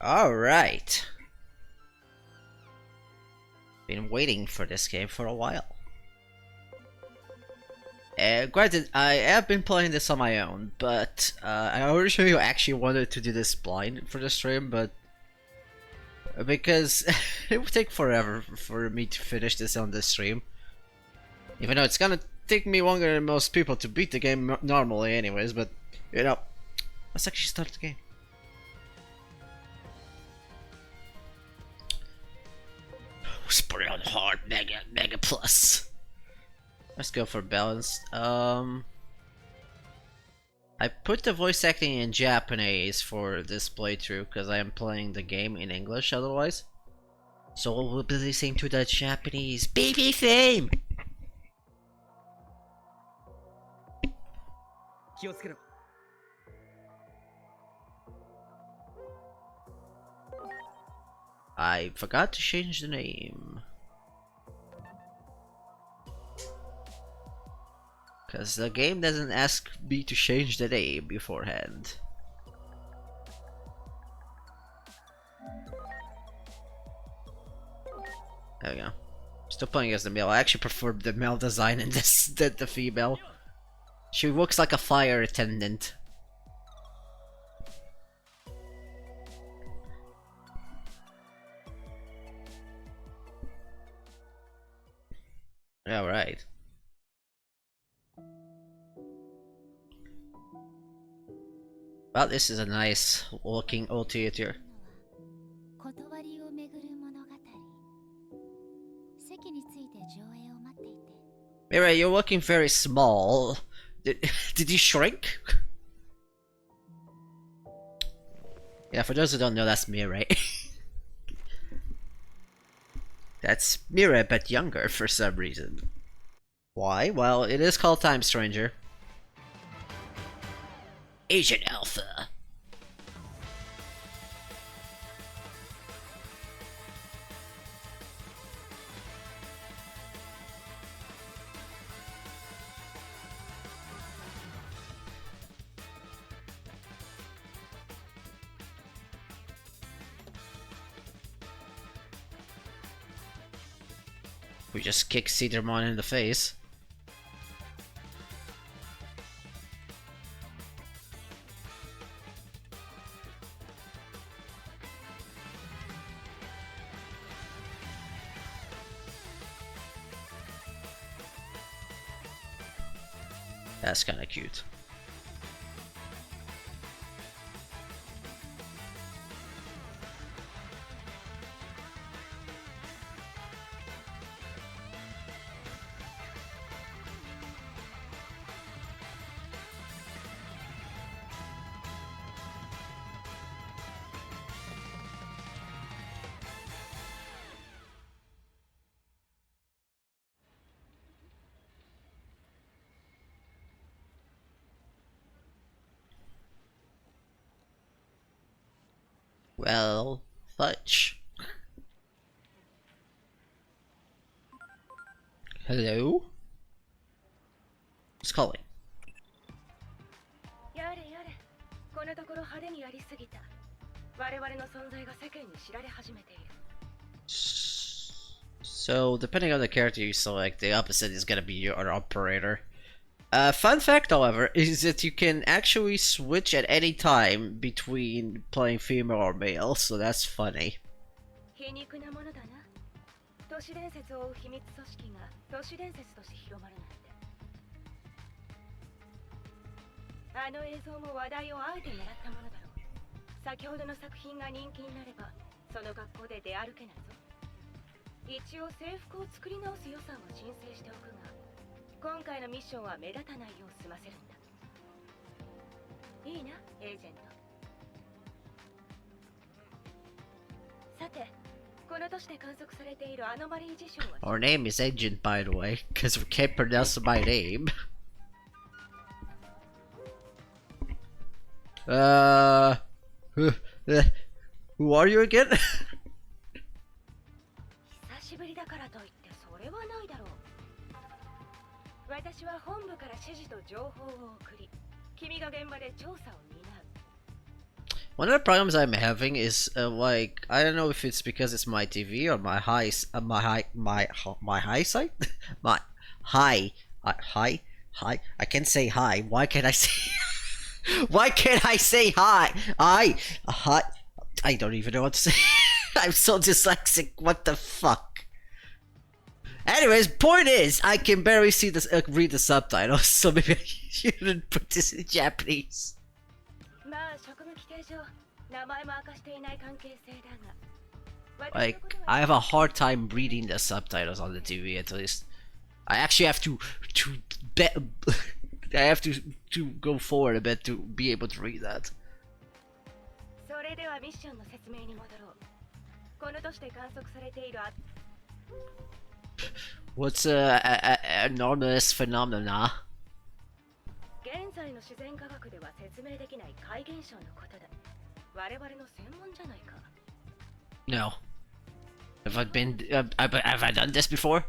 Alright. Been waiting for this game for a while. Granted, I have been playing this on my own, but I originally actually wanted to do this blind for the stream, but because it would take forever for me to finish this on this stream. Even though it's gonna take me longer than most people to beat the game normally anyways, but you know, let's actually start the game. Let's put it on hard, mega plus. Let's go for balanced. I put the voice acting in Japanese for this playthrough because I am playing the game in English otherwise. So we'll be listening to the Japanese baby theme. I forgot to change the name. Because the game doesn't ask me to change the name beforehand. There we go. Still playing as the male. I actually prefer the male design in this than the female. She looks like a fire attendant. Alright. Well, this is a nice looking old theater. Mira, you're looking very small. Did you shrink? Yeah, for those who don't know, that's Mira. That's Mira, but younger for some reason. Why? Well, it is called Time Stranger. Agent Alpha. We just kick Digimon in the face. That's kinda cute. Well, fudge. Hello? Who's calling? So, depending on the character you select, the opposite is gonna be your operator. Fun fact, however, is that you can actually switch at any time between playing female or male, so that's funny. Our name is Agent, by the way, because we can't pronounce my name. Who are you again? One of the problems I'm having is like I don't know if it's because it's my TV or my high sight, my high high. I can say hi. Why can't I say? Why can't I say hi? Hi. I don't even know what to say. I'm so dyslexic. What the fuck? Anyways, point is, I can barely see this, read the subtitles, so maybe I shouldn't put this in Japanese. Like, I have a hard time reading the subtitles on the TV, at least. I actually have to bet. I have to go forward a bit to be able to read that. What's anomalous phenomena? No. Have I done this before?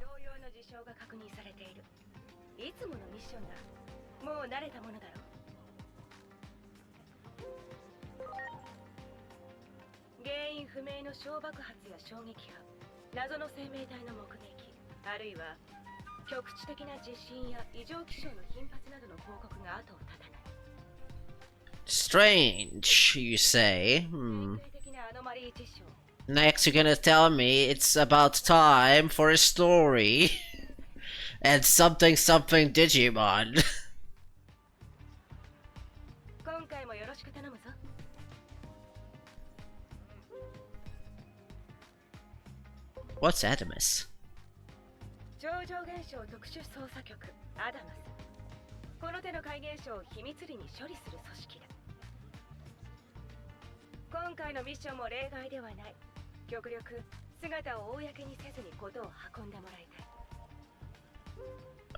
Strange, you say? Next you're gonna tell me it's about time for a story. And something Digimon. What's Adamus?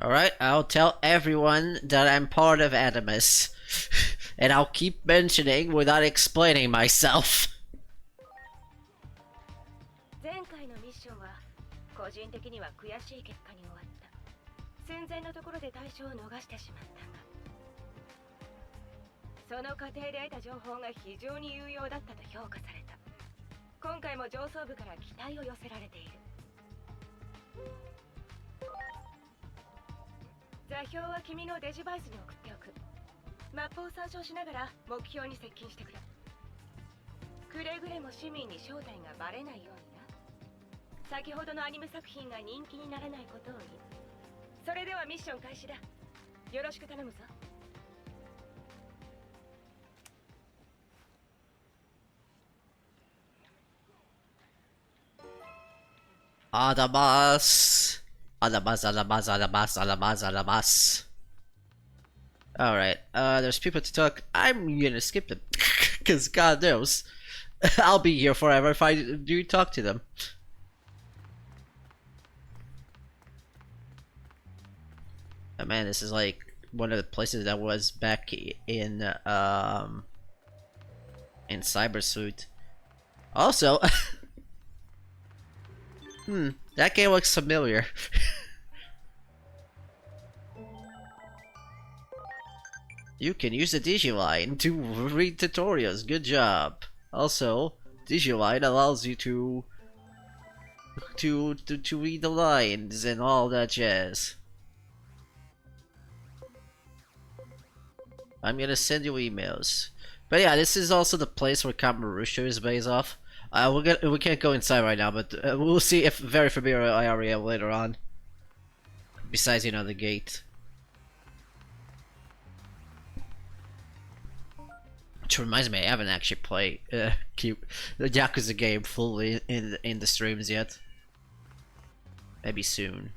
Alright, I'll tell everyone that I'm part of Adamus. And I'll keep mentioning without explaining myself. Adamas. Adamas. Alright, there's people to talk. I'm gonna skip them. Cause God knows. I'll be here forever if I do talk to them. Oh man, this is like one of the places that was back in Cybersuit. Also, that game looks familiar. You can use the Digiline to read tutorials. Good job. Also, Digiline allows you to read the lines and all that jazz. I'm gonna send you emails. But yeah, this is also the place where Kamarusha is based off. We can't go inside right now, but we'll see if very familiar area later on. Besides, you know, the gate. Which reminds me, I haven't actually played the Yakuza game fully in the streams yet. Maybe soon.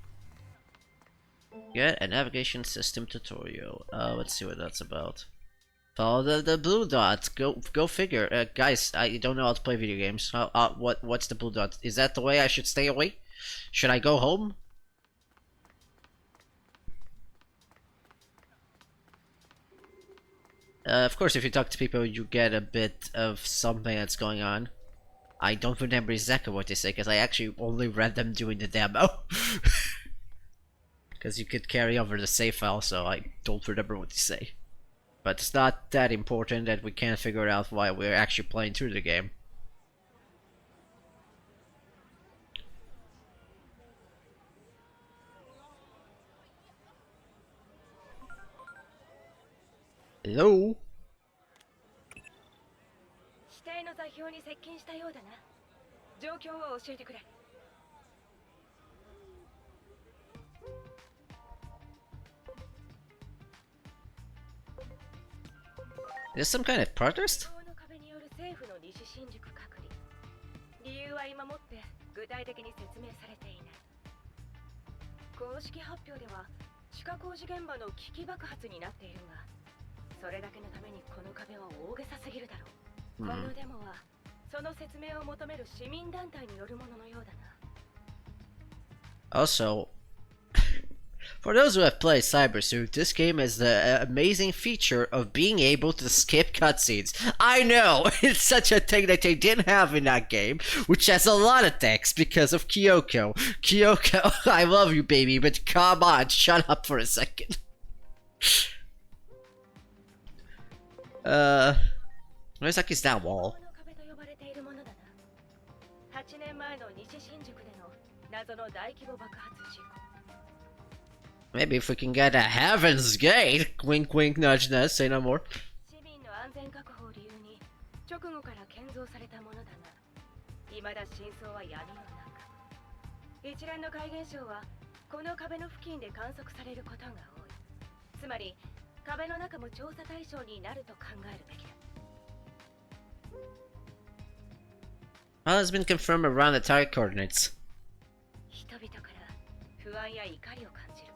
Get a navigation system tutorial. Let's see what that's about. Follow the blue dot. Go figure. Guys, I don't know how to play video games. What's the blue dot? Is that the way I should stay away? Should I go home? Of course, if you talk to people, you get a bit of something that's going on. I don't remember exactly what they say, because I actually only read them doing the demo. Because you could carry over the save file, so I don't remember what they say. But it's not that important that we can't figure out why we're actually playing through the game. Hello? Is this some kind of protest? 理由は今もって具体的に説明されていない。公式発表では地下工事現場の危機爆発になっているが、それだけのためにこの壁は大げさすぎるだろう。このデモはその説明を求める市民団体によるもののようだな。Also, for those who have played Cybersuit, this game has the amazing feature of being able to skip cutscenes. I know, it's such a thing that they didn't have in that game, which has a lot of text because of Kyoko. Kyoko, I love you, baby, but come on, shut up for a second. Where's like is that wall? Maybe if we can get a Heaven's Gate! Wink wink nudge nudge, say no more. 直後から建造されたものだが、未だ真相は闇の中。一連の怪現象はこの壁の付近で観測されることが多い。つまり壁の中も調査対象になると考えるべきだ。Well, it's been confirmed around the target coordinates. 人々から不安や怒りを感じる。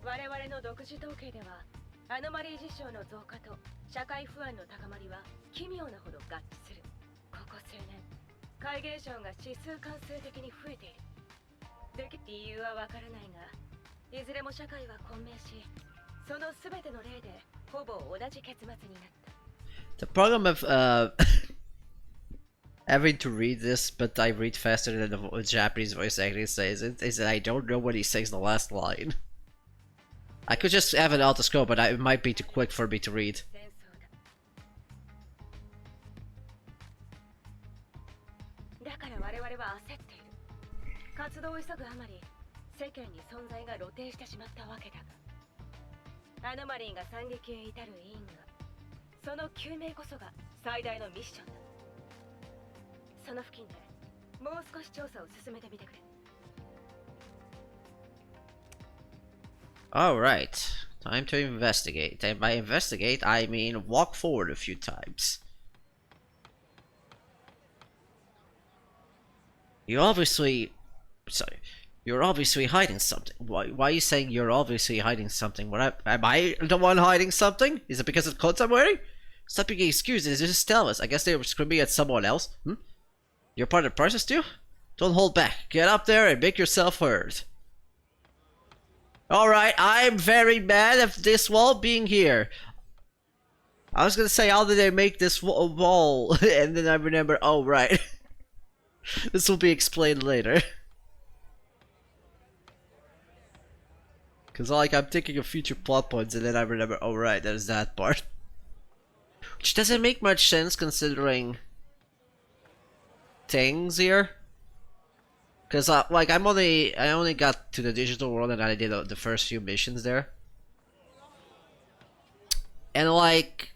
我々の独自統計では、アノマリー事象の増加と社会不安の高まりは奇妙なほど合致する。ここ数年、怪現象が指数関数的に増えている。理由はわからないが、いずれも社会は混迷し、そのすべての例でほぼ同じ結末になった。The problem of having to read this, but I read faster than the Japanese voice acting says it, is that I don't know what he says in the last line. I could just have an autoscope, but it might be too quick for me to read. だから我々は焦っている。活動を急ぐあまり、世間に存在が露呈してしまったわけだが、アノマリーが惨劇へ至る因果、その究明こそが最大のミッションだ。その付近でもう少し調査を進めてみてくれ。Alright, time to investigate. And by investigate, I mean walk forward a few times. You're obviously hiding something. Why are you saying you're obviously hiding something? Am I the one hiding something? Is it because of the clothes I'm wearing? Stop being excuses, just tell us. I guess they were screaming at someone else. You're part of the process too? Don't hold back. Get up there and make yourself heard. Alright, I'm very mad at this wall being here. I was gonna say, how did they make this wall? And then I remember, oh right. This will be explained later. Cause like, I'm thinking of future plot points and then I remember, oh right, there's that part. Which doesn't make much sense considering things here. Cause like I only got to the digital world and I did the first few missions there. And like,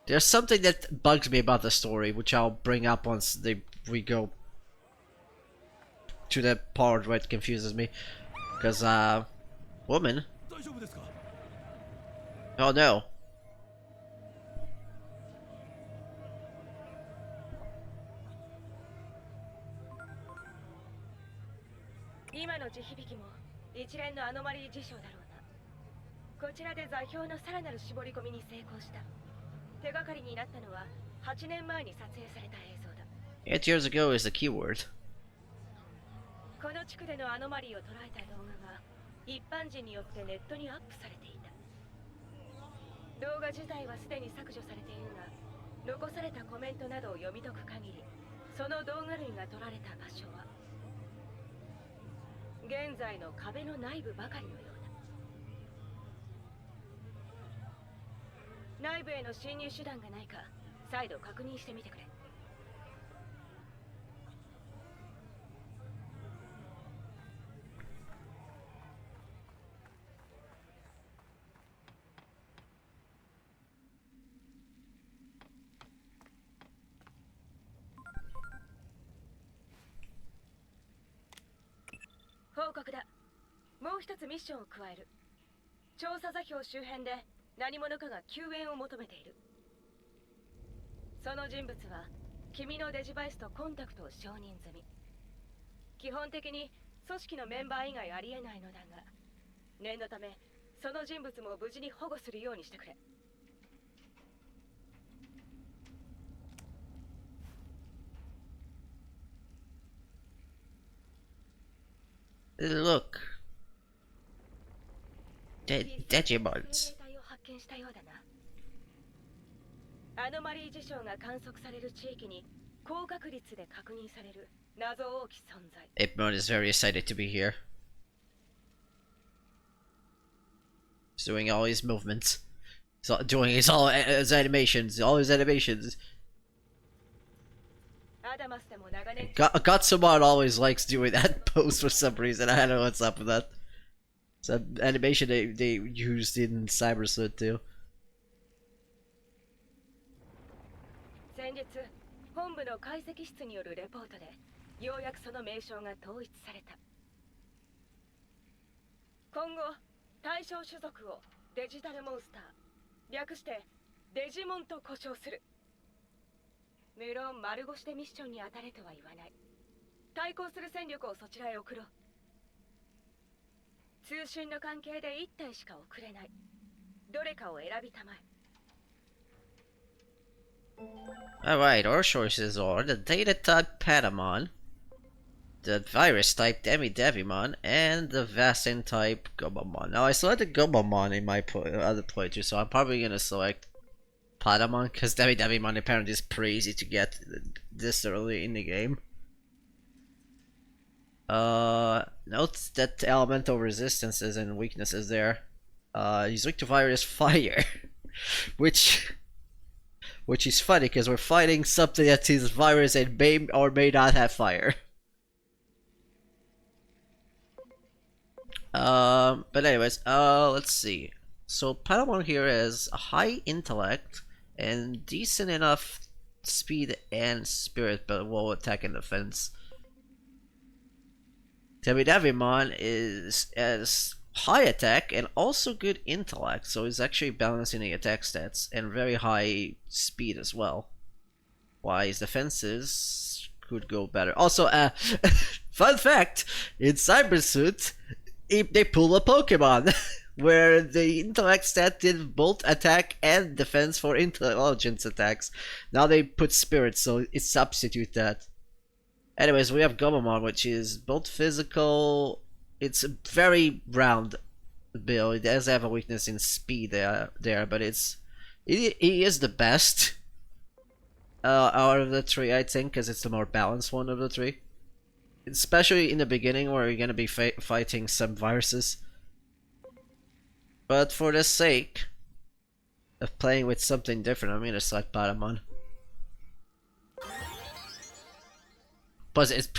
there's something that bugs me about the story, which I'll bring up once we go to the part where it confuses me. Cause woman. Oh no. 今の地響きも一連のアノマリー事象だろうな。こちらで座標のさらなる絞り込みに成功した。手がかりになったのは8年前に撮影された映像だ。8 years ago is the keyword. この地区でのアノマリーを捉えた動画が一般人によってネットにアップされていた。動画自体はすでに削除されているが、残されたコメントなどを読み解く限り、その動画類が撮られた場所は現在の壁の内部ばかりのようだ。内部への侵入手段がないか再度確認してみてくれ。報告だ。もう一つミッションを加える。調査座標周辺で何者かが救援を求めている。その人物は君のデジバイスとコンタクトを承認済み。基本的に組織のメンバー以外ありえないのだが、念のためその人物も無事に保護するようにしてくれ。Look. Digimons. 発見したようだな。アノマリー事象が観測される地域に高確率で確認される謎多き存在。Ipmon is very excited to be here. He's doing all his movements. He's doing his animations. All his animations. Gatsumon always likes doing that pose for some reason. I don't know what's up with that. It's an animation they used in Cybersuit too. 先日、本部の解析室によるレポートでようやくその名称が統一された。今後、対象種族をデジタルモンスター、略してデジモンと呼称する。無論丸腰でミッションに当たれとは言わない。対抗する戦力をそちらへ送ろう。通信の関係で1体しか送れない。どれかを選びたまえ。Alright, our choices are the data type Patamon, the virus type Devimon, and the vaccine type Gomamon. Now I selected Gomamon in my other playthrough, so I'm probably gonna select Patamon because Devimon apparently is crazy to get this early in the game. Note that elemental resistances and weaknesses there. He's weak to virus fire, which is funny because we're fighting something that is virus and may or may not have fire. But anyways, let's see. So Patamon here has a high intellect and decent enough speed and spirit, but low attack and defense. Devimon has high attack and also good intellect, so he's actually balancing the attack stats and very high speed as well. While his defenses could go better. Also, fun fact, in Cybersuit, they pull a Pokemon where the intellect stat did both attack and defense for intelligence attacks. Now they put spirit, so it substitute that. Anyways, we have Gomamon, which is both physical. It's a very round build. It does have a weakness in speed there, but he is the best out of the three, I think, because it's the more balanced one of the three. Especially in the beginning, where you're gonna be fighting some viruses. But for the sake of playing with something different, I'm gonna select Patamon. Plus, it's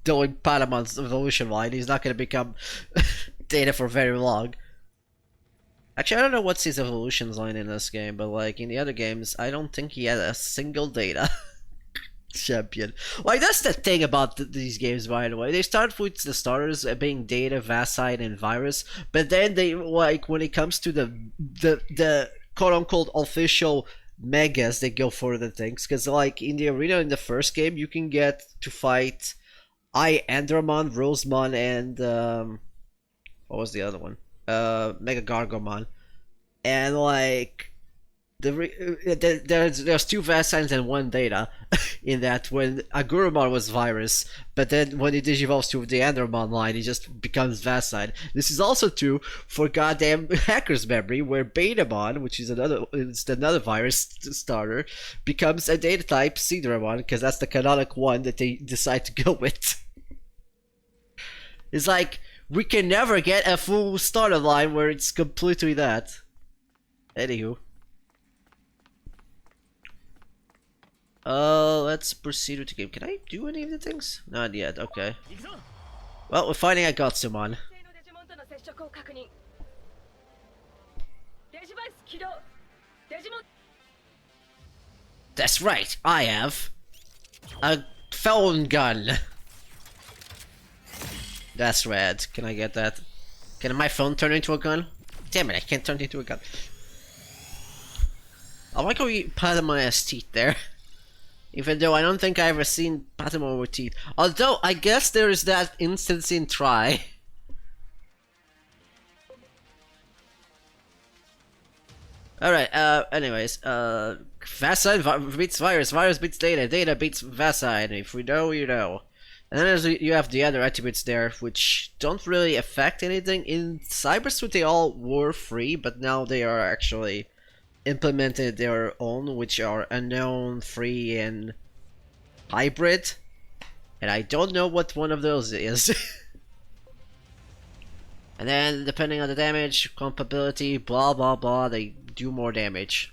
doing Patamon's evolution line. He's not gonna become data for very long. Actually, I don't know what's his evolutions line in this game, but like in the other games, I don't think he had a single data champion. Like, that's the thing about these games, by the way. They start with the starters being data, Vaside, and virus, but then they, like, when it comes to the quote-unquote official megas, they go for the things. Because like in the arena in the first game, you can get to fight Andromon, Rosemon, and what was the other one? Mega Gargomon. And like there's two Vastines and one data in that, when Agurumon was virus, but then when it digivolves to the Andromon line, it just becomes Vastine. This is also true for goddamn Hacker's Memory, where Betamon, which is another virus starter, becomes a data type Cedramon, because that's the canonic one that they decide to go with. It's like, we can never get a full starter line where it's completely that. Anywho. Let's proceed with the game. Can I do any of the things? Not yet, okay. Well, we're fighting a Gotsumon. That's right, I have a phone gun. That's rad. Can I get that? Can my phone turn into a gun? Damn it, I can't turn it into a gun. I like how he Patamon has teeth there. Even though I don't think I ever seen Patamon with teeth. Although, I guess there is that instance in Try. Alright, anyways, Vasine beats Virus, Virus beats Data, Data beats Vasine. If we know, you know. And then you have the other attributes there, which don't really affect anything. In Cybersuit they all were free, but now they are actually implemented their own, which are unknown, free, and hybrid. And I don't know what one of those is. And then, depending on the damage, compatibility, blah blah blah, they do more damage.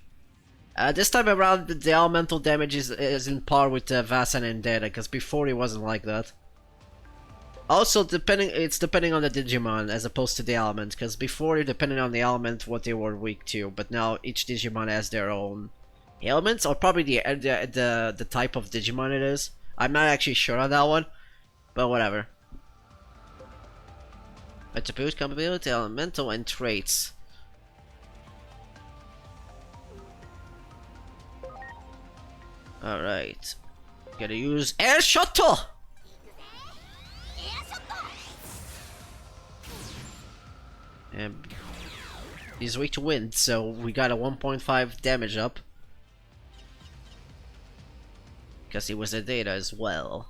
This time around, the elemental damage is in par with Vasan and Data, because before it wasn't like that. Also, it's depending on the Digimon as opposed to the element, because before it depended on the element what they were weak to, but now each Digimon has their own ailments, or probably the type of Digimon it is. I'm not actually sure on that one, but whatever. Attribute, compatibility, elemental, and traits. Alright. Gotta use Air Shuttle! And he's weak to wind, so we got a 1.5 damage up. Because he was a Data as well.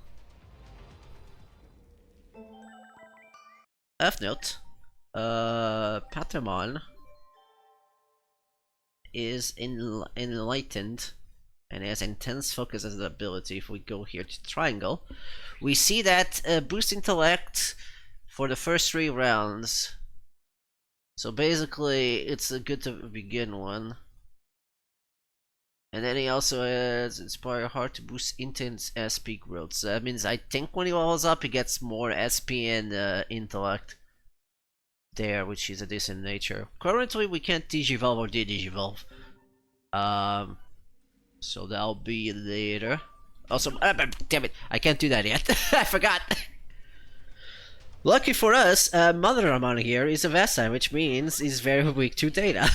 F-note. Patamon is enlightened and has intense focus as an ability. If we go here to Triangle, we see that boost intellect for the first 3 rounds. So basically, it's a good to begin one. And then he also has Inspire Heart to boost intense SP growth. So that means I think when he levels up, he gets more SP and intellect there, which is a decent nature. Currently, we can't Digivolve or Digivolve. So that'll be later. Also, damn it, I can't do that yet. I forgot. Lucky for us, Mother Ramon here is a Vasine, which means he's very weak to Data.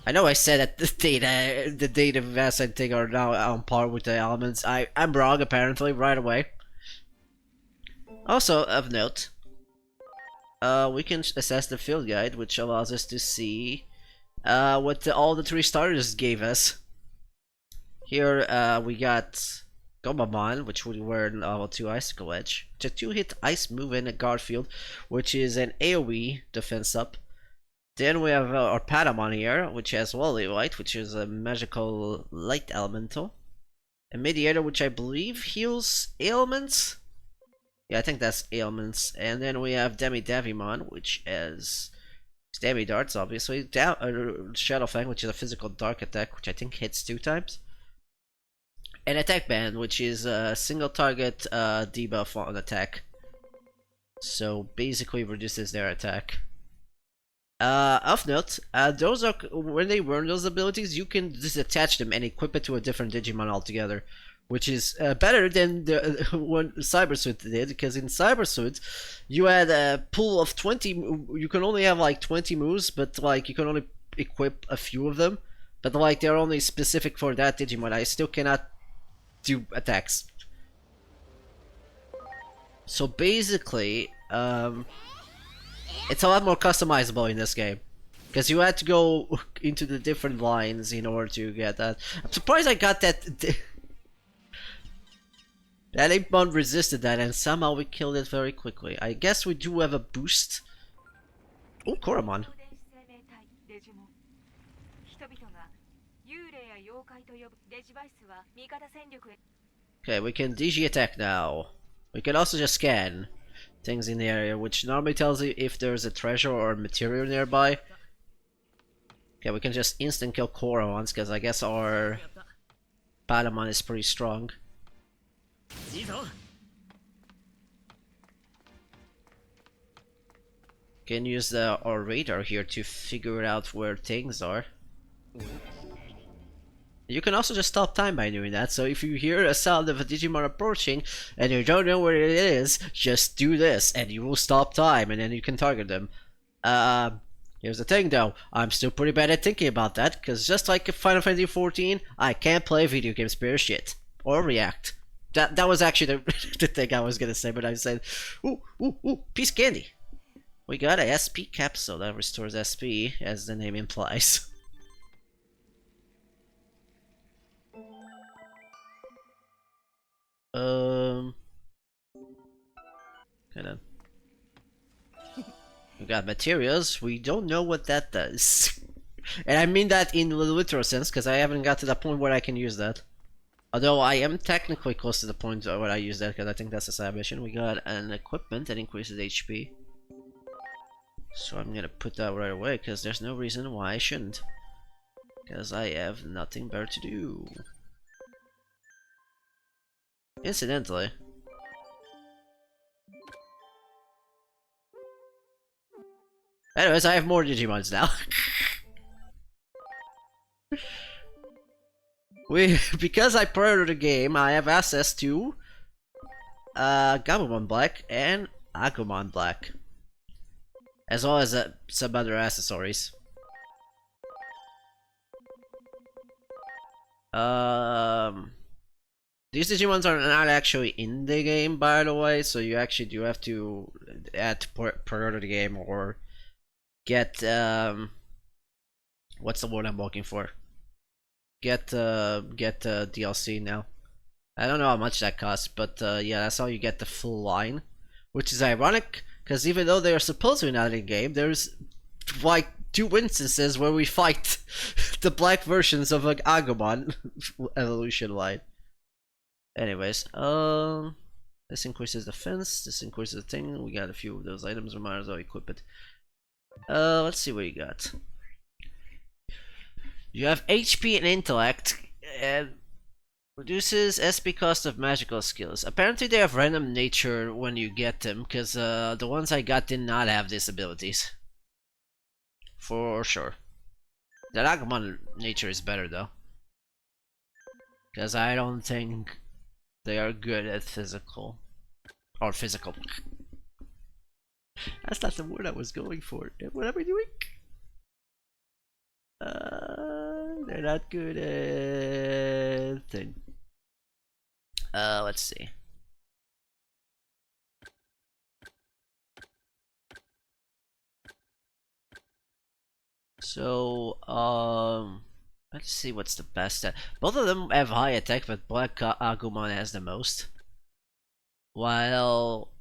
I know I said that the Data Vasine thing are now on par with the elements. I'm wrong apparently right away. Also of note, we can assess the field guide, which allows us to see what all the 3 starters gave us. Here we got Gomamon, which we were in level 2 Icicle Edge. It's a 2-hit ice move in a guard field, which is an AoE defense up. Then we have our Patamon here, which has Wally Light, which is a magical light elemental. A Mediator, which I believe heals ailments. Yeah, I think that's ailments. And then we have Davimon, which is Demi Darts, obviously. Shadow Fang, which is a physical dark attack, which I think hits 2 times. And Attack Band, which is a single target debuff on attack. So basically reduces their attack. Of note, those are when they learn those abilities, you can just attach them and equip it to a different Digimon altogether, which is better than the one Cybersuit did, because in Cybersuit you had a pool of 20. You can only have like 20 moves, but like you can only equip a few of them. But like they're only specific for that Digimon. I still cannot do attacks. So basically, it's a lot more customizable in this game, because you had to go into the different lines in order to get that. I'm surprised I got that. That Apemon resisted that, and somehow we killed it very quickly. I guess we do have a boost. Oh, Koromon. Okay, we can DG attack now. We can also just scan things in the area, which normally tells you if there's a treasure or material nearby. Okay, we can just instant kill Koromons, because I guess our Patamon is pretty strong. Can use our radar here to figure out where things are. You can also just stop time by doing that, so if you hear a sound of a Digimon approaching and you don't know where it is, just do this and you will stop time and then you can target them. Here's the thing though, I'm still pretty bad at thinking about that, because just like Final Fantasy XIV, I can't play video game spare shit. Or react. That was actually the, the thing I was gonna say, but I said, ooh, piece candy. We got a SP capsule that restores SP, as the name implies. Kinda. We got materials, we don't know what that does. And I mean that in the literal sense, because I haven't got to the point where I can use that. Although I am technically close to the point where I use that, because I think that's a side mission. We got an equipment that increases HP. So I'm gonna put that right away, because there's no reason why I shouldn't. Because I have nothing better to do. Incidentally, anyways, I have more Digimons now. Because I pre-ordered the game, I have access to Gabumon Black and Agumon Black, as well as some other accessories. These Digimons are not actually in the game, by the way, so you actually do have to add to pre-order the game or get what's the word I'm looking for? Get DLC now. I don't know how much that costs, but yeah, that's how you get the full line, which is ironic because even though they are supposed to be not in game, there's like 2 instances where we fight the black versions of like Agumon evolution line. Anyways, this increases defense, this increases the thing. We got a few of those items, we might as well equip it. Let's see what you got. You have HP and intellect, and reduces SP cost of magical skills. Apparently they have random nature when you get them, because the ones I got did not have these abilities. For sure. The Agumon nature is better though. Because I don't think they are good at physical. Or physical. That's not the word I was going for. What am I doing? They're not good at thing. Let's see. So, let's see what's the best at. Both of them have high attack, but Black Agumon has the most. While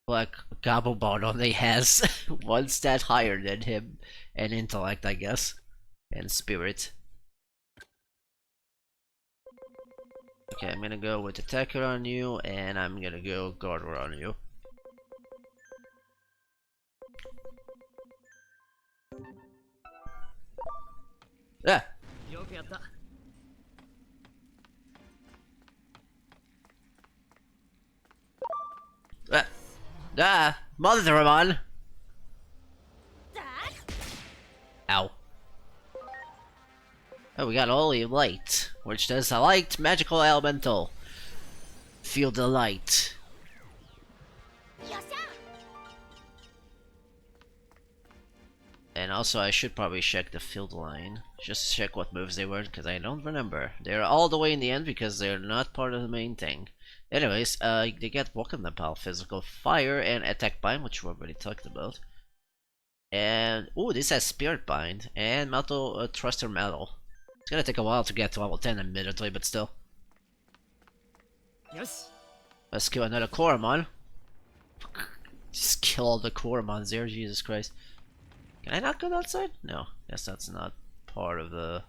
Black Gabumon only has one stat higher than him, and intellect, I guess, and spirit. Okay, I'm gonna go with attacker on you, and I'm gonna go guarder on you. Ah! Mother Ramon! Ow. Oh, we got Holy Light, which does a light magical elemental. Feel the light. And also, I should probably check the field line. Just check what moves they were, because I don't remember. They're all the way in the end because they're not part of the main thing. Anyways, they get Walk in the Pal, Physical Fire, and Attack Bind, which we already talked about. And, ooh, this has Spirit Bind, and Metal Thruster Metal. It's gonna take a while to get to level 10 admittedly, but still. Yes. Let's kill another Koromon. Just kill all the Koromons there, Jesus Christ. Can I not go outside? No, guess that's not part of the...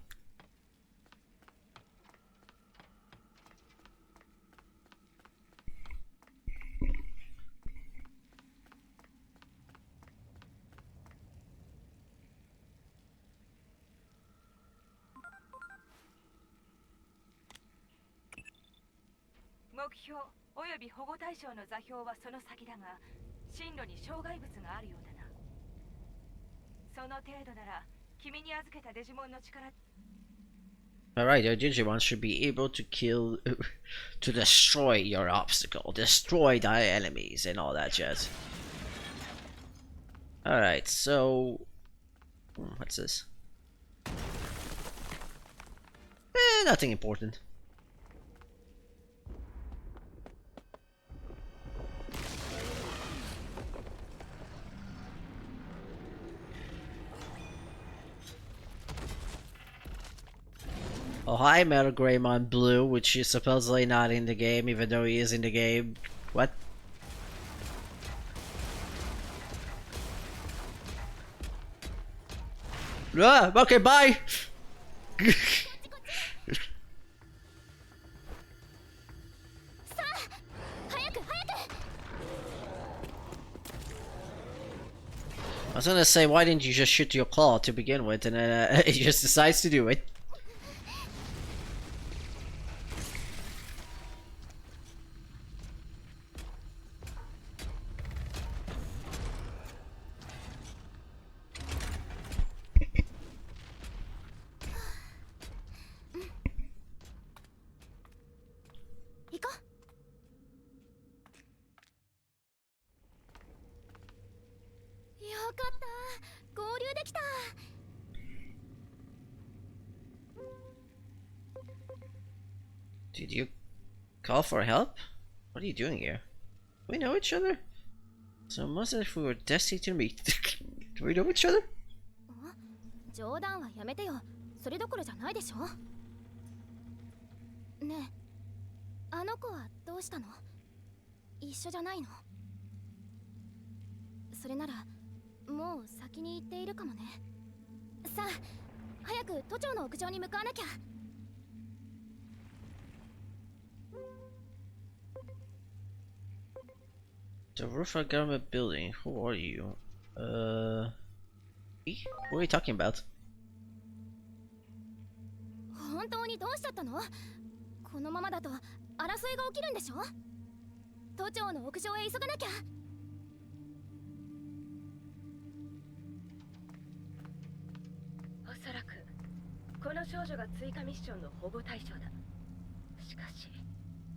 目標および保護対象の座標はその先だが、進路に障害物があるようだな。その程度なら君に預けたデジモンの力。 Alright, your Digimon should be able to kill, to destroy your obstacle, destroy the enemies and all that jazz. Alright, so... what's this? Nothing important. Oh, hi, Metal Greymon Blue, which is supposedly not in the game, even though he is in the game. What? Ah, okay, bye! I was gonna say, why didn't you just shoot your claw to begin with, and then he just decides to do it. Did you call for help? What are you doing here? Do we know each other? So much as if we were destined to meet. Do we know each other? 冗談はやめてよ。それどころじゃないでしょ。ねえ、あの子はどうしたの？一緒じゃないの？それならもう先に行っているかもね。さあ、早く都庁の屋上に向かわなきゃ。The roof of a government building. Who are you? What are you talking about? 本当にどうしちゃったの？このままだと争いが起きるんでしょ？都庁の屋上へ急がなきゃ。おそらくこの少女が追加ミッションの保護対象だ。しかし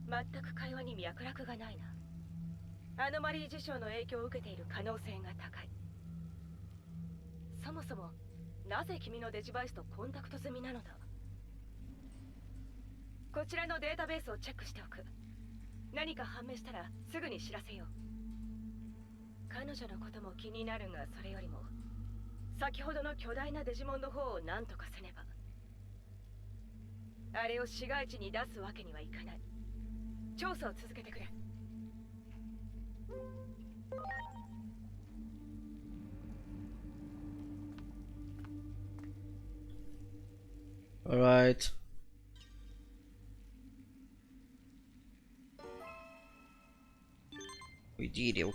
全く会話に脈絡がないな。アノマリー事象の影響を受けている可能性が高い。そもそもなぜ君のデジバイスとコンタクト済みなのだ。こちらのデータベースをチェックしておく。何か判明したらすぐに知らせよう。彼女のことも気になるが、それよりも先ほどの巨大なデジモンの方を何とかせねば。あれを市街地に出すわけにはいかない。調査を続けてくれ。Alright. We did it, okay.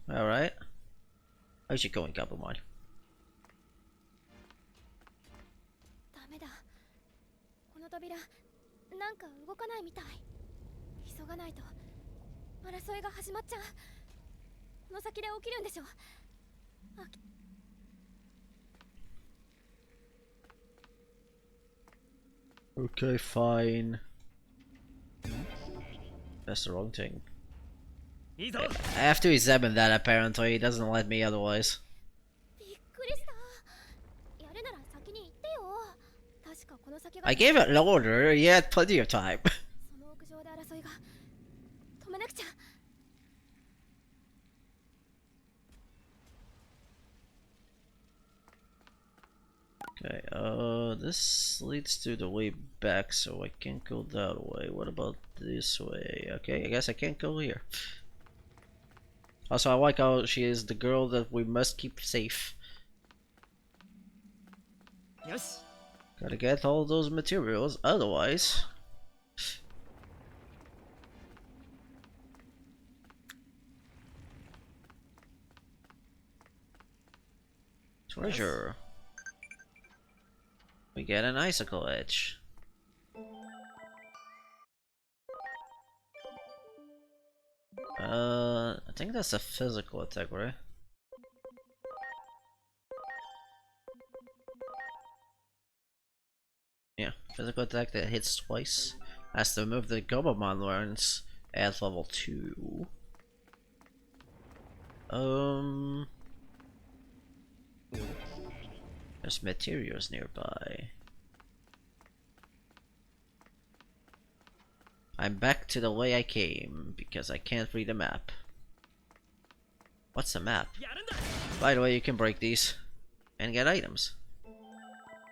Alright. How's it going, Gabumon? ダメだ。この扉なんか動かないみたい。急がないと争いが始まっちゃう。この先で起きるんでしょ。Okay, fine. That's the wrong thing. I have to examine that apparently, he doesn't let me otherwise. びっくりした。やるなら先に行ってよ。確かこの先が。I gave it an order, he had plenty of time. その屋上で争いが止めなくちゃ。Okay, this leads to the way back, so I can't go that way. What about this way? Okay, I guess I can't go here. Also, I like how she is the girl that we must keep safe. Yes. Gotta get all those materials, otherwise... Treasure. We get an icicle edge. I think that's a physical attack, right? Yeah, physical attack that hits twice. Has to remove the Gomamon learns at level 2. There's materials nearby. I'm back to the way I came because I can't read a map. What's a map? By the way, you can break these and get items.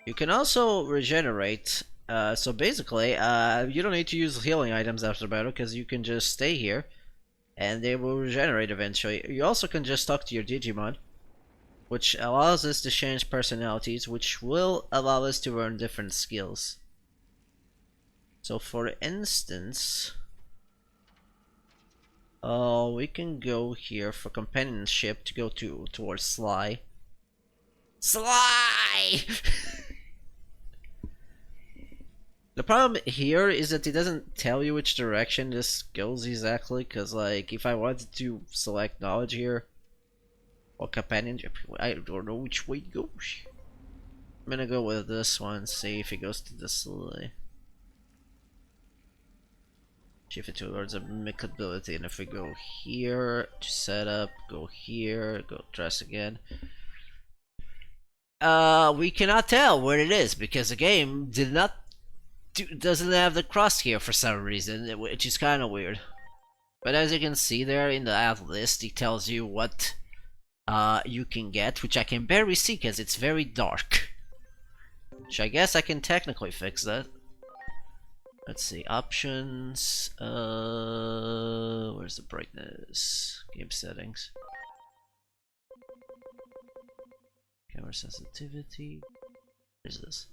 You can also regenerate. So basically, you don't need to use healing items after battle because you can just stay here and they will regenerate eventually. You also can just talk to your Digimon, which allows us to change personalities, which will allow us to earn different skills. So for instance, we can go here for companionship to go towards Sly. Sly! The problem here is that it doesn't tell you which direction this goes exactly, because like if I wanted to select knowledge here or companionship, I don't know which way it goes. I'm gonna go with this one, see if it goes to this way. Shift it towards a mech ability, and if we go here to setup, go here, go dress again. We cannot tell where it is because the game doesn't have the crosshair for some reason, which is kind of weird. But as you can see there in the ad list, it tells you what you can get, which I can barely see because it's very dark. Which I guess I can technically fix that. Let's see, options. Where's the brightness? Game settings. Camera sensitivity. What is this?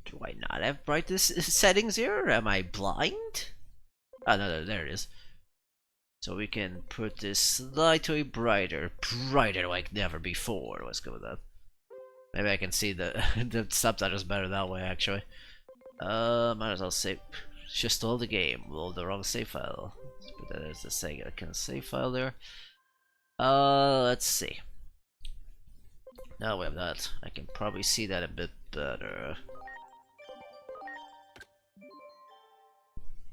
Do I not have brightness settings here? Or am I blind? Oh no, there it is. So we can put this slightly brighter like never before. Let's go with that. Maybe I can see the the subtitles better that way actually. Might as well save. Just load the game. Load the wrong save file. Let's put that as the Sega can save file there. Let's see. Now we have that. I can probably see that a bit better.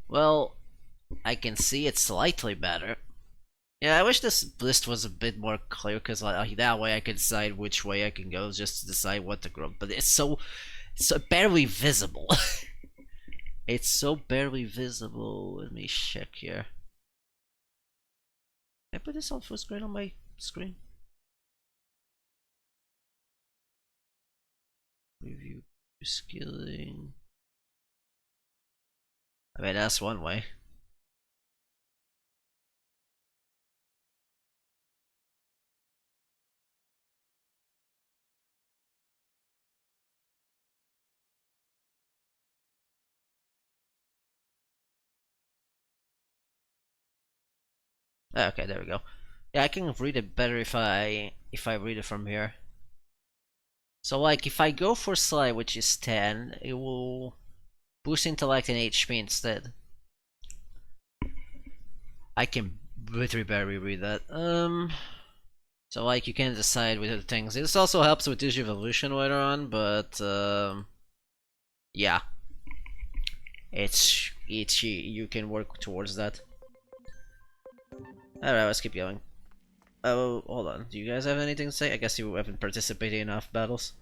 Well, I can see it slightly better. Yeah, I wish this list was a bit more clear, because like, that way I can decide which way I can go, just to decide what to grow. But it's so barely visible. It's so barely visible. Let me check here. Can I put this on full screen on my screen? Review skilling. I mean, that's one way. Okay, there we go. Yeah, I can read it better if I read it from here. So like, if I go for Sly, which is 10, it will boost intellect and HP instead. I can literally barely read that. So like, you can decide with the things. This also helps with Digivolution later on, but yeah, it's you can work towards that. Alright, let's keep going. Oh, hold on. Do you guys have anything to say? I guess you haven't participated in enough battles.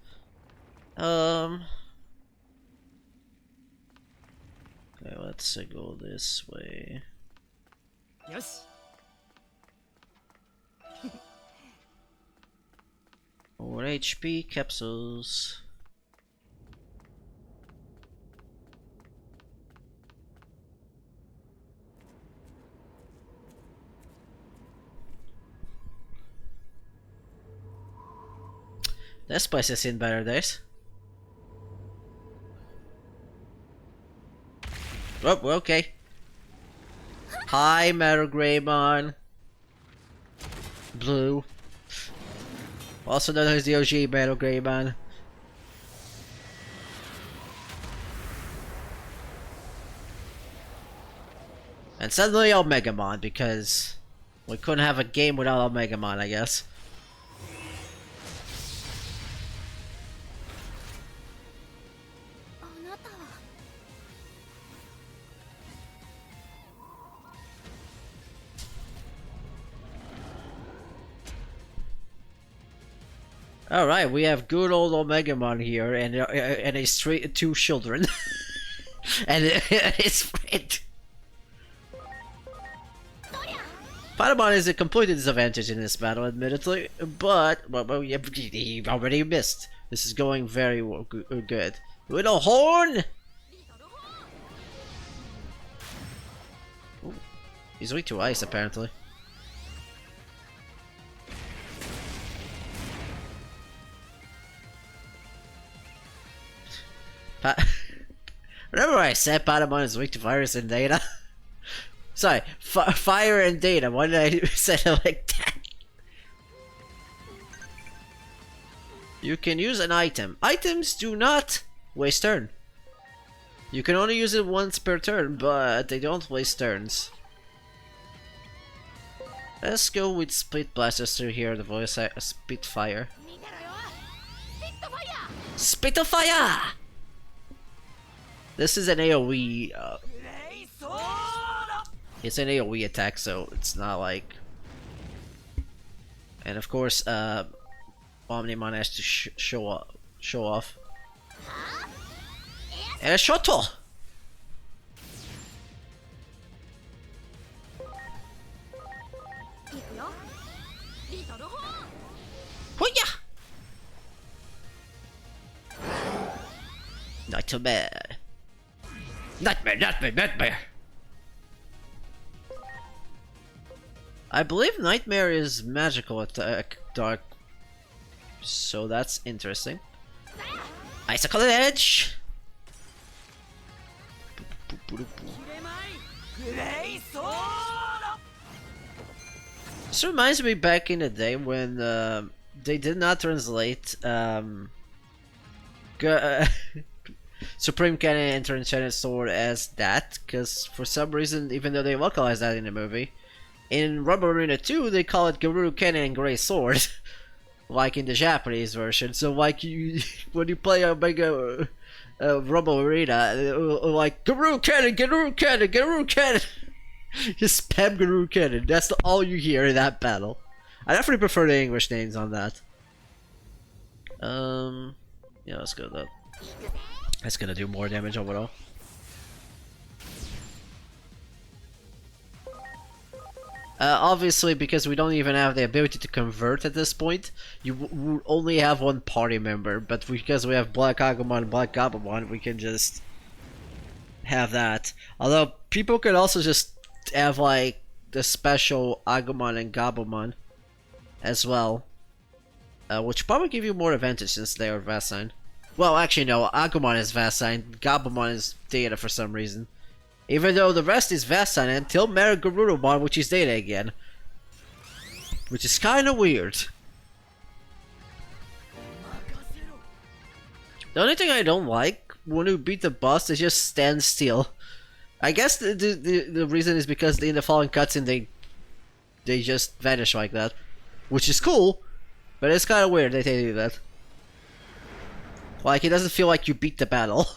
Okay, let's go this way. Yes. More HP capsules. This place has seen better days. Oh, okay. Hi, Metal Greymon. Blue. Also known as the OG Battle Greymon. And suddenly Omegamon, because we couldn't have a game without Omegamon, I guess. Alright, we have good old Omegamon here, and a straight two children. and his friend. Patamon is a complete disadvantage in this battle, admittedly, but well, he already missed. This is going very good. Little horn! Ooh, he's weak to ice, apparently. Remember I said Patamon is weak to virus and data? Sorry, fire and data. Why did I say it like that? You can use an item. Items do not waste turn. You can only use it once per turn, but they don't waste turns. Let's go with Split Blasters to hear the voice. Spitfire. Spitfire! This is an AoE. It's an AoE attack, so it's not like. And of course, Omnimon has to show off. And a shuttle. Hoo-yah! Not too bad. Nightmare! I believe Nightmare is magical attack, dark. So that's interesting. Icicle Edge! This reminds me back in the day when they did not translate Supreme Cannon and Enchanted Sword as that, because for some reason, even though they localized that in the movie, in Rumble Arena 2 they call it Garuru Cannon and Grey Sword, like in the Japanese version. So like when you play a Mega Rumble Arena, like Garuru Cannon, Garuru Cannon, Garuru Cannon, just spam Garuru Cannon. That's all you hear in that battle. I definitely prefer the English names on that. Yeah, let's go with that. That's gonna do more damage overall. Obviously, because we don't even have the ability to convert at this point, you will only have one party member, but because we have Black Agumon and Black Gabumon, we can just have that. Although, people could also just have, like, the special Agumon and Gabumon as well. Which probably give you more advantage since they are Vast. Well, actually no, Agumon is Vast, Gabumon is Data for some reason. Even though the rest is Vast until Garurumon, which is Data again. Which is kinda weird. The only thing I don't like when you beat the boss is just stand still. I guess the reason is because in the following cutscene they just vanish like that. Which is cool, but it's kinda weird that they do that. Like, it doesn't feel like you beat the battle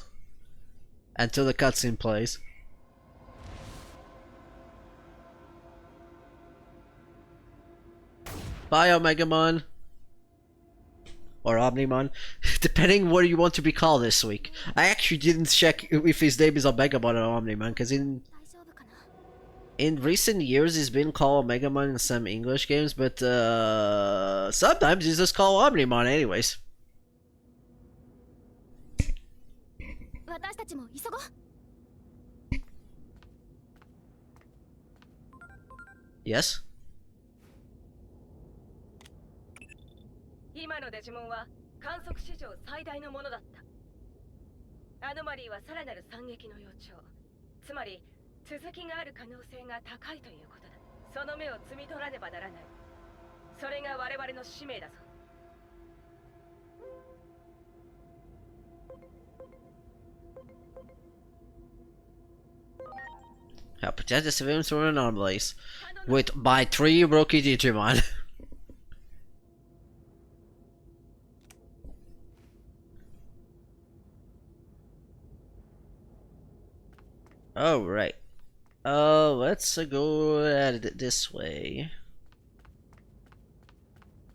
until the cutscene plays. Bye, Omegamon. Or Omnimon. Depending what you want to be called this week. I actually didn't check if his name is Omegamon or Omnimon, because in recent years he's been called Omegamon in some English games, but sometimes he's just called Omnimon anyways. Yes? 今のデジモンは観測史上最大のものだった。アノマリーはさらなる惨劇の予兆、つまり続きがある可能性が高いということだ。その目を摘み取らねばならない。それが我々の使命だぞ。Help protect the civilians from anomalies with by 3 rookie Digimon. Alright. Let's go at it this way.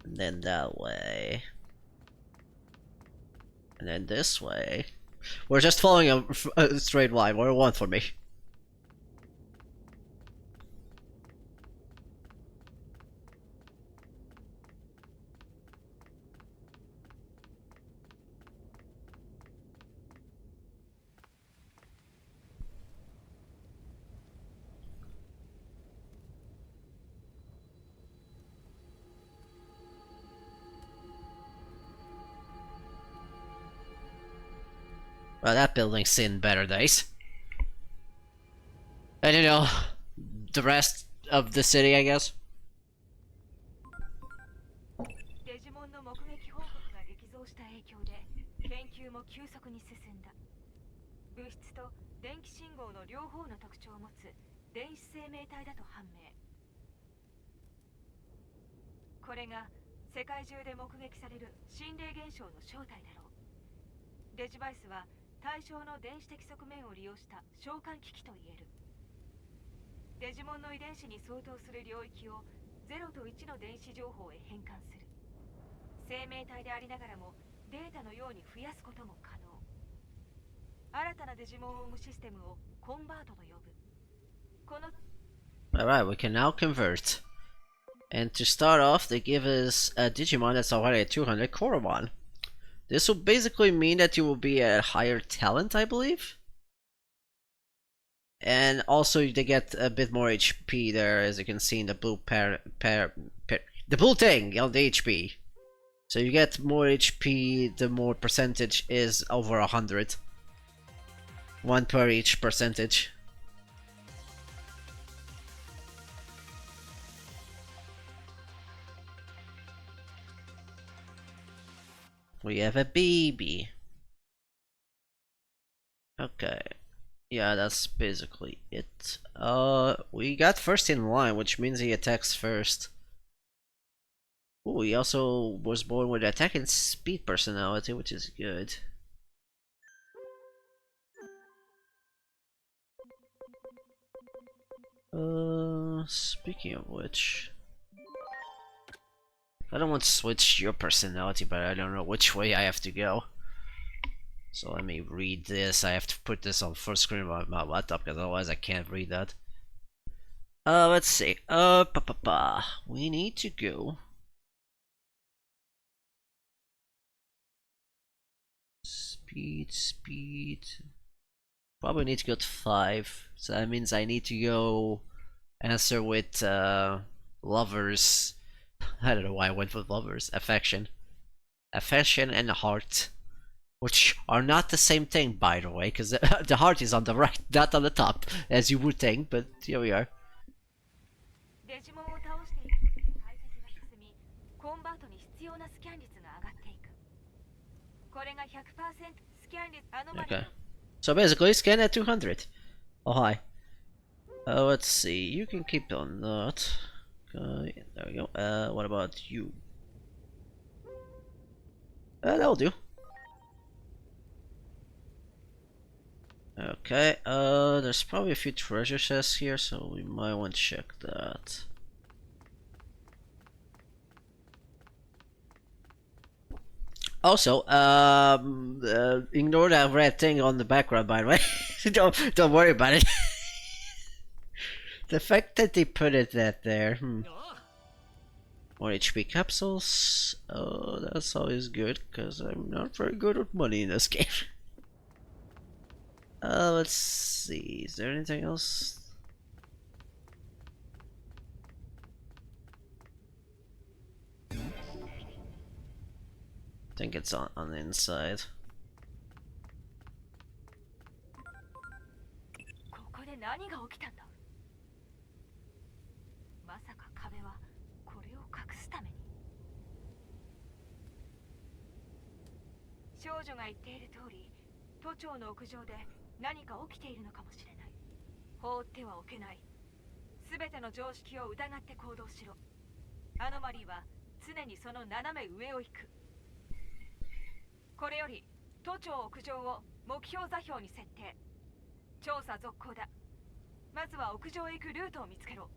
And then that way. And then this way. We're just following a straight line. What do you want from me? Well, that building's seen better days. And you know, the rest of the city, I guess. デジモンの目撃報告が激増した影響で研究も急速に進んだ。物質と電気信号の両方の特徴を持つ電子生命体だと判明。これが世界中で目撃される心霊現象の正体だろう。デジバイスは対象の電子的側面を利用した召喚機器といえる。デジモンの遺伝子に相当する領域を0と1の電子情報へ変換する。生命体でありながらもデータのように増やすことも可能。新たなデジモンを生むシステムをコンバートと呼ぶ。この Alright, we can now convert. And to start off, they give us a Digimon that's already at 200 Koromon. This will basically mean that you will be at higher talent, I believe. And also they get a bit more HP there, as you can see in the blue the blue thing on the HP. So you get more HP, the more percentage is over 100. 1 per each percentage. We have a baby. Okay. Yeah, that's basically it. We got first in line, which means he attacks first. Oh, he also was born with attack and speed personality, which is good. Speaking of which, I don't want to switch your personality, but I don't know which way I have to go. So let me read this. I have to put this on full screen of my laptop because otherwise I can't read that. Let's see. We need to go. Speed. Probably need to go to 5. So that means I need to go answer with lovers. I don't know why I went with lovers. Affection and heart, which are not the same thing, by the way, because the heart is on the right, not on the top, as you would think. But here we are. デジモンを倒していくことで解析が進み、コンバートに必要なスキャン率が上がっていく。これが 100% スキャン率アノマリー。 Okay. So basically, scan at 200. Oh, hi. Let's see. You can keep on that. Okay, there we go. What about you? That'll do. Okay, there's probably a few treasure chests here, so we might want to check that. Also, ignore that red thing on the background, by the way. don't worry about it. The fact that they put it there. More HP capsules. Oh, that's always good, because I'm not very good with money in this game. Let's see. Is there anything else? I think it's on the inside. ここで何が起きたんだ。まさか壁はこれを隠すために。少女が言っている通り、都庁の屋上で何か起きているのかもしれない。放ってはおけない。すべての常識を疑って行動しろ。アノマリーは常にその斜め上を行く。これより都庁屋上を目標座標に設定。調査続行だ。まずは屋上へ行くルートを見つけろ。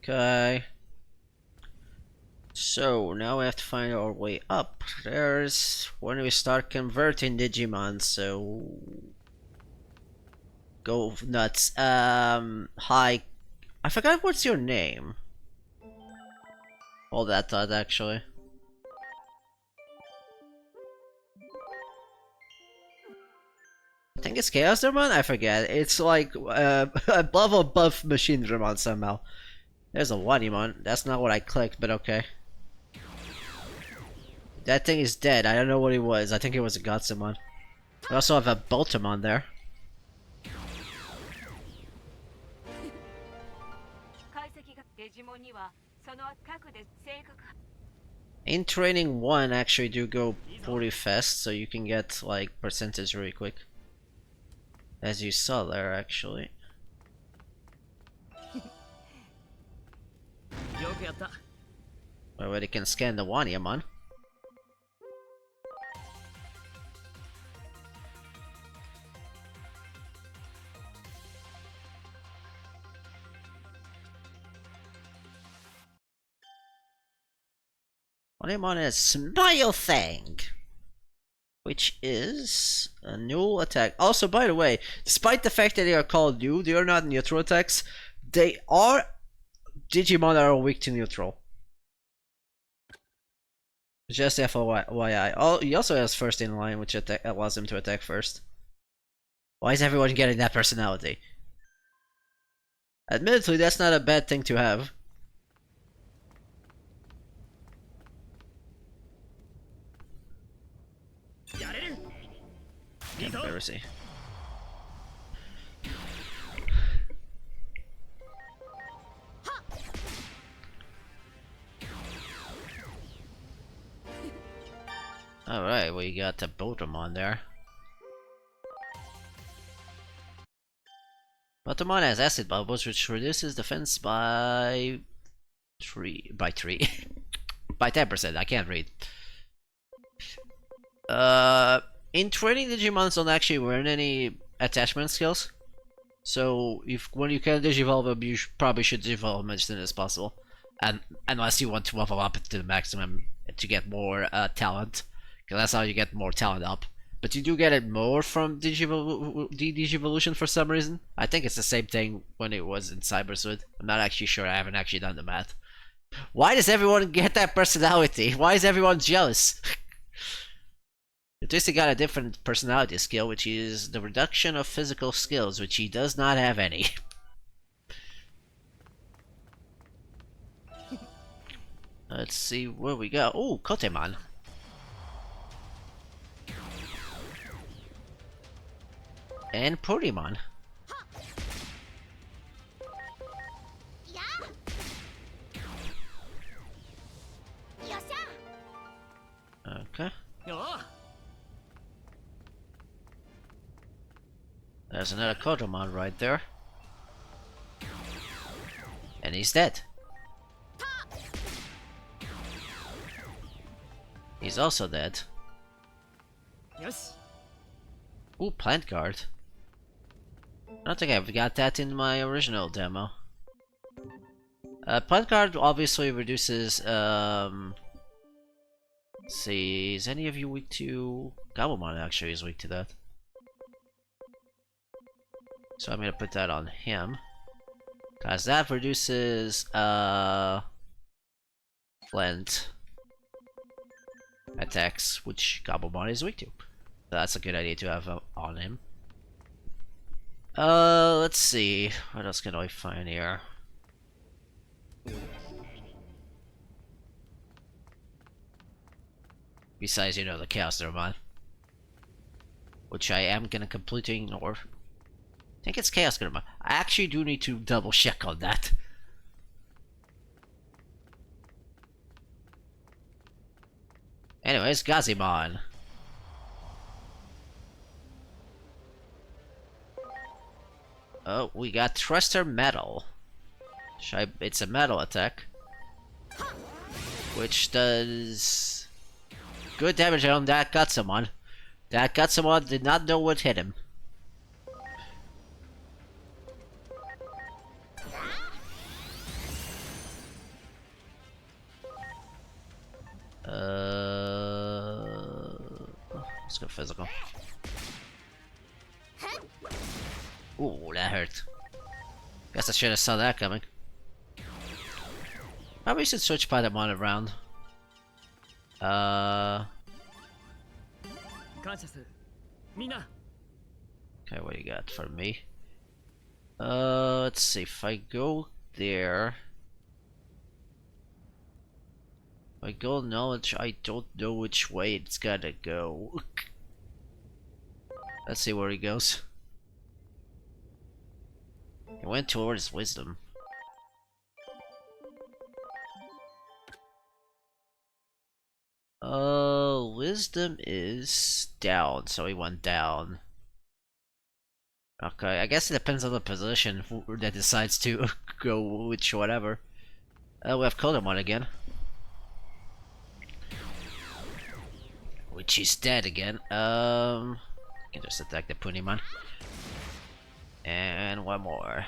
Okay. So now we have to find our way up. There's when we start converting Digimon, so go nuts. Hi. I forgot what's your name. All that thought actually. I think it's Chaos Digimon? I forget. It's like a level above Machine Digimon somehow. There's a Wanimon. That's not what I clicked, but okay. That thing is dead. I don't know what it was. I think it was a Godsumon. We also have a Boltamon there. In training 1 actually do go pretty fast, so you can get like percentage really quick. As you saw there actually. We already can scan the Wanimon. Wanimon is Smile Thing, which is a new attack. Also, by the way, despite the fact that they are called new, they are not neutral attacks. They are Digimon that are weak to neutral. Just FYI. Oh, he also has first in line, which allows him to attack first. Why is everyone getting that personality? Admittedly, that's not a bad thing to have. Conspiracy. Alright, we got the Botamon there. Botamon has acid bubbles, which reduces defense by 3 by 10%. I can't read. In training, Digimons don't actually learn any attachment skills. So when you can digivolve them, you probably should digivolve them as soon as possible, and unless you want to level up to the maximum to get more talent, because that's how you get more talent up. But you do get it more from Digivolution for some reason. I think it's the same thing when it was in Cybersuit. I'm not actually sure. I haven't actually done the math. Why does everyone get that personality? Why is everyone jealous? Twisty got a different personality skill, which is the reduction of physical skills, which he does not have any. Let's see where we go. Oh, Kotemon. And Purimon. Okay. There's another Kotemon right there. And he's dead. He's also dead. Ooh, Plant Guard. I don't think I've got that in my original demo. Plant Guard obviously reduces, let's see, is any of you weak to... Gabumon actually is weak to that. So I'm gonna put that on him. Cause that reduces, Flint attacks, which Gabumon is weak to. So that's a good idea to have on him. Let's see. What else can I find here? Besides, you know, the Chaos Digimon. Which I am gonna completely ignore. I think it's Chaos Digimon. I actually do need to double check on that. Anyways, Gazimon. Oh, we got Thruster Metal. It's a metal attack. Which does good damage on that Gutsumon. That Gutsumon did not know what hit him. Let's go physical. Ooh, that hurt. Guess I should have saw that coming. Probably should switch Patamon around. 感謝するみんな Okay, what do you got for me? Let's see. If I go there, if I go knowledge, I don't know which way it's gotta go. Let's see where he goes. He went towards wisdom. Wisdom is down, so he went down. Okay, I guess it depends on the position that decides to go which whatever. We have Kodamon again. Which is dead again. I can just attack the Punimon. And one more.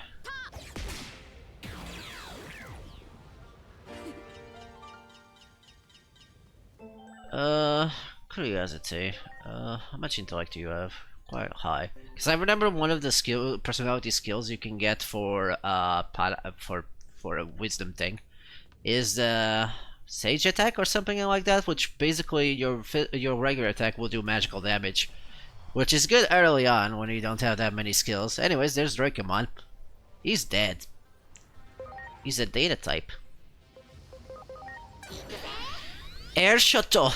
Curiosity. How much intellect do you have? Quite high. Because I remember one of the personality skills you can get for for a wisdom thing is the sage attack or something like that, which basically your regular attack will do magical damage, which is good early on when you don't have that many skills. Anyways, there's Dracomon. He's dead. He's a data type. Air shuttle.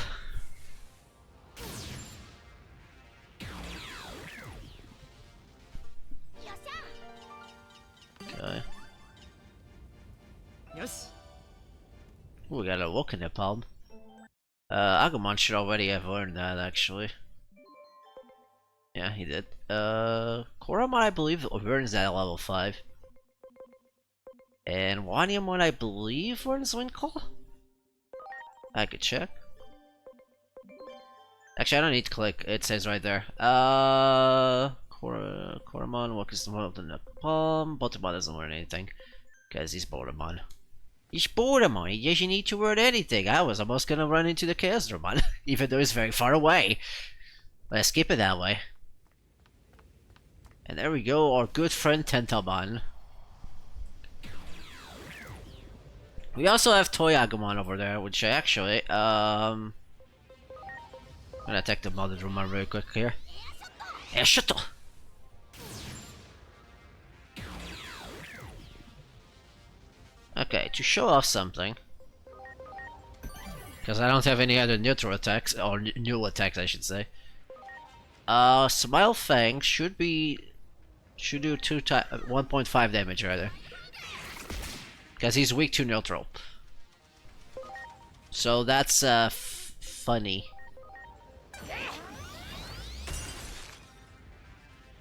Okay. よし Ooh, we got a look in the palm. Agumon should already have learned that, actually. Yeah, he did. Koromon, I believe, learns that at level 5. And Wanyamon, I believe, learns Wind Call? I could check. Actually, I don't need to click. It says right there. Koromon, what is the one of the palm? Botamon doesn't learn anything. Because he's Botamon. He's Botamon, he doesn't need to learn anything. I was almost gonna run into the Chaos Dramon, even though it's very far away. Let's keep it that way. And there we go, our good friend Tentamon. We also have Toy Agumon over there, which I actually, I'm gonna attack the Mother Dramon really quick here. Yeah, shuttle! Okay, to show off something, because I don't have any other neutral attacks, or new attacks I should say. Smile Fang should do 1.5 damage rather, because he's weak to neutral. So that's funny.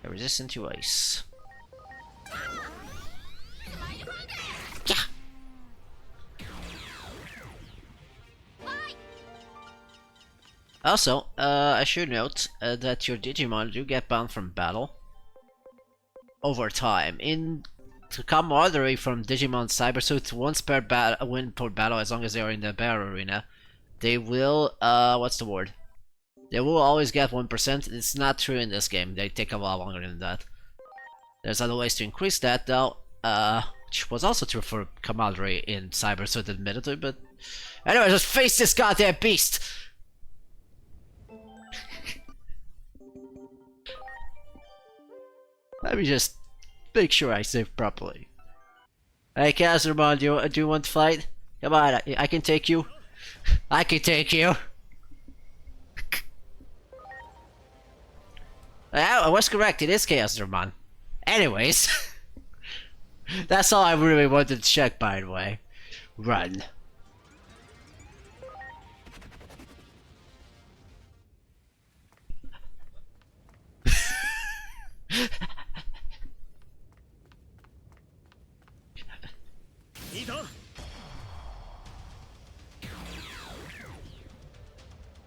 Resistant to ice. Yeah. Also, I should note that your Digimon do get banned from battle over time. In camaraderie from Digimon Cybersuit, once per win per battle, as long as they are in the battle arena, they will, what's the word? They will always get 1%. It's not true in this game. They take a lot longer than that. There's other ways to increase that, though, which was also true for camaraderie in Cybersuit, admittedly, but... Anyway, just face this goddamn beast! Let me just make sure I save properly. Hey, Kazumon, do you want to fight? Come on, I can take you. I can take you. I was correct, it is Chaosdramon. Anyways, that's all I really wanted to check, by the way. Run.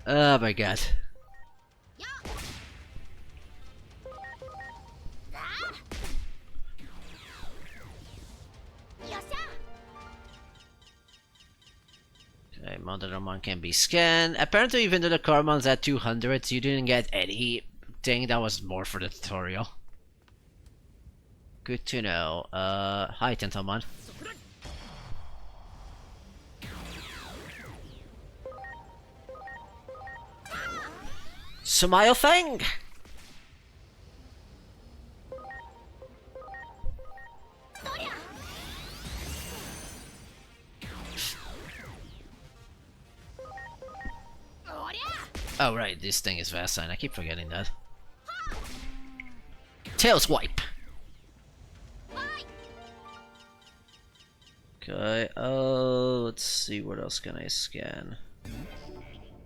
Oh my god. Okay, Monderamon can be scanned. Apparently, even though the Carmon's at 200, you didn't get anything. That was more for the tutorial. Good to know. Hi, Tentomon. Smile thing! Oh right, this thing is fast sign. I keep forgetting that. Tail swipe! Okay, let's see, what else can I scan?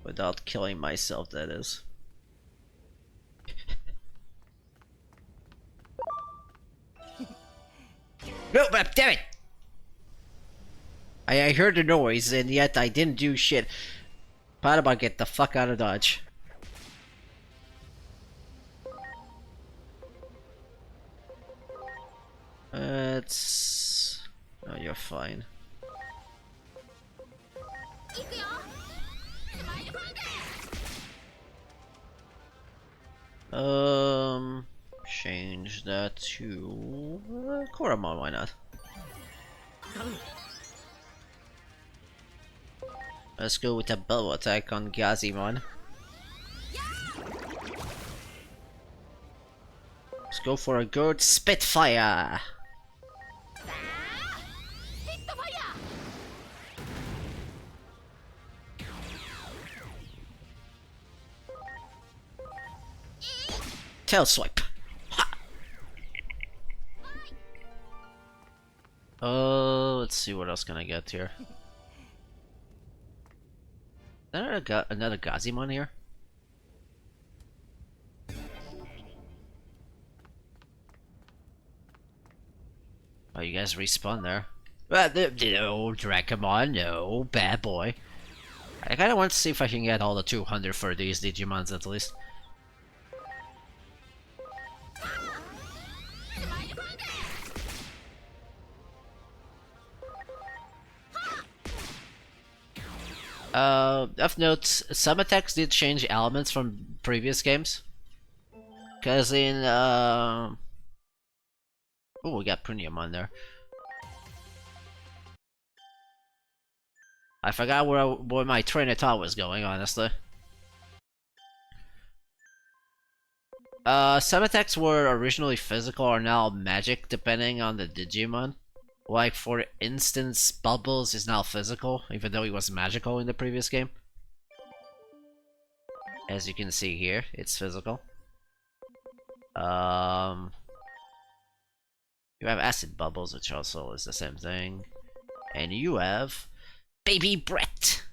Without killing myself, that is. No, but damn it! I heard the noise, and yet I didn't do shit. Panama, get the fuck out of Dodge. It's... Oh, you're fine. Change that to... Koramon, why not? Let's go with a bubble attack on Gazimon. Let's go for a good Spitfire! Tail swipe! Ha! Let's see what else can I get here. Is there another Gazimon here? Oh, you guys respawn there. No, Dracomon, no, bad boy. I kinda want to see if I can get all the 200 for these Digimons at least. Of note, some attacks did change elements from previous games. Cause in, oh, we got Pruniamon there. I forgot where my train of thought was going, honestly. Some attacks were originally physical are now magic, depending on the Digimon. Like, for instance, Bubbles is now physical, even though he was magical in the previous game. As you can see here, it's physical. You have Acid Bubbles, which also is the same thing. And you have Baby Brett,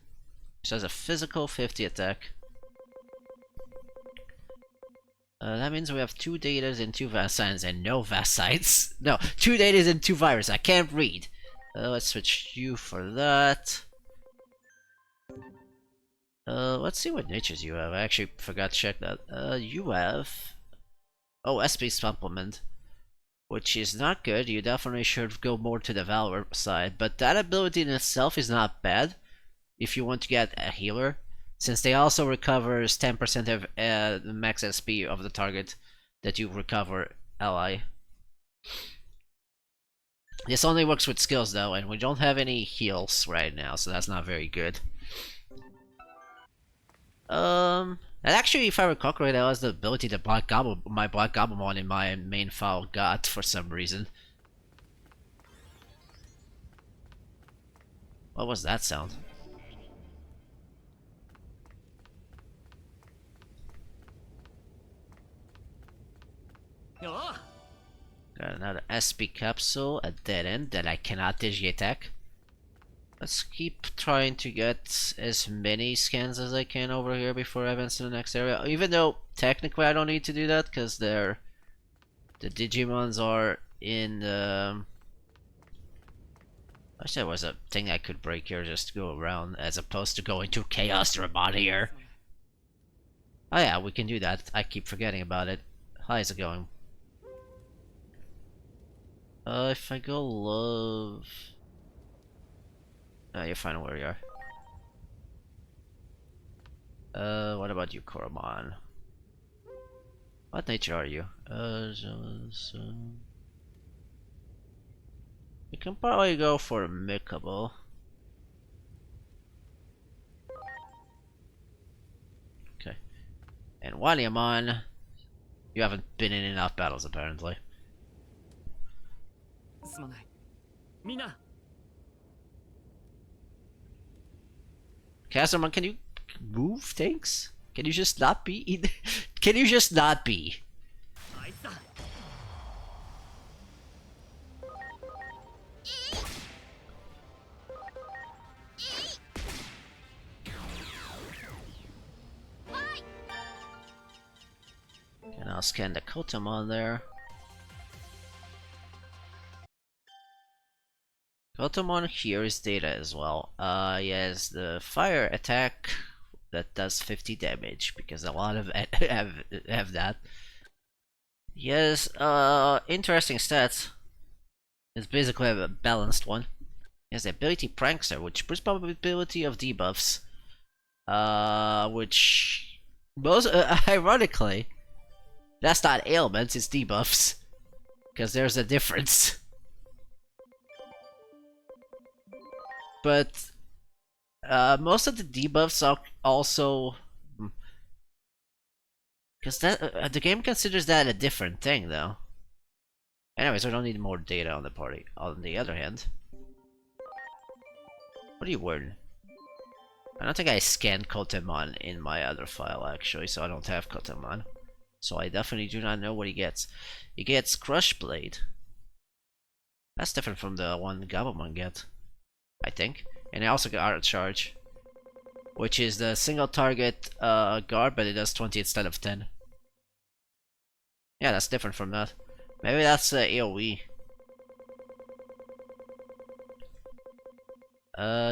which has a physical 50 attack. That means we have 2 datas and 2 Vasigns and no Vasites. No, 2 datas and 2 Virus. I can't read. Let's switch you for that. Let's see what niches you have. I actually forgot to check that. You have... Oh, SP Supplement. Which is not good. You definitely should go more to the Valor side. But that ability in itself is not bad. If you want to get a healer. Since they also recovers 10% of the max SP of the target that you recover ally. This only works with skills though, and we don't have any heals right now, so that's not very good. And actually, if I recall correctly, that was the ability that my Black Goblimon in my main file got for some reason. What was that sound? Got another SP capsule, a dead end that I cannot digi-attack. Let's keep trying to get as many scans as I can over here before I advance to the next area. Even though technically I don't need to do that because the Digimons are in the... I wish there was a thing I could break here just to go around as opposed to going to Chaos Robot here. Oh yeah, we can do that. I keep forgetting about it. How is it going? If I go love... Oh, you're fine where you are. What about you, Koromon? What nature are you? We can probably go for amicable. Okay. And Wanyamon, you haven't been in enough battles apparently. すまないみんな Casamon, can you move things? Can you just not be? Can you just not be? あいつだ And I'll scan the Kotamon there. Kotamon here is data as well. He has the fire attack that does 50 damage because a lot of have that. He has interesting stats. It's basically a balanced one. He has the ability Prankster, which boosts probability of debuffs. Which most ironically, that's not ailments, it's debuffs. Because there's a difference. But most of the debuffs are also because that the game considers that a different thing, though. Anyways, I don't need more data on the party. On the other hand, what are you wearing? I don't think I scanned Kotemon in my other file actually, so I don't have Kotemon. So I definitely do not know what he gets. He gets Crush Blade. That's different from the one Gabumon get, I think. And I also got Art Charge, which is the single target guard, but it does 20 instead of 10. Yeah, that's different from that. Maybe that's AoE.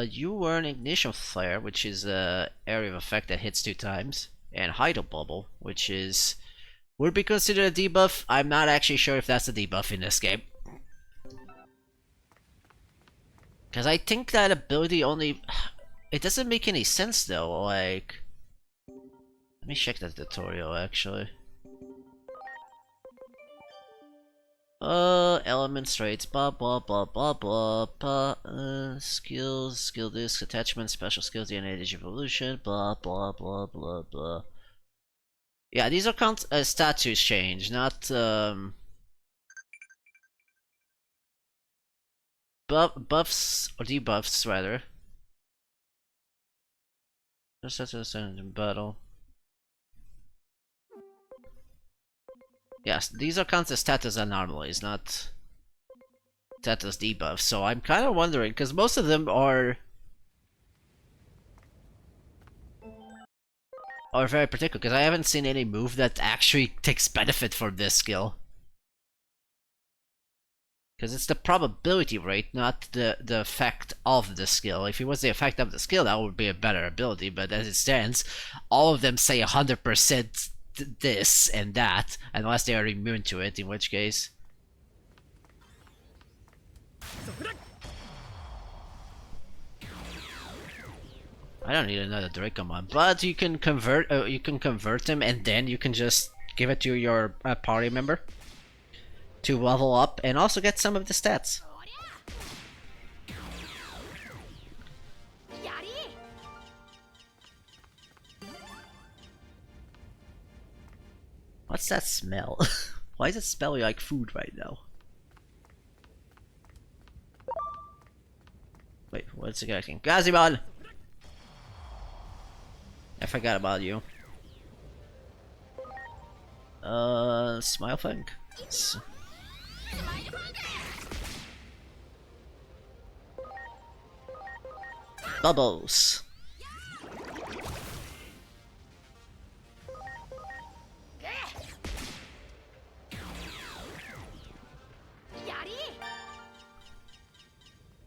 You learn Ignition Flare, which is a area of effect that hits 2 times, and Hydro Bubble, which is would be considered a debuff. I'm not actually sure if that's a debuff in this game. Because I think that ability only... It doesn't make any sense though, like... Let me check the tutorial actually. Elements, traits, blah blah blah blah blah, skills, skill disc, attachments, special skills, DNA evolution, blah blah blah blah blah. Yeah, these are status change, not buffs or debuffs rather. Just in battle. Yes, these are counted as status anomalies, not status debuffs. So I'm kind of wondering because most of them are very particular. Because I haven't seen any move that actually takes benefit from this skill. Because it's the probability rate, not the effect of the skill. If it was the effect of the skill, that would be a better ability. But as it stands, all of them say 100% this and that, unless they are immune to it, in which case... I don't need another Dracomon, but you can convert him, and then you can just give it to your party member to level up and also get some of the stats. What's that smell? Why does it smell like food right now? Wait, what's it getting? Gazimon! I forgot about you. Smile thing? Bubbles.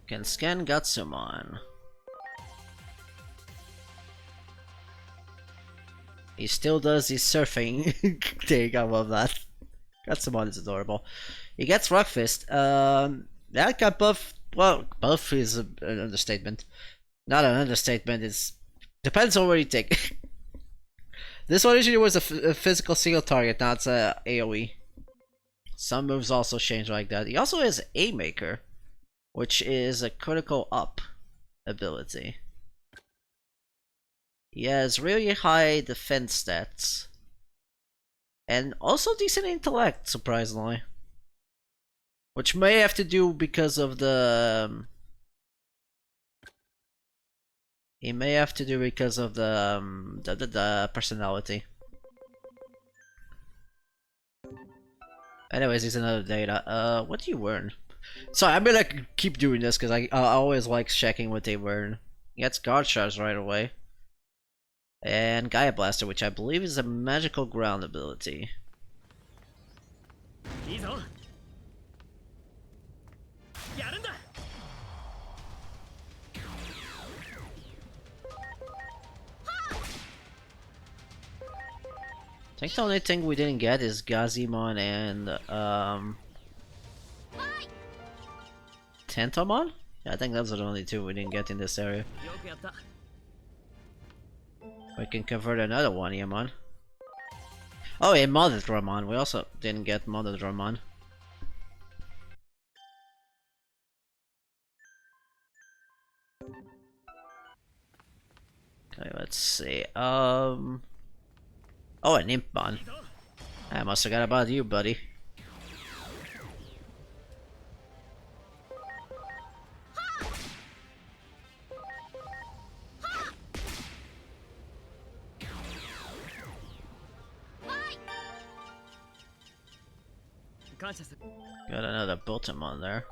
Can scan Gatsumon. He still does his surfing thing. I love that. Gatsumon is adorable. He gets Rock Fist. That got buff. Well, buff is an understatement. Not an understatement. It's depends on where you take. This one usually was a physical single target. Now it's a AOE. Some moves also change like that. He also has A Maker, which is a critical up ability. He has really high defense stats. And also decent intellect, surprisingly. Which may have to do because of the... He may have to do because of the personality. Anyways, here's another data. What do you learn? Sorry, I'm gonna keep doing this because I always like checking what they learn. He gets Guard Shards right away. And Gaia Blaster, which I believe is a magical ground ability. I think the only thing we didn't get is Gazimon and Tentomon? Yeah, I think those are the only two we didn't get in this area. We can convert another one, Yamon. Oh, and Mother Dramon. We also didn't get Mother Dramon. Okay, let's see. Oh, an Impmon. I must forgot about you, buddy. Got another Boltamon there.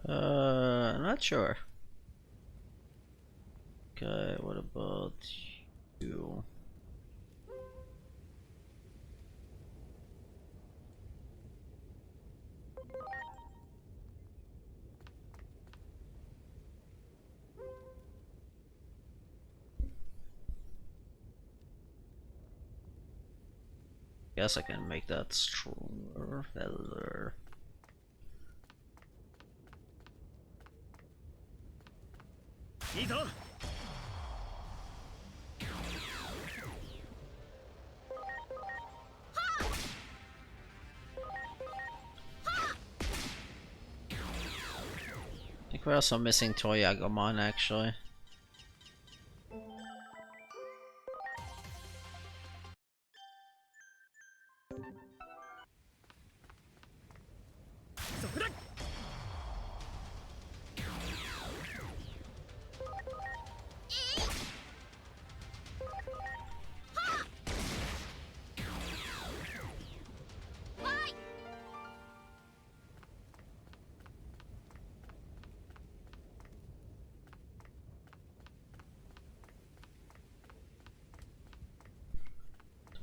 Not sure. Okay, what about you? Guess I can make that stronger. I think we're also missing Toyagomon actually.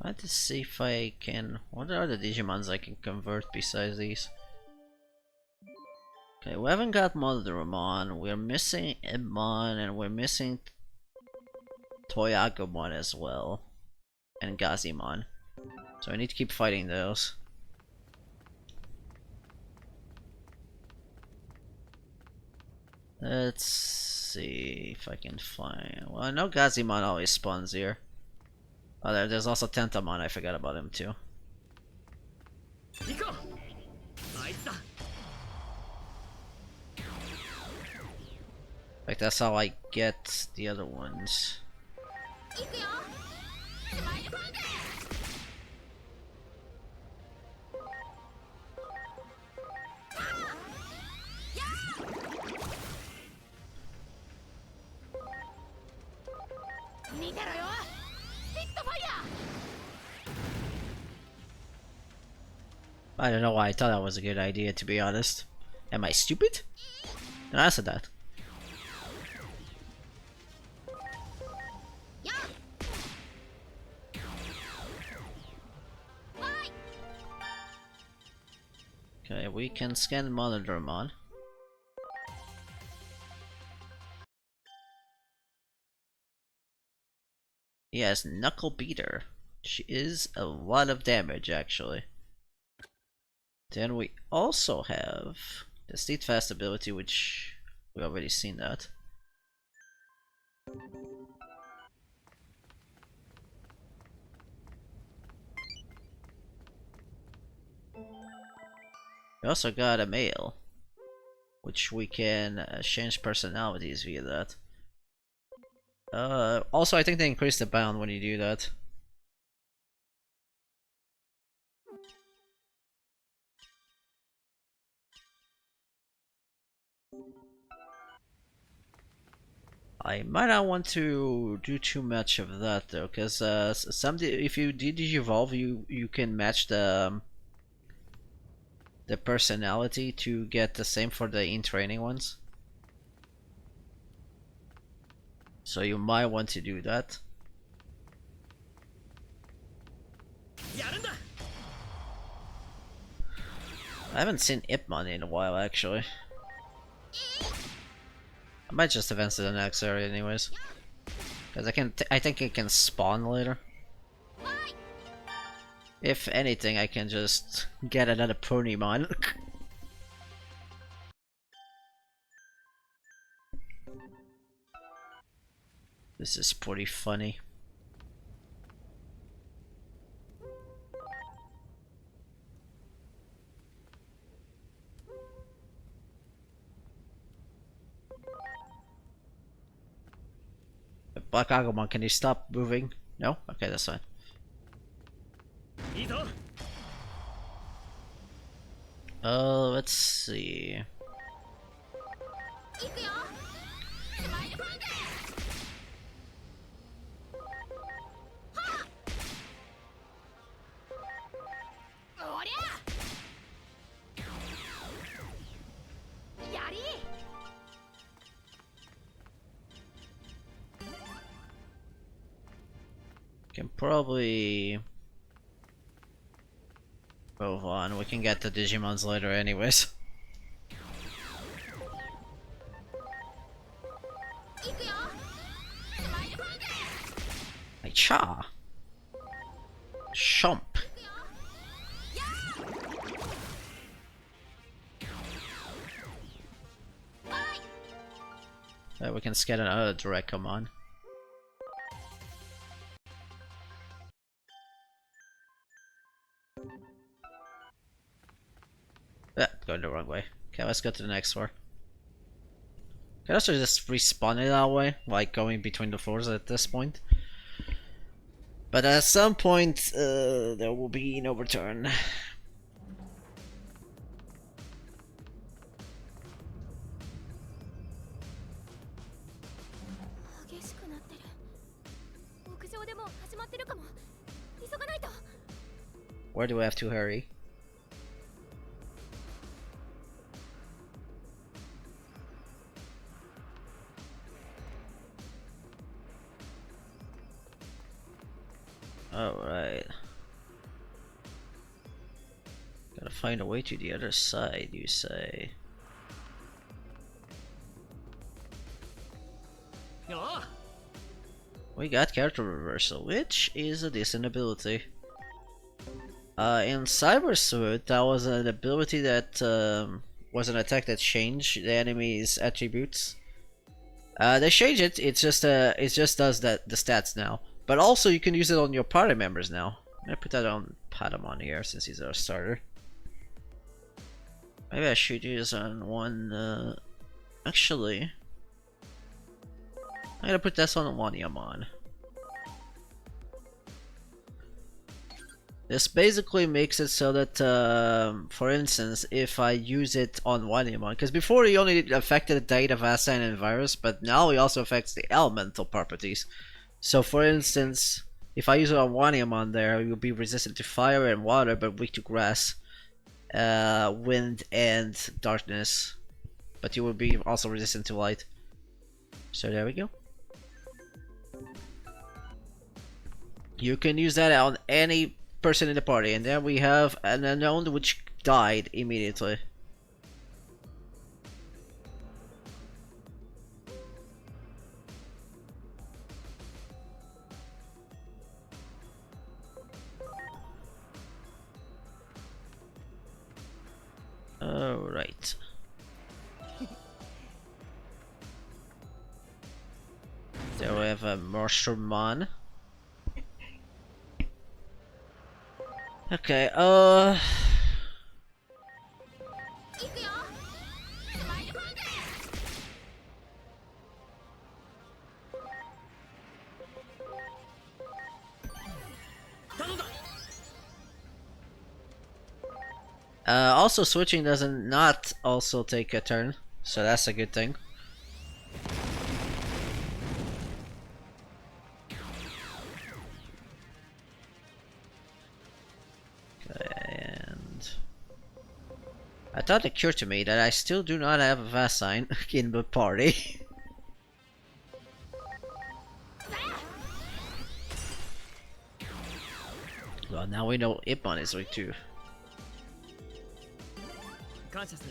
Try to see if I can... What are the Digimons I can convert besides these? Okay, we haven't got Mothermon, we're missing Immon, and we're missing Toyagomon as well. And Gazimon. So I need to keep fighting those. Let's see if I can find... Well, I know Gazimon always spawns here. Oh, there's also Tentomon, I forgot about him too. Like, that's how I get the other ones. I don't know why I thought that was a good idea, to be honest. Am I stupid? No, I said that. Okay, we can scan Monodramon. He has Knuckle Beater, which is a lot of damage actually. Then we also have the Steadfast ability, which we already seen that. We also got a male, which we can change personalities via that. Also, I think they increase the bound when you do that. I might not want to do too much of that though, because if you Digivolve, you can match the personality to get the same for the in training ones. So you might want to do that. I haven't seen Ipmon in a while actually. I might just advance to the next area anyways. Because I think it can spawn later. If anything, I can just get another Ponymon. This is pretty funny. Black Agumon, can you stop moving? No? Okay, that's fine. Let's see. Can probably move on. We can get the Digimons later anyways. Like Cha. Chomp. We can get another direct command. Going the wrong way. Okay, let's go to the next floor. Can also just respawn it that way, like going between the floors at this point. But at some point, there will be no return. Where do we have to hurry? Alright. Gotta find a way to the other side, you say. We got character reversal, which is a decent ability. In Cyber Suit, that was an ability that was an attack that changed the enemy's attributes. They changed it. It just does that the stats now. But also you can use it on your party members now. I put that on Patamon here since he's our starter. Maybe I should use on one. Actually, I'm gonna put this on Wanyamon. This basically makes it so that, for instance, if I use it on Wanyamon, because before he only affected Data, Vasa, and Virus, but now he also affects the elemental properties. So for instance, if I use it on Wanyamon there, you'll be resistant to fire and water, but weak to grass, wind, and darkness. But you will be also resistant to light. So there we go. You can use that on any person in the party, and then we have an unknown which died immediately. Alright. There we have a Mushroomon. Okay, 行くよスマイルファンデ頼んだ。 Also switching doesn't not also take a turn, so that's a good thing. Okay, and I thought it occurred to me that I still do not have a fast sign in the party. Well, now we know Ippon is weak too. 感謝する。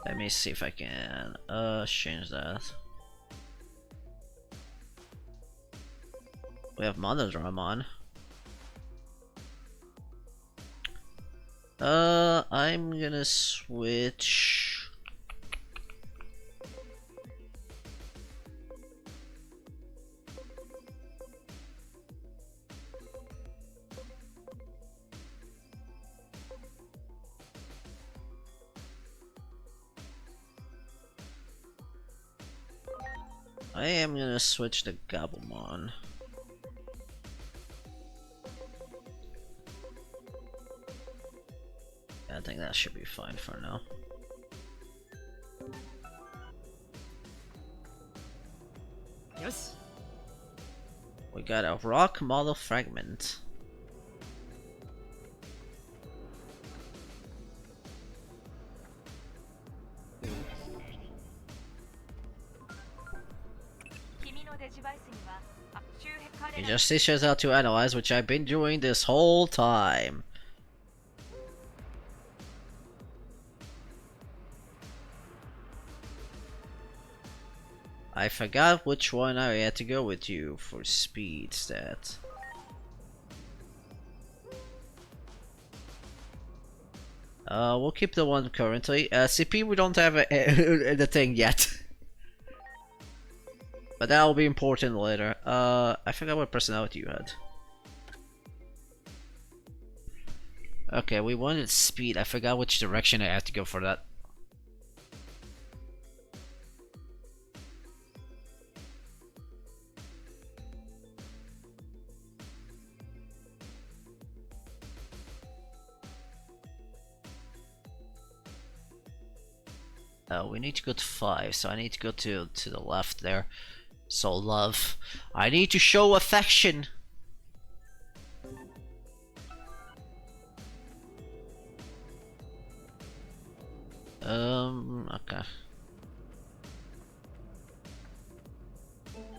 Let me see if I can change that. We have Monodramon. I'm gonna switch. I am gonna switch to Gabumon. I think that should be fine for now. Yes. We got a rock model fragment. It just teaches how to analyze, which I've been doing this whole time. I forgot which one I had to go with you for speed stat. We'll keep the one currently. CP we don't have the thing yet. But that'll be important later. I forgot what personality you had. Okay, we wanted speed. I forgot which direction I had to go for that. We need to go to 5, so I need to go to the left there. So love. I need to show affection. Okay.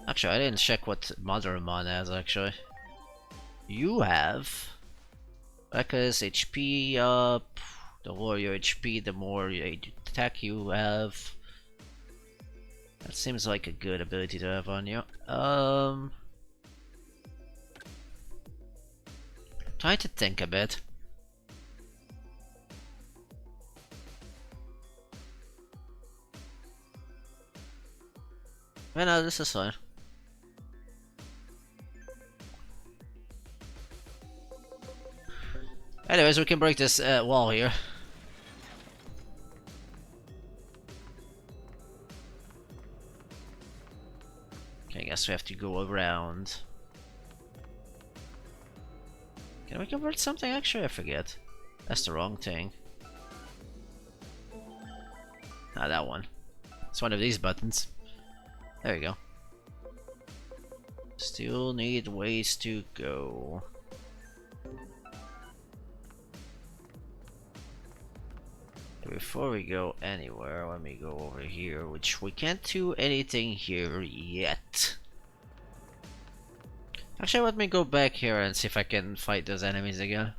Actually, I didn't check what Mothermon has, actually. You have... Because HP up, the lower your HP, the more attack you have. That seems like a good ability to have on you. Try to think a bit. Well, no, this is fine. Anyways, we can break this wall here. Okay, I guess we have to go around. Can we convert something? Actually, I forget. That's the wrong thing. Ah, that one. It's one of these buttons. There you go. Still need ways to go. Before we go anywhere, let me go over here, which we can't do anything here yet. Actually, let me go back here and see if I can fight those enemies again.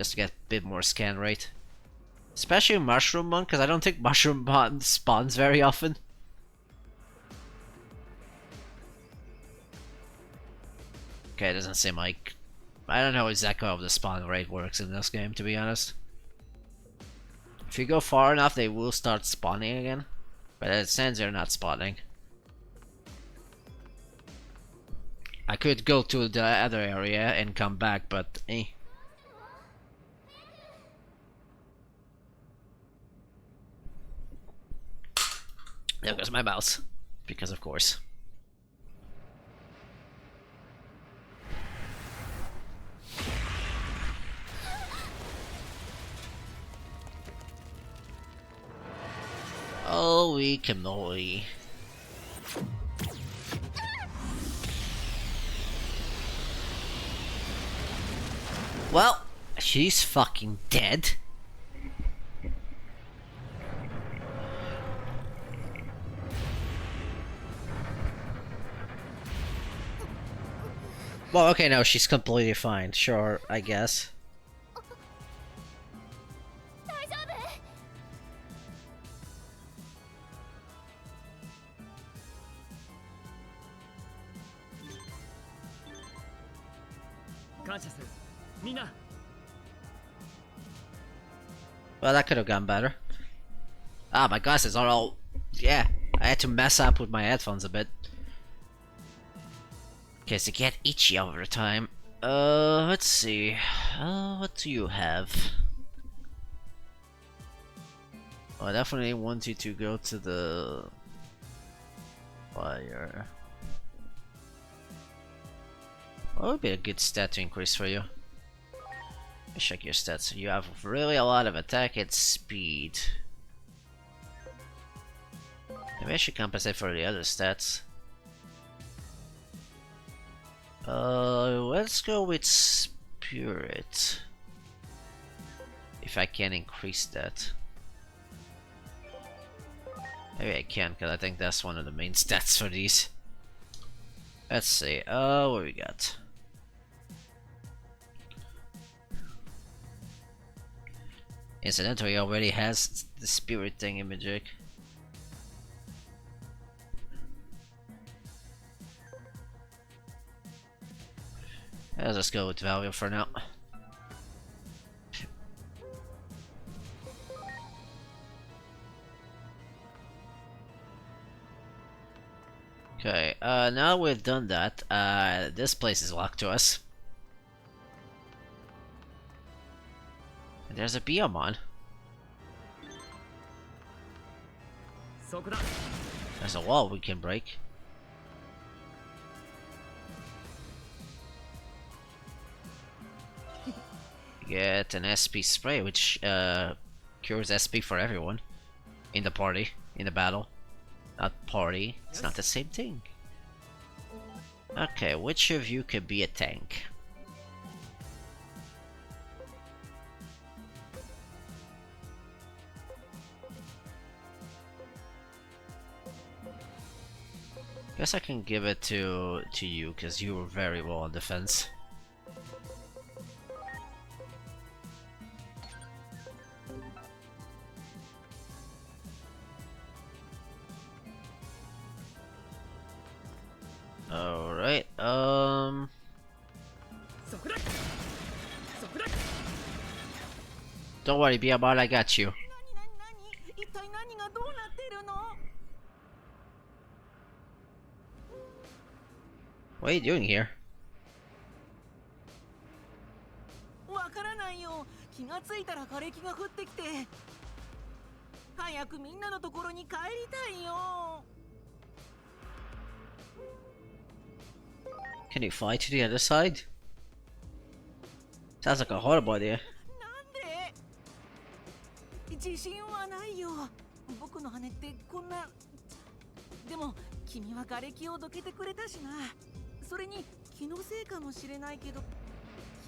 just to get a bit more scan rate. Especially Mushroom Mon, because I don't think Mushroom Mon spawns very often. Okay, it doesn't seem like... I don't know exactly how the spawn rate works in this game, to be honest. If you go far enough, they will start spawning again. But as it stands, they're not spawning. I could go to the other area and come back, but eh. There goes my mouse. Because of course. Holy cannoli. Well, she's fucking dead. Well, okay, no, she's completely fine. Sure, I guess. 大丈夫？感謝するみんな Well, that could have gone better. Ah, my glasses are all... Yeah, I had to mess up with my headphones a bit. Because they get itchy over time. Let's see. What do you have? Well, I definitely want you to go to the... fire. What would be a good stat to increase for you? Let me check your stats. You have really a lot of attack and speed. Maybe I should compensate for the other stats. Let's go with spirit. If I can increase that. Maybe I can, because I think that's one of the main stats for these. Let's see, what we got? Incidentally, already has the spirit thing magic. Let's just go with value for now. Okay, now we've done that, this place is locked to us. And there's a Biomon. そこだ There's a wall we can break. Get an SP spray, which cures SP for everyone in the party, in the battle. Not party, it's not the same thing. Okay, which of you could be a tank? Guess I can give it to you, because you were very well on defense. Alright, そこだそこだ don't worry, Biomon, I got you. 一体何がどうなってるの？ What are you doing here? わからないよ。気がついたら枯れ木が降ってきて。早くみんなのところに帰りたいよ。 Can you fly to the other side? Sounds like a horrible idea. なんで？自信はないよ。僕の羽ってこんな。でも君は枯れ木をどけてくれたしな。それに気のせいかもしれないけど、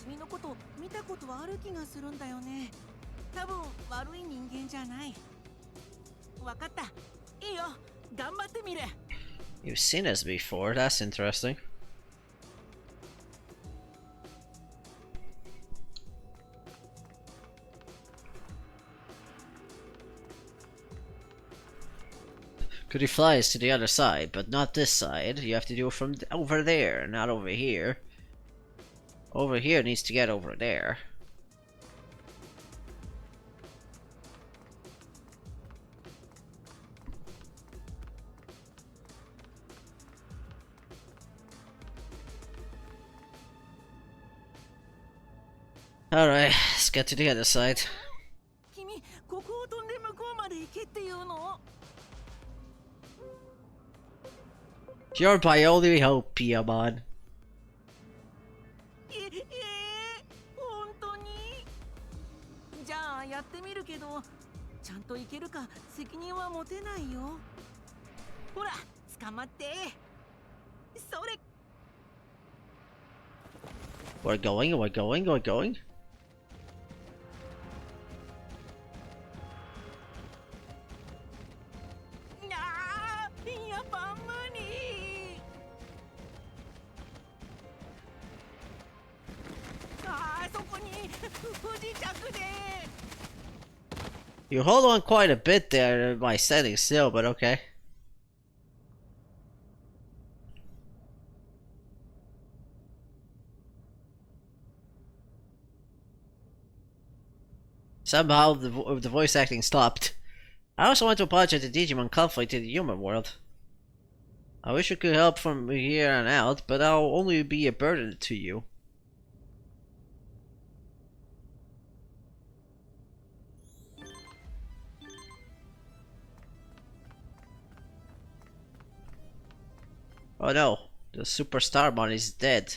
君のこと見たことはある気がするんだよね。多分悪い人間じゃない。わかった。いいよ。頑張ってみる。 You've seen us before, that's interesting. Could he flies to the other side, but not this side. You have to do it from over there, not over here. Over here needs to get over there. Alright, let's get to the other side. 君ここを飛んで向こうまで行けっていうの？ You're my only hope, Piamon. 本当に？じゃあやってみるけど、ちゃんと行けるか責任は持てないよ。ほら、捕まって。それ。We're going, we're going, we're going. やっぱ無理。そこに不時着で。 You hold on quite a bit there by standing still, but okay. Somehow the voice acting stopped. I also want to apologize to Digimon conflict in the human world. I wish we could help from here on out, but I'll only be a burden to you. Oh no, the Superstarmon is dead.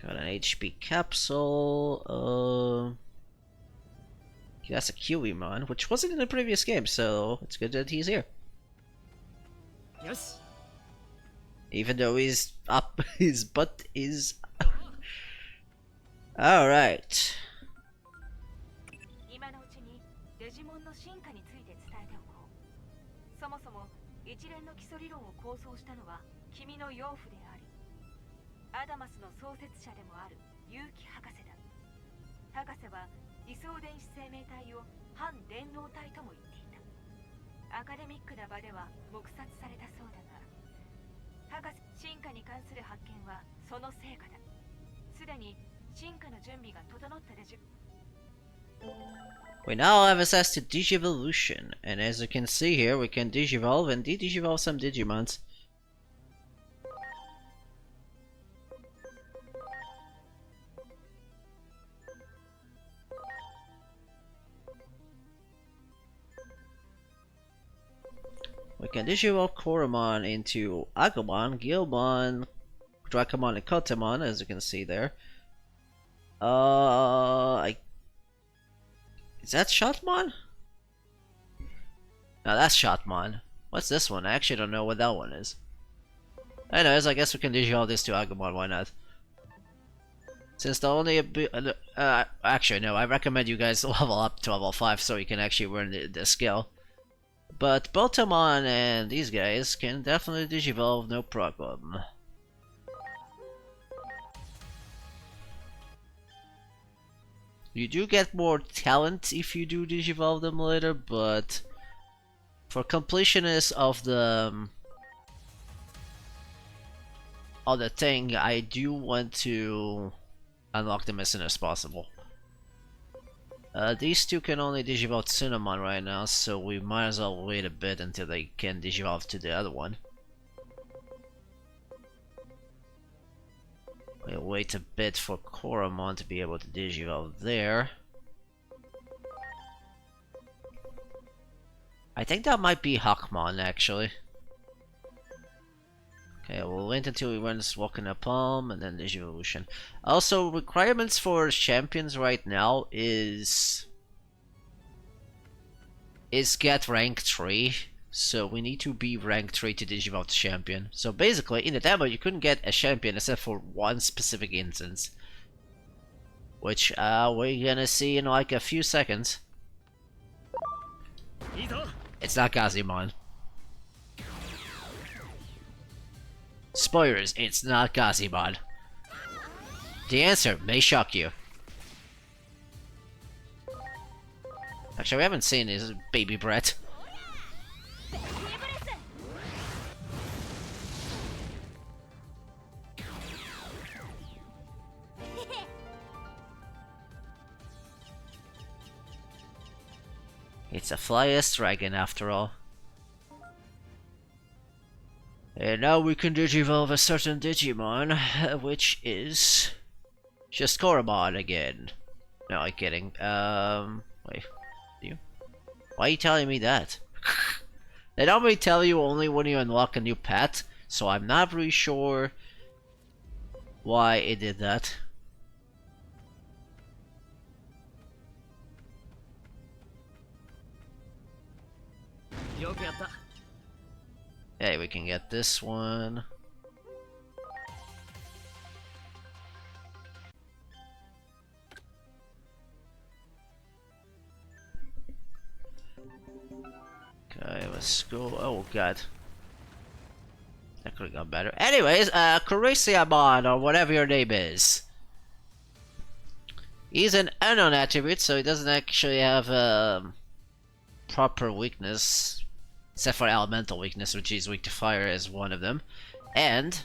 Got an HP capsule. That's a Kiwimon, which wasn't in the previous game, so it's good that he's here. よし Even though he's up, his butt is. Alright. 今のうちにデジモンの進化について伝えておこう。そもそも一連の基礎理論を構想したのは君の養父であり、アダマスの創設者でもある結城博士だ。博士は位相電子生命体を反電脳体とも言っていた。アカデミックな場では黙殺されたそうだが、博士進化に関する発見はその成果だ。すでに進化の準備が整ったでしょ。 We now have access to Digivolution, and as you can see here, we can Digivolve and de-Digivolve some Digimons. We can Digivolve Koromon into Agumon, Gilmon, Drakomon, and Kotemon, as you can see there. Is that Shotmon? No, that's Shotmon. What's this one? I actually don't know what that one is. Anyways, I guess we can Digivolve this to Agumon, why not? Since the only actually no, I recommend you guys level up to level 5 so you can actually learn the skill. But Botamon and these guys can definitely Digivolve, no problem. You do get more talent if you do Digivolve them later, but for completionists of the thing, I do want to unlock them as soon as possible. These two can only Digivolve Cinnamon right now, so we might as well wait a bit until they can Digivolve to the other one. We'll wait a bit for Koromon to be able to Digivolve there. I think that might be Hawkmon, actually. Okay, we'll wait until he runs Walking a Palm and then Digivolution. Also, requirements for champions right now is get rank 3. So we need to be rank 3 to Digivolve champion. So basically, in the demo, you couldn't get a champion except for one specific instance. Which we're gonna see in like a few seconds. It's not Gazimon. Spoilers, it's not Gazimon. The answer may shock you. Actually, we haven't seen his baby Brett. It's a flyest dragon after all. And now we can digivolve a certain Digimon, which is just Koromon again. No, I'm kidding. Wait, you? Why are you telling me that? They normally tell you only when you unlock a new pet, so I'm not really sure why it did that. Yeah, we can get this one. Okay, let's go. Oh god. That could've gone better. Anyways, Kurisiamon, or whatever your name is. He's an unknown attribute, so he doesn't actually have proper weakness. Except for elemental weakness, which is weak to fire as one of them. And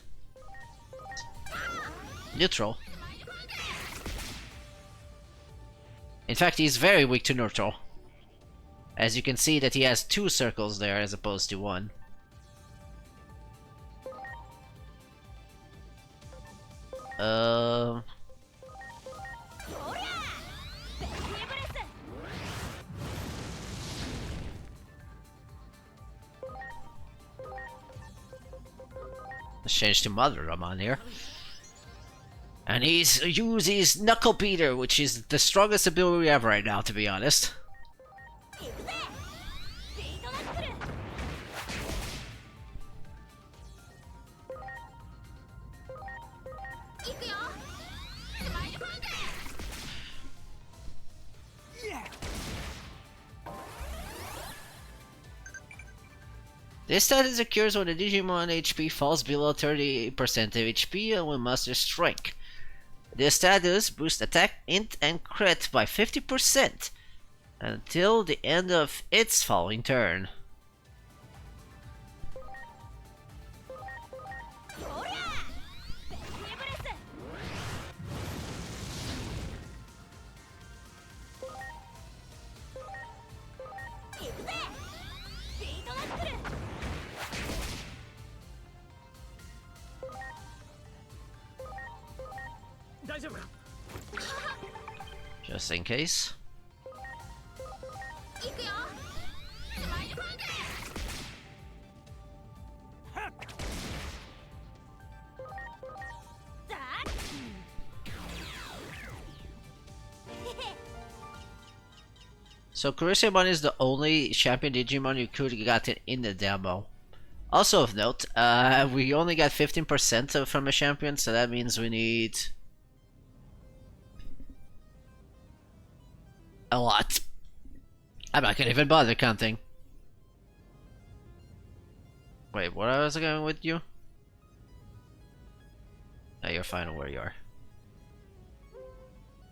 neutral. In fact, he's very weak to neutral. As you can see that he has 2 circles there as opposed to 1. Let's change to Mother Ramon here. And he uses Knuckle Beater, which is the strongest ability we have right now, to be honest. This status occurs when the Digimon HP falls below 30% of HP and when Master Strength. This status boosts attack, int, and crit by 50% until the end of its following turn. Just in case. So Kurisiamon is the only champion Digimon you could have gotten in the demo. Also of note, we only got 15% from a champion, so that means we need a lot. I'm not gonna even bother counting. Wait, what was I going with you? No, you're fine where you are. You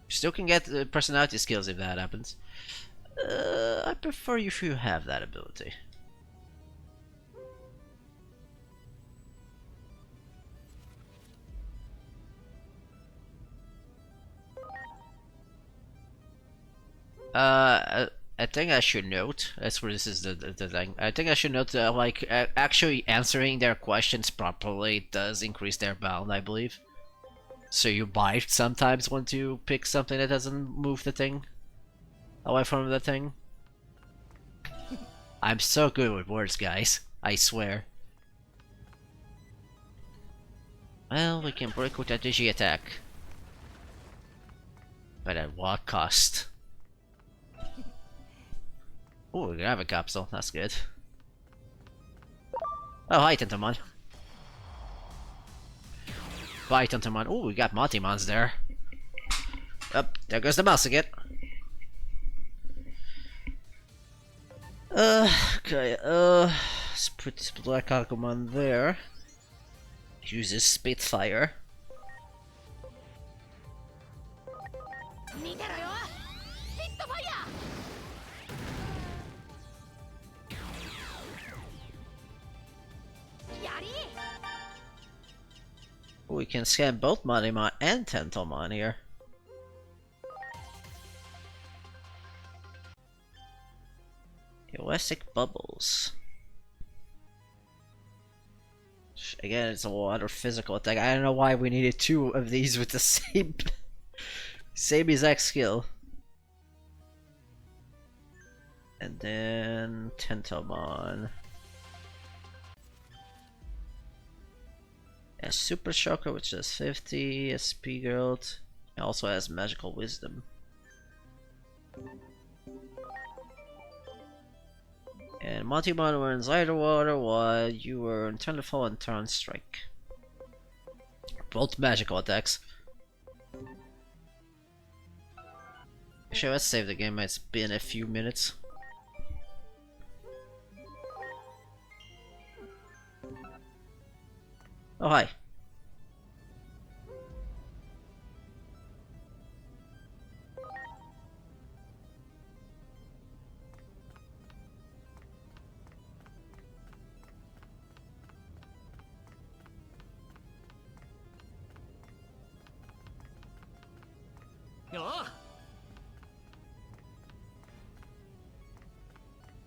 still can get the personality skills if that happens. I prefer if you have that ability. I think I should note, that's where this is the thing. I think I should note that, like, actually answering their questions properly does increase their bound, I believe. So you might sometimes want to pick something that doesn't move the thing away from the thing. I'm so good with words, guys. I swear. Well, we can break with that digi attack. But at what cost? Oh, we can have a capsule. That's good. Oh, hi, Tentomon. Bye, Tentomon. Oh, we got Montimons there. Up, there goes the mouse again. Okay, let's put this Black Agumon there. Uses Spitfire. We can scan both Monimon and Tentomon here. Elastic Bubbles. Again, it's a water physical attack. I don't know why we needed two of these with the same exact skill. And then Tentomon. A Super Shocker, which does 50, a Speed-Growth. It also has Magical Wisdom. And Montimon earns Lighter Water while you earn Thunderfall and Turn Strike. Both magical attacks. Actually, let's save the game. It's been a few minutes. Oh, hi.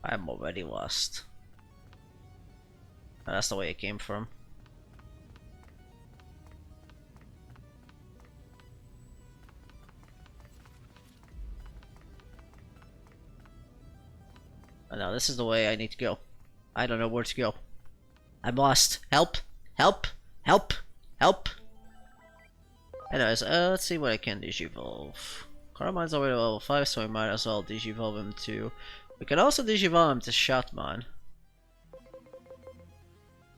I'm already lost. That's the way it came from. Oh, no, this is the way I need to go. I don't know where to go. I'm lost. Help! Help! Help! Help! Anyways, let's see what I can digivolve. Caramon's already level 5, so we might as well digivolve him too. We can also digivolve him to Shotmon.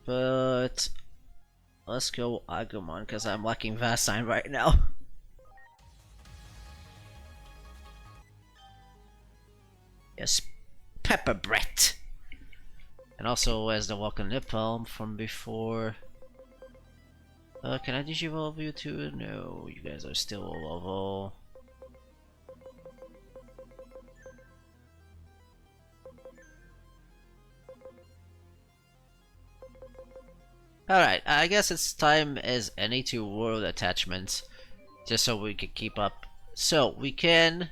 But let's go Agumon, because I'm lacking Vastine right now. Yes, Pepper Brett! And also as the Welcome Nipalm from before. Can I digivolve you too? No, you guys are still a level. Alright, I guess it's time as any to world attachments, just so we can keep up. So, we can...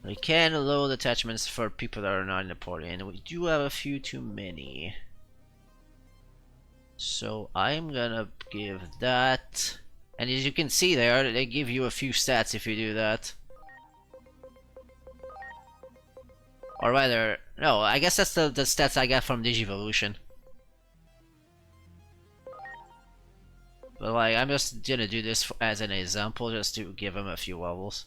We can load attachments for people that are not in the party, and we do have a few too many. So I'm gonna give that, and as you can see there, they give you a few stats if you do that. Or rather, no, I guess that's the stats I got from Digivolution. But like, I'm just gonna do this as an example, just to give them a few levels.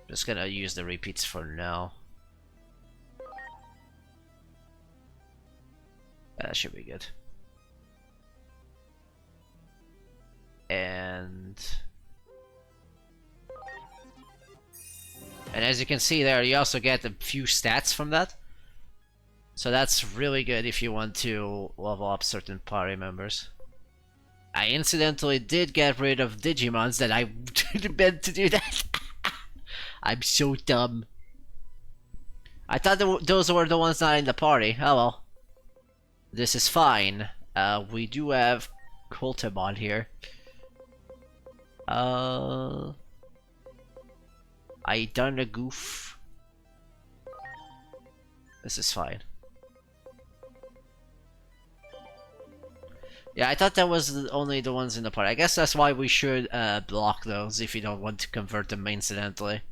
Just gonna use the repeats for now. That should be good. And as you can see there, you also get a few stats from that. So that's really good if you want to level up certain party members. I incidentally did get rid of Digimons that I didn't meant to do that. I'm so dumb. I thought those were the ones not in the party. Oh well. This is fine. We do have Cultimon here. I done a goof. This is fine. Yeah, I thought that was only the ones in the party. I guess that's why we should block those if you don't want to convert them incidentally.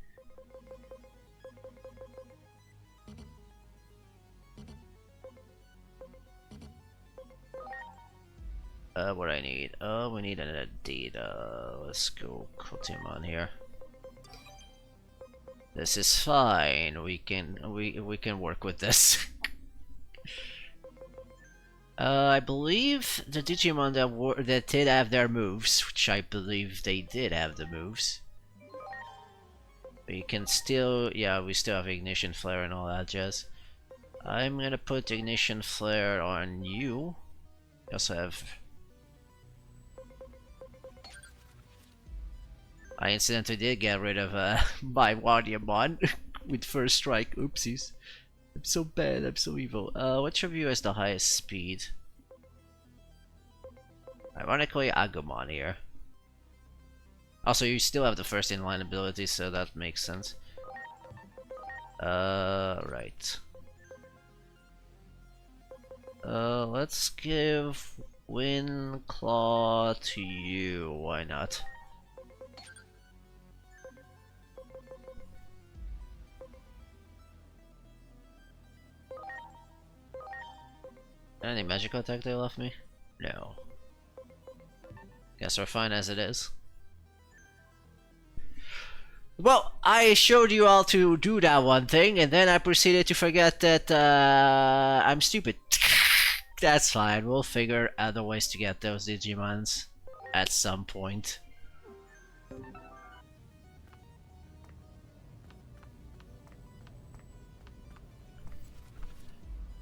What do I need? Oh, we need a data. Let's go Cultimon here. This is fine. We can work with this. I believe the Digimon that did have their moves, which I believe they did have the moves. We can still, yeah, we still have Ignition Flare and all that jazz. I'm gonna put Ignition Flare on you. We also have... I incidentally did get rid of my Digimon with first strike. Oopsies. I'm so bad, I'm so evil. Which of you has the highest speed? Ironically, Agumon here. Also, you still have the first inline ability, so that makes sense. Right. Let's give Wind Claw to you. Why not? Any magical attack they left me? No. Guess we're fine as it is. Well, I showed you all to do that one thing, and then I proceeded to forget that I'm stupid. That's fine, we'll figure other ways to get those Digimons at some point.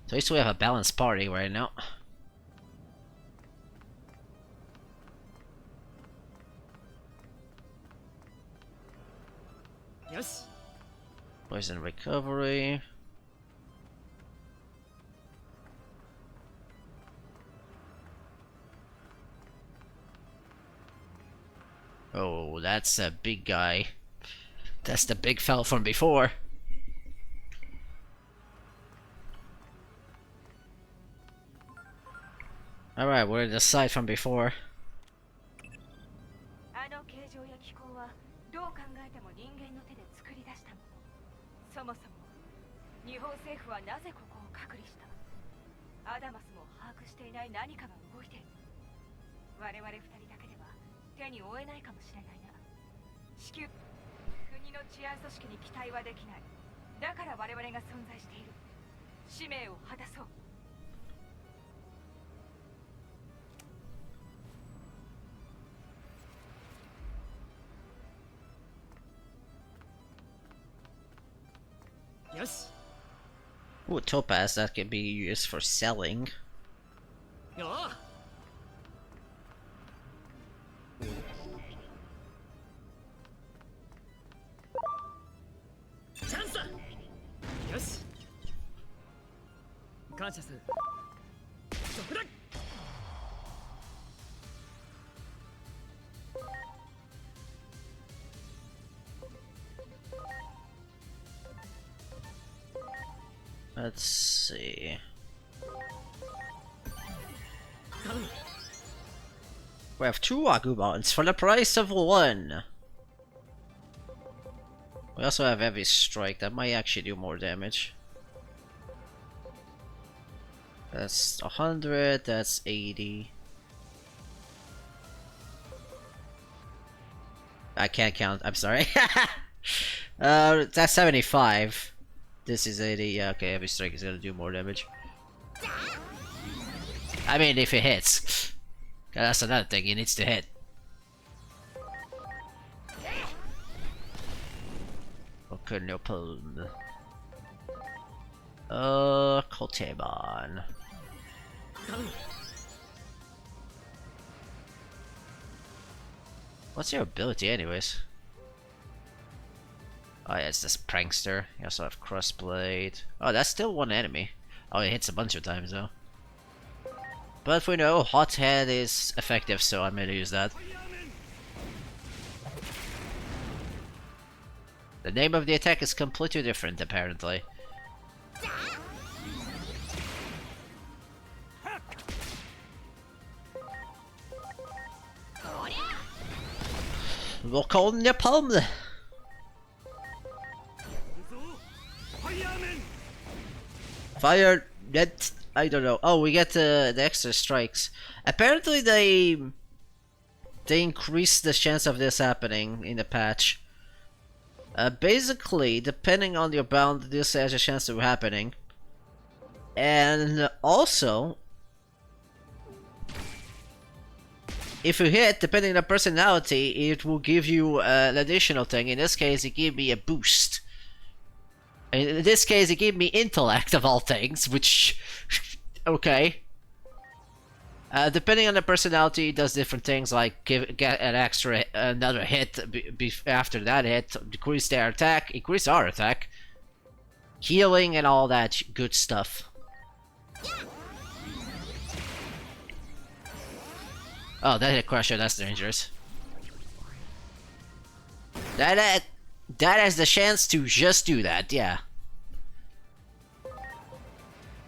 So at least we have a balanced party right now. Yes. Poison recovery. Oh, that's a big guy. That's the big fella from before. Alright, we're the side from before. あの形状や気候はどう考えても人間の手で作り出したもの。そもそも日本政府はなぜここを隔離した。アダマスも把握していない何かが動いている。我々二人だけでは手に負えないかもしれないな。至急国の治安組織に期待はできない。だから我々が存在している。使命を果たそう。Yes. Ooh, topaz that can be used for selling. Ah. Chance. Yes. 感謝する。そこだ。Let's see. We have 2 Agumons for the price of 1. We also have Heavy Strike, that might actually do more damage. That's 100, that's 80. I can't count, I'm sorry. That's 75. This is 80, yeah, okay, Heavy Strike is gonna do more damage. I mean, if it hits. That's another thing, it needs to hit. Okay, no problem. Kotemon. What's your ability anyways? Oh yeah, it's this prankster. You also have crossblade. Oh, that's still one enemy. Oh, it hits a bunch of times though. But we know hot head is effective, so I'm gonna use that. The name of the attack is completely different, apparently. Look on your palm! Fire! That I don't know. Oh, we get the extra strikes. Apparently, they increased the chance of this happening in the patch. Basically, depending on your bound, this has a chance of happening. And also, if you hit, depending on the personality, it will give you an additional thing. In this case, it gave me a boost. In this case, it gave me intellect of all things, which... okay. Depending on the personality, it does different things like get an extra another hit after that hit, decrease their attack, increase our attack, healing, and all that good stuff. Oh, that hit crusher, that's dangerous. That has the chance to just do that, yeah.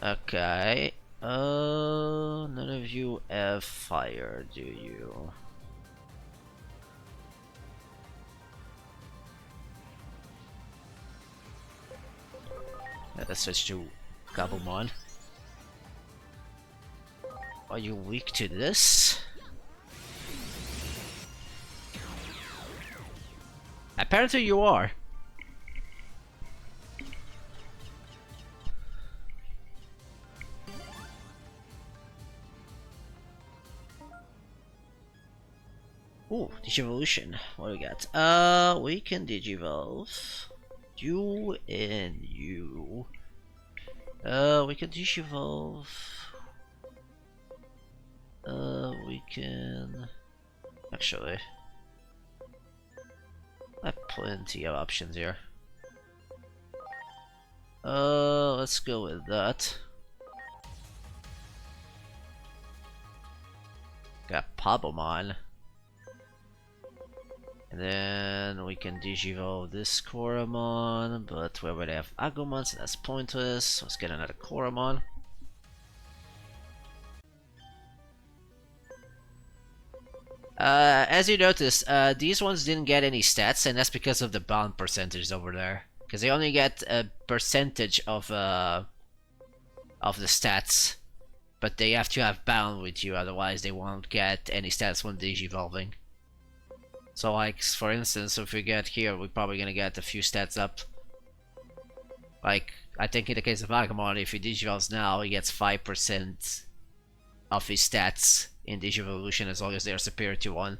Okay. None of you have fire, do you? Let's switch to Gabumon. Are you weak to this? Apparently you are. Ooh, Digivolution. What do we got? We can Digivolve. You and you. We can Digivolve. We can... Actually... I have plenty of options here. Let's go with that. Got Pabomon. And then we can Digivolve this Koromon, but we already have Agumon, so that's pointless. Let's get another Koromon. As you notice, these ones didn't get any stats, and that's because of the bound percentage over there. Because they only get a percentage of the stats, but they have to have bound with you, otherwise they won't get any stats when digivolving. So, like, for instance, if we get here, we're probably gonna get a few stats up. Like, I think in the case of Agumon, if he digivolves now, he gets 5% of his stats in Digivolution as long as they are superior to 1.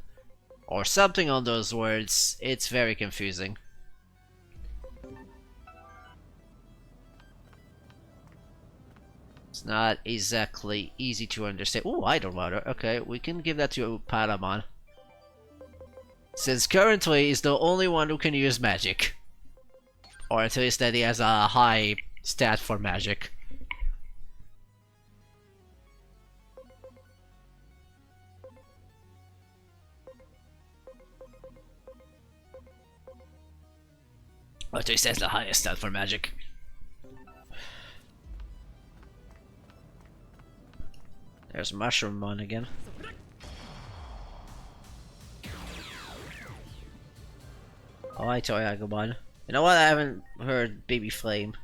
Or something on those words. It's very confusing. It's not exactly easy to understand. Ooh, Idle Water. Okay, we can give that to Paramon. Since currently he's the only one who can use magic. Or at least that he has a high stat for magic. Or at least that's the highest stat for magic. There's Mushroomon again. Oh, I toy Agumon. You know what? I haven't heard Baby Flame.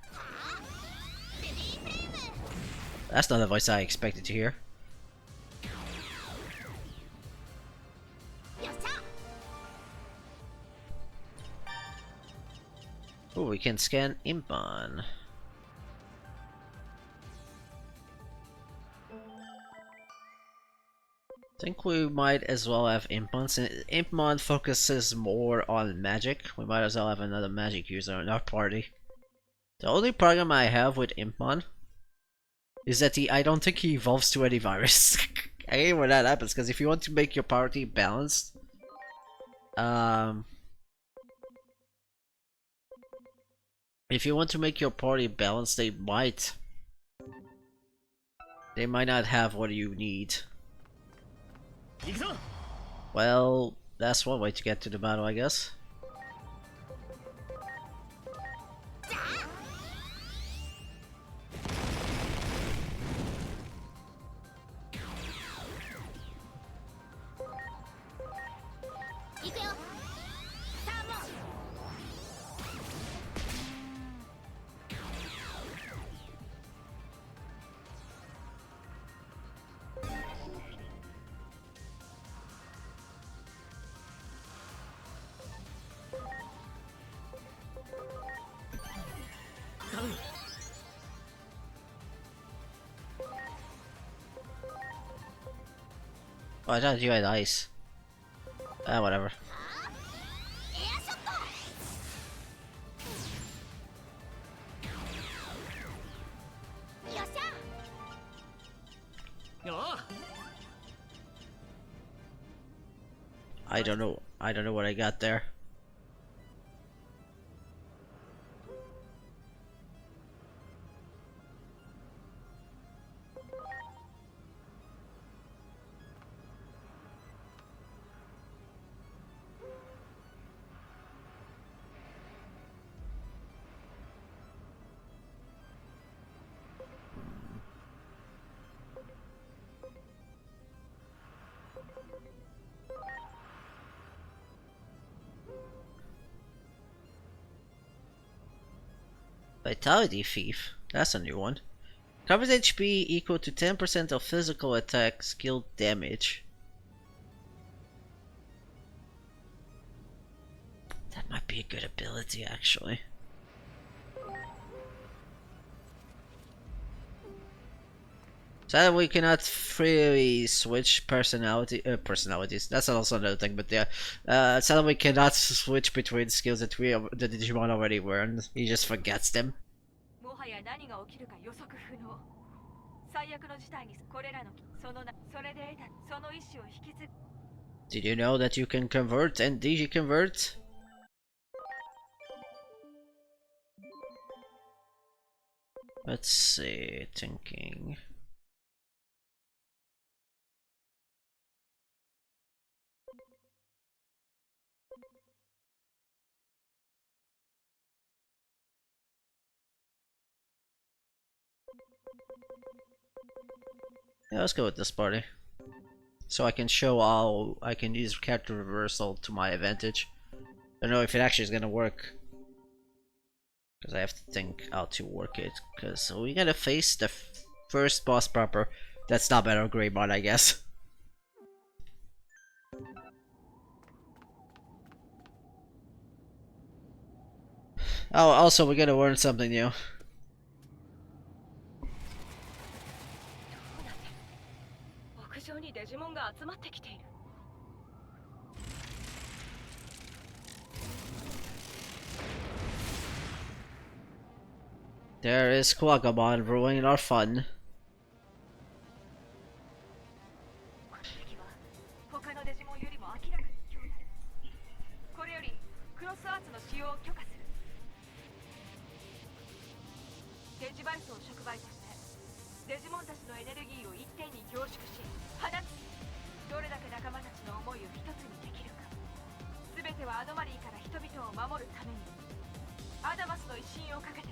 That's not the voice I expected to hear. Oh, we can scan Impon. I think we might as well have Impon. Since Impon focuses more on magic, we might as well have another magic user in our party. The only problem I have with Impon is that I don't think he evolves to any virus. I hate when that happens, because if you want to make your party balanced, if you want to make your party balanced, they might not have what you need. Well, that's one way to get to the battle, I guess. Oh, I thought you had ice. Ah, whatever. I don't know. I don't know what I got there. Vitality Thief. That's a new one. Covered HP equal to 10% of physical attack skill damage. That might be a good ability, actually. Sadly, we cannot freely switch personalities. That's also another thing, but yeah. Sadly, we cannot switch between skills that the Digimon already learned. He just forgets them. もはや何が起きるか予測不能。最悪の事態にこれらのそれで得たその意志を引き継ぐ。 Did you know that you can convert and Digi-convert? Let's see, thinking. Yeah, let's go with this party. So I can show how I can use character reversal to my advantage. I don't know if it actually is gonna work. Because I have to think how to work it. Because we gotta face the first boss proper. That's not Battle Greymon, I guess. Oh, also we're gonna learn something new. 屋上にデジモンが集まってきている。 There is Quaggamon ruining our fun. 敵は他のデジモンよりも明らかに強大。これよりクロスアーツの使用を許可する。デジバイスを触媒としてデジモンたちのエネルギーを一点に凝縮し放つ。どれだけ仲間たちの思いを一つにできるか。全てはアノマリーから人々を守るために。アダマスの威信をかけて。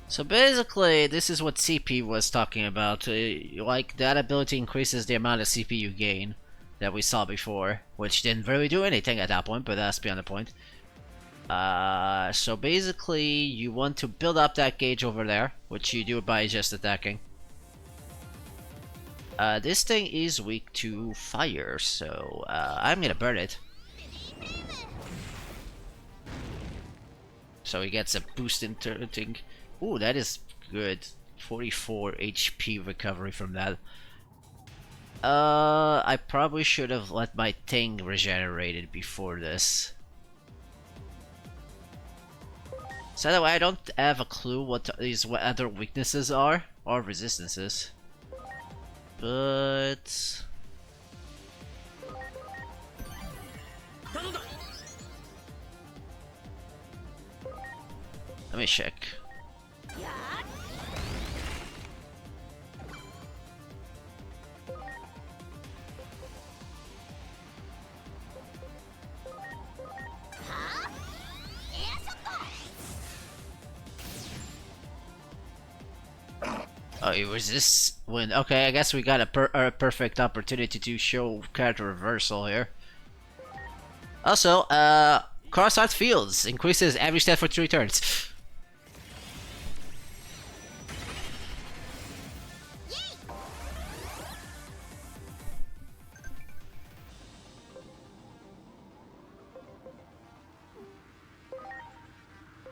So basically, this is what CP was talking about. Like, that ability increases the amount of CP you gain that we saw before, which didn't really do anything at that point, but that's beyond the point. So basically, you want to build up that gauge over there, which you do by just attacking. This thing is weak to fire, so I'm gonna burn it. So he gets a boost in turreting. Ooh, that is good. 44 HP recovery from that. I probably should have let my thing regenerated before this. So that way I don't have a clue what these other weaknesses are, or resistances. But... let me check. Oh, it was this when. Okay, I guess we got a perfect opportunity to show character reversal here. Also, cross-art fields increases every step for 3 turns.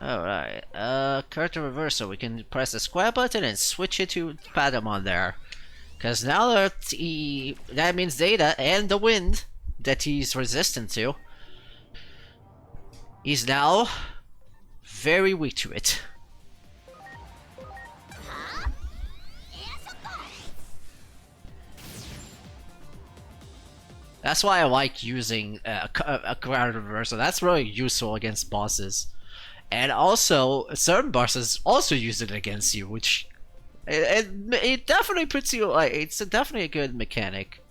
Alright, character reversal. We can press the square button and switch it to Patamon there. Because now that that means Data and the wind that he's resistant to, he's now very weak to it. That's why I like using a ground reversal. That's really useful against bosses. And also, certain bosses also use it against you, which it definitely puts you like it's definitely a good mechanic.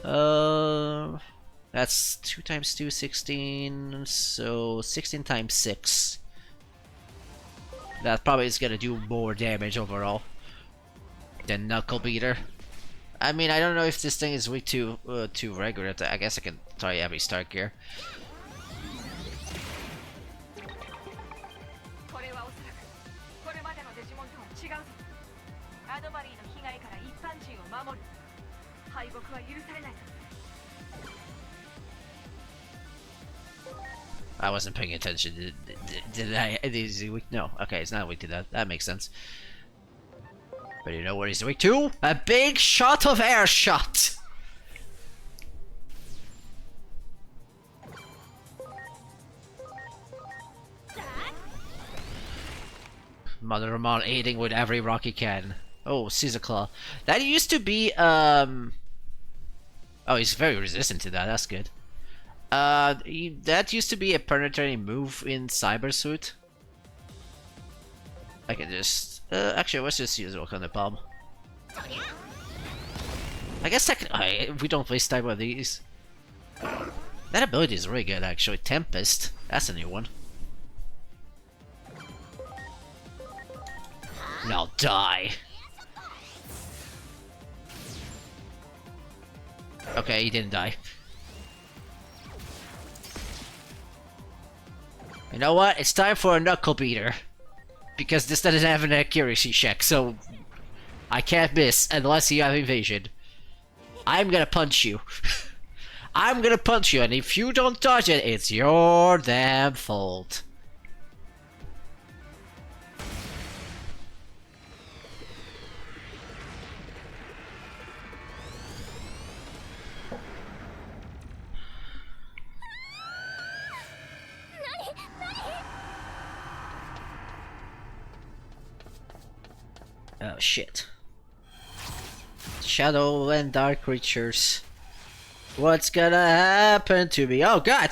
That's 2 times 2, 16, so 16 times 6. That probably is gonna do more damage overall than Knuckle Beater. I mean, I don't know if this thing is weak to regular attack. I guess I can try every start gear. これはおそらくこれまでのデジモンとは違うぞ。アノマリーの被害から一般人を守る。敗北は許されないぞ。 I wasn't paying attention. Did I? Is he weak? No. Okay, it's not weak to that. That makes sense. But you know what he's weak to? A big shot of air shot! Mother Ramon aiding with every rock he can. Oh, Caesar Claw. That used to be, Oh, he's very resistant to that. That's good. That used to be a penetrating move in Cyber Suit. I can just... actually, let's just use Rock on the Palm. I guess we don't waste time on these. That ability is really good, actually. Tempest. That's a new one. Now die. Okay, he didn't die. You know what? It's time for a Knuckle Beater. Because this doesn't have an accuracy check, so... I can't miss unless you have evasion. I'm gonna punch you. I'm gonna punch you, and if you don't dodge it, it's your damn fault. Oh shit. Shadow and dark creatures. What's gonna happen to me? Oh god!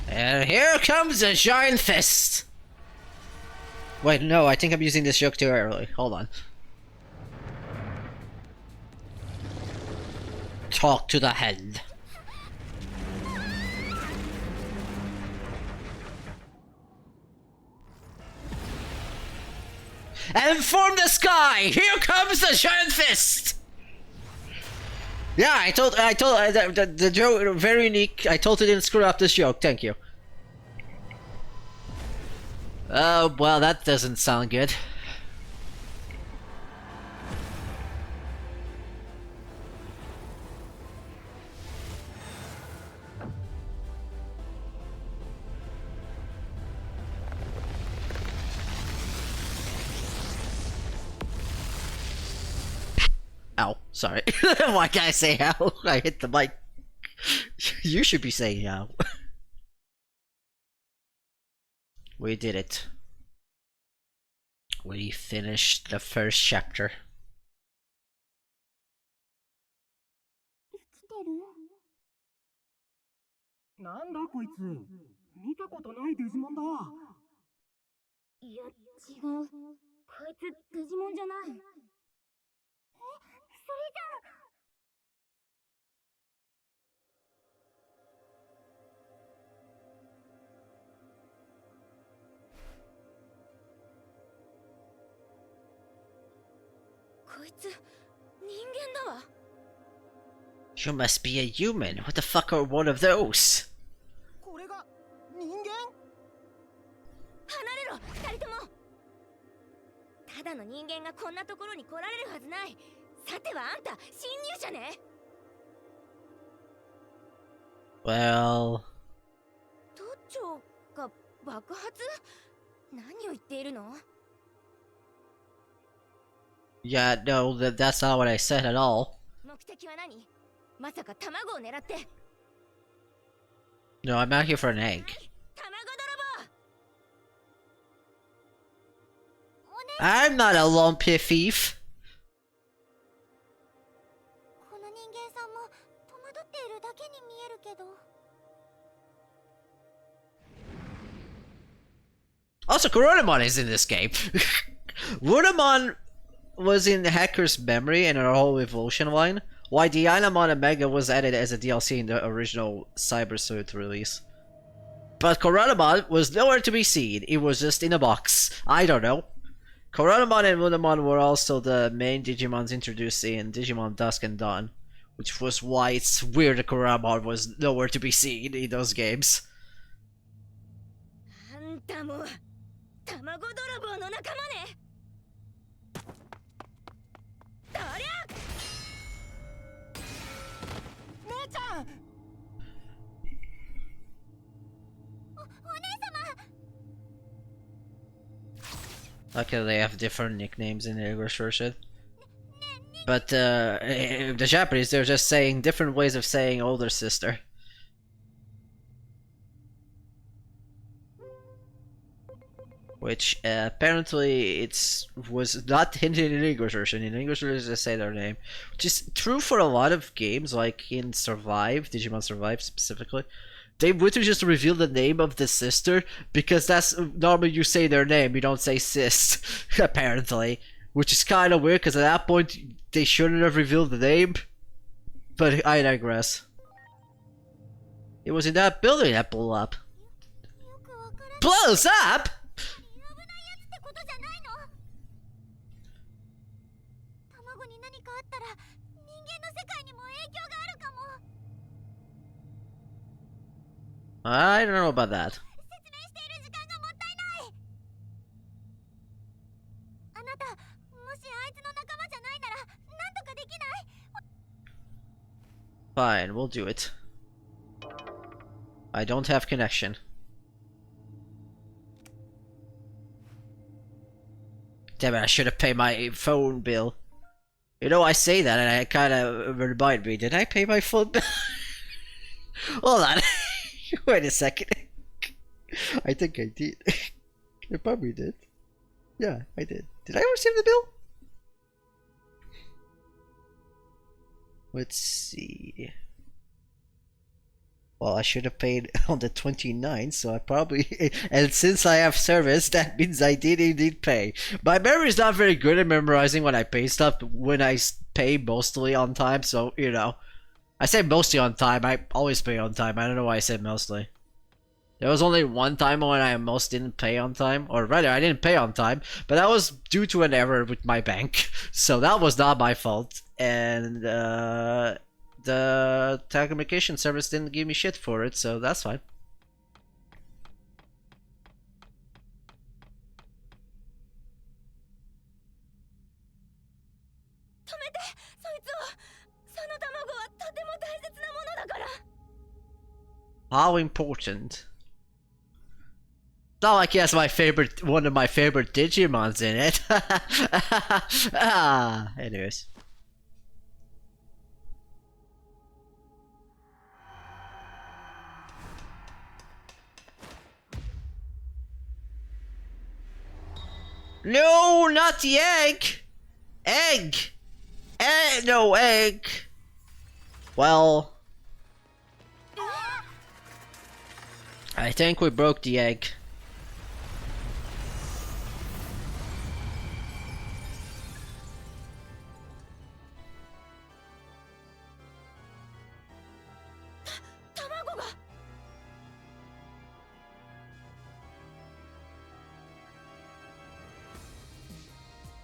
And here comes a giant fist! Wait, no, I think I'm using this joke too early. Hold on. Talk to the hand. And from the sky, here comes the giant fist. Yeah, I told the joke very unique. I totally didn't screw up this joke. Thank you. Oh well, that doesn't sound good. Ow, sorry. Why can't I say ow? I hit the mic. You should be saying ow. We did it. We finished the first chapter. なんだこいつ。見たことないデジモンだ。いや、違う。こいつデジモンじゃない。え、それじゃ。こいつ人間だわ。You must be a human. What the fuck are one of those? これが人間？離れろ、二人とも。ただの人間がこんなところに来られるはずない。さてはあんた侵入者ね。Well... 都庁が爆発？何を言っているの？ Yeah, no, that's not what I said at all. 目的は何？まさか卵を狙って。No, I'm out here for an egg. 卵泥棒 I'm not a lumpy thief. この人間さんも戸惑っているだけに見えるけど Also, Coronamon is in this game. Runamon was in Hacker's memory in our whole evolution line, while the Dynamon Omega was added as a DLC in the original Cyber Suit release. But Coronamon was nowhere to be seen, it was just in a box. I don't know. Coronamon and Runamon were also the main Digimons introduced in Digimon Dusk and Dawn, which was why it's weird that Coronamon was nowhere to be seen in those games. あんたも卵泥棒の仲間ねどりゃ姉ちゃん Okay, they have different nicknames in the English version. But the Japanese, they're just saying different ways of saying older sister. Which apparently was not hinted in the English version. In the English version, they say their name, which is true for a lot of games, like in Survive, Digimon Survive specifically. They literally just reveal the name of the sister because that's normally you say their name, you don't say sis, apparently, which is kind of weird because at that point they shouldn't have revealed the name. But I digress. It was in that building that blew up. よくわからない Blows up? 危ないやつってことじゃないの卵に何かあったら人間の世界にも影響があるかも I don't know about that. 説明している時間がもったいないあなたもしあいつの仲間じゃないならなんとかできない Fine, we'll do it. I don't have connection. Damn it, I should have paid my phone bill. You know, I say that and I kind of remind me, did I pay my phone bill? Hold on. Wait a second. I think I did. I probably did. Yeah, I did. Did I receive the bill? Let's see. Well, I should have paid on the 29th, so I probably... And since I have service, that means I did indeed pay. My memory is not very good at memorizing when I pay stuff, when I pay mostly on time, so, you know. I say mostly on time, I always pay on time. I don't know why I said mostly. There was only one time when I almost didn't pay on time, or rather, I didn't pay on time, but that was due to an error with my bank, so that was not my fault. And, the telecommunication service didn't give me shit for it, so that's fine. How important? Not like he has one of my favorite Digimons in it. Anyways. No, not the egg! Egg! No, egg! Well... I think we broke the egg.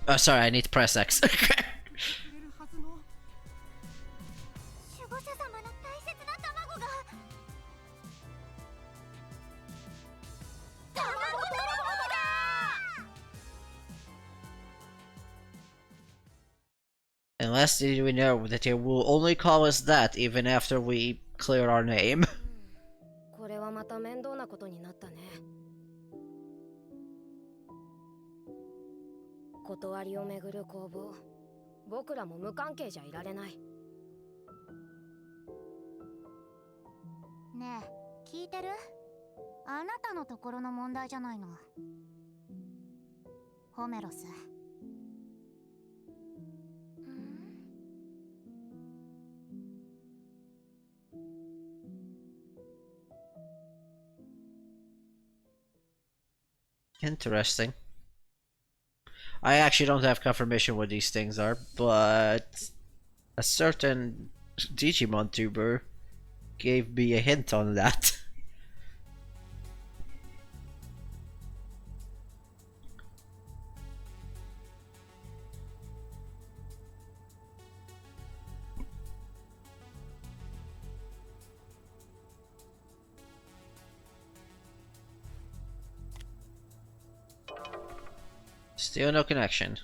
Oh, sorry, I need to press X. くれるはずの守護者様の大切な卵が卵泥棒だ Unless we know that they will only call us that even after we clear our name. これはまた面倒なことになったね断りをめぐる攻防僕らも無関係じゃいられないねえ聞いいてる？あなたのところの問題じゃないの。ホメロス。Interesting. I actually don't have confirmation what these things are, but a certain Digimon tuber gave me a hint on that. Still no connection.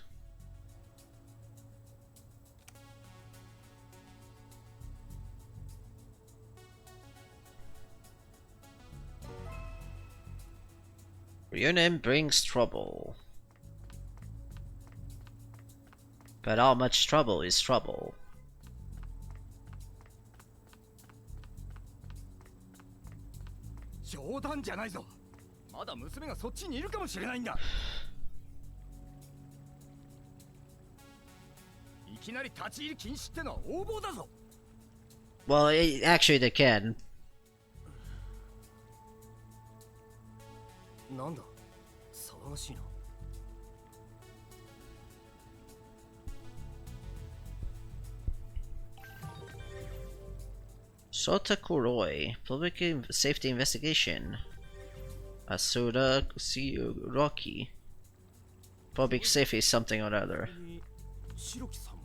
Reunion brings trouble. But how much trouble is trouble? 冗談じゃないぞ。まだ娘がそっちにいるかもしれないんだ。いきなり立ち入り禁止ってのは横暴だぞ。Well, actually they can. なんだ騒がしいな。Sota Kuroi, Public Safety Investigation. Asura Rocky. Public Safety something or other. 白木さんも。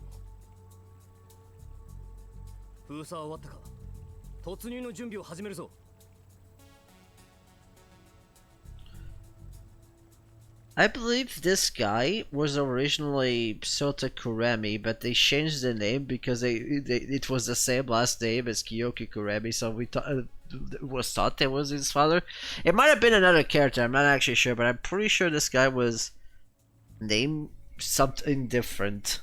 封鎖は終わったか。突入の準備を始めるぞ。I believe this guy was originally Sota Kuremi, but they changed the name because it was the same last name as Kiyoki Kuremi, so we was thought it was his father. It might have been another character, I'm not actually sure, but I'm pretty sure this guy was named something different.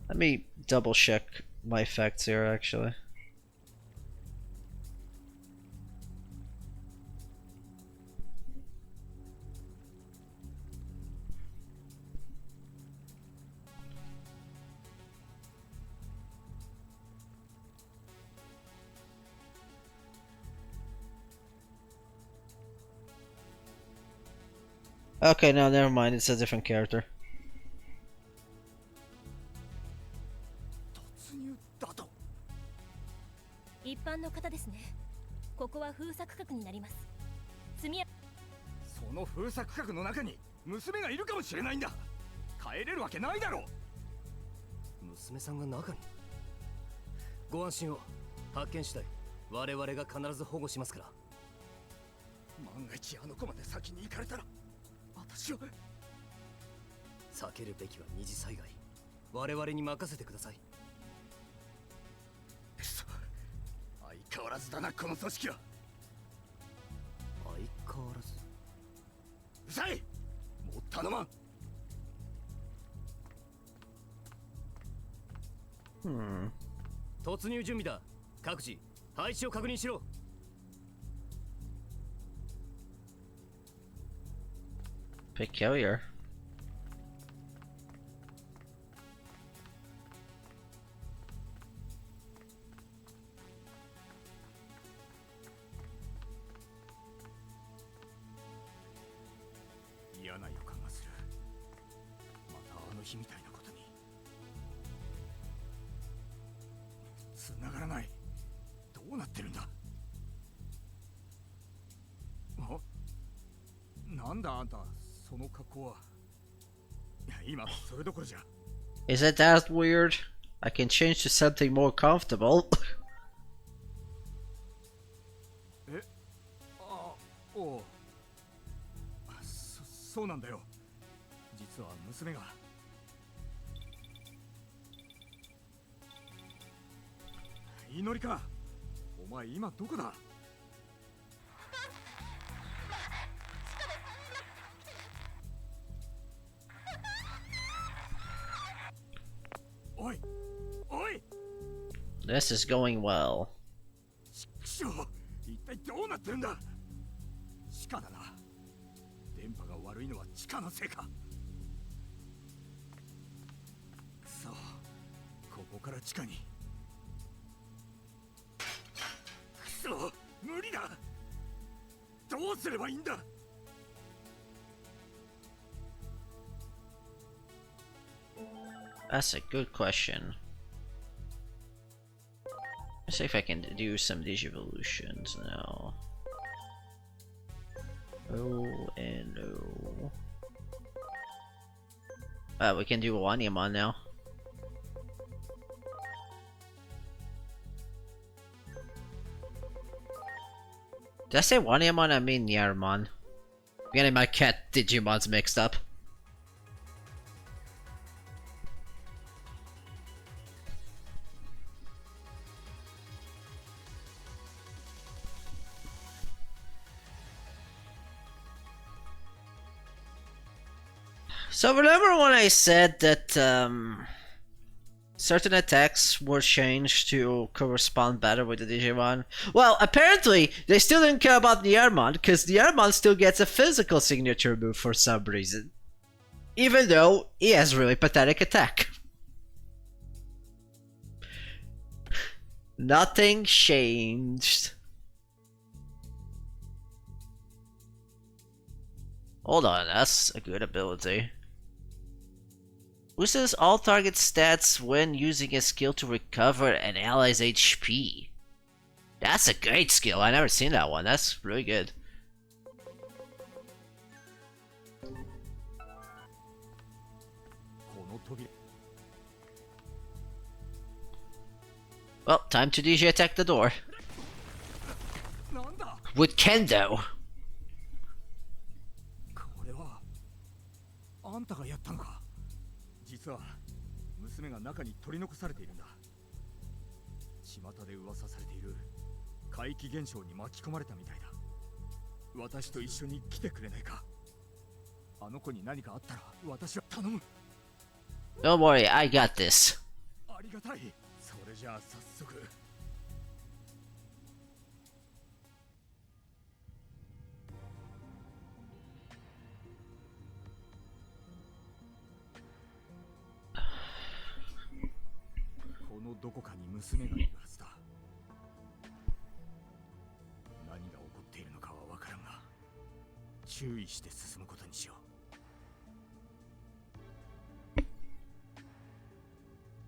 Let me double check my facts here actually. Okay, no, never mind. It's a different character. 突入だと。一般の方ですね。ここは封鎖区画になります。速や。その封鎖区画の中に娘がいるかもしれないんだ。帰れるわけないだろう。娘さんが中に。ご安心を。発見次第我々が必ず保護しますから。万が一あの子まで先に行かれたら。私は避けるべきは二次災害。我々に任せてください。くそ、相変わらずだなこの組織は。相変わらず。うざい、もう頼まん。突入準備だ。各自配置を確認しろ。Peculiar. 嫌な予感がする。またあの日みたいなことに。繋がらない。どうなってるんだ。あ、なんだあんた。その格好は。いや、今それどころじゃ。Is it that weird? I can change to something more comfortable. え、あ、おう。そうなんだよ。実は娘が。祈りか。お前今どこだ。おい、おい。This is going well. ちくしょう、一体どってるんだ。地下だな。電波が悪いのは地下のせいか。くそ、ここから地下に。くそ、無理だ。どうすればいいんだ。That's a good question. Let's see if I can do some Digivolutions now. Oh and no. We can do Wanyamon now. Did I say Wanyamon? I mean Nyarmon. I'm getting my cat Digimons mixed up. So remember when I said that certain attacks were changed to correspond better with the Digimon? Well, apparently they still didn't care about Nyarmon, because Nyarmon still gets a physical signature move for some reason. Even though he has really pathetic attack. Nothing changed. Hold on, that's a good ability. Boosted all target stats when using a skill to recover an ally's HP. That's a great skill. I never seen that one. That's really good. Well, time to DJ attack the door. With Kendo. これはあんたがやったのか。実は娘が中に取り残されているんだ。巷で噂されている怪奇現象に巻き込まれたみたいだ。私と一緒に来てくれないか。あの子に何かあったら私は頼む。Don't worry, I got this. ありがたい。それじゃあ早速。このどこかに娘がいるはずだ。何が起こっているのかはわからんが、注意して進むことにしよう。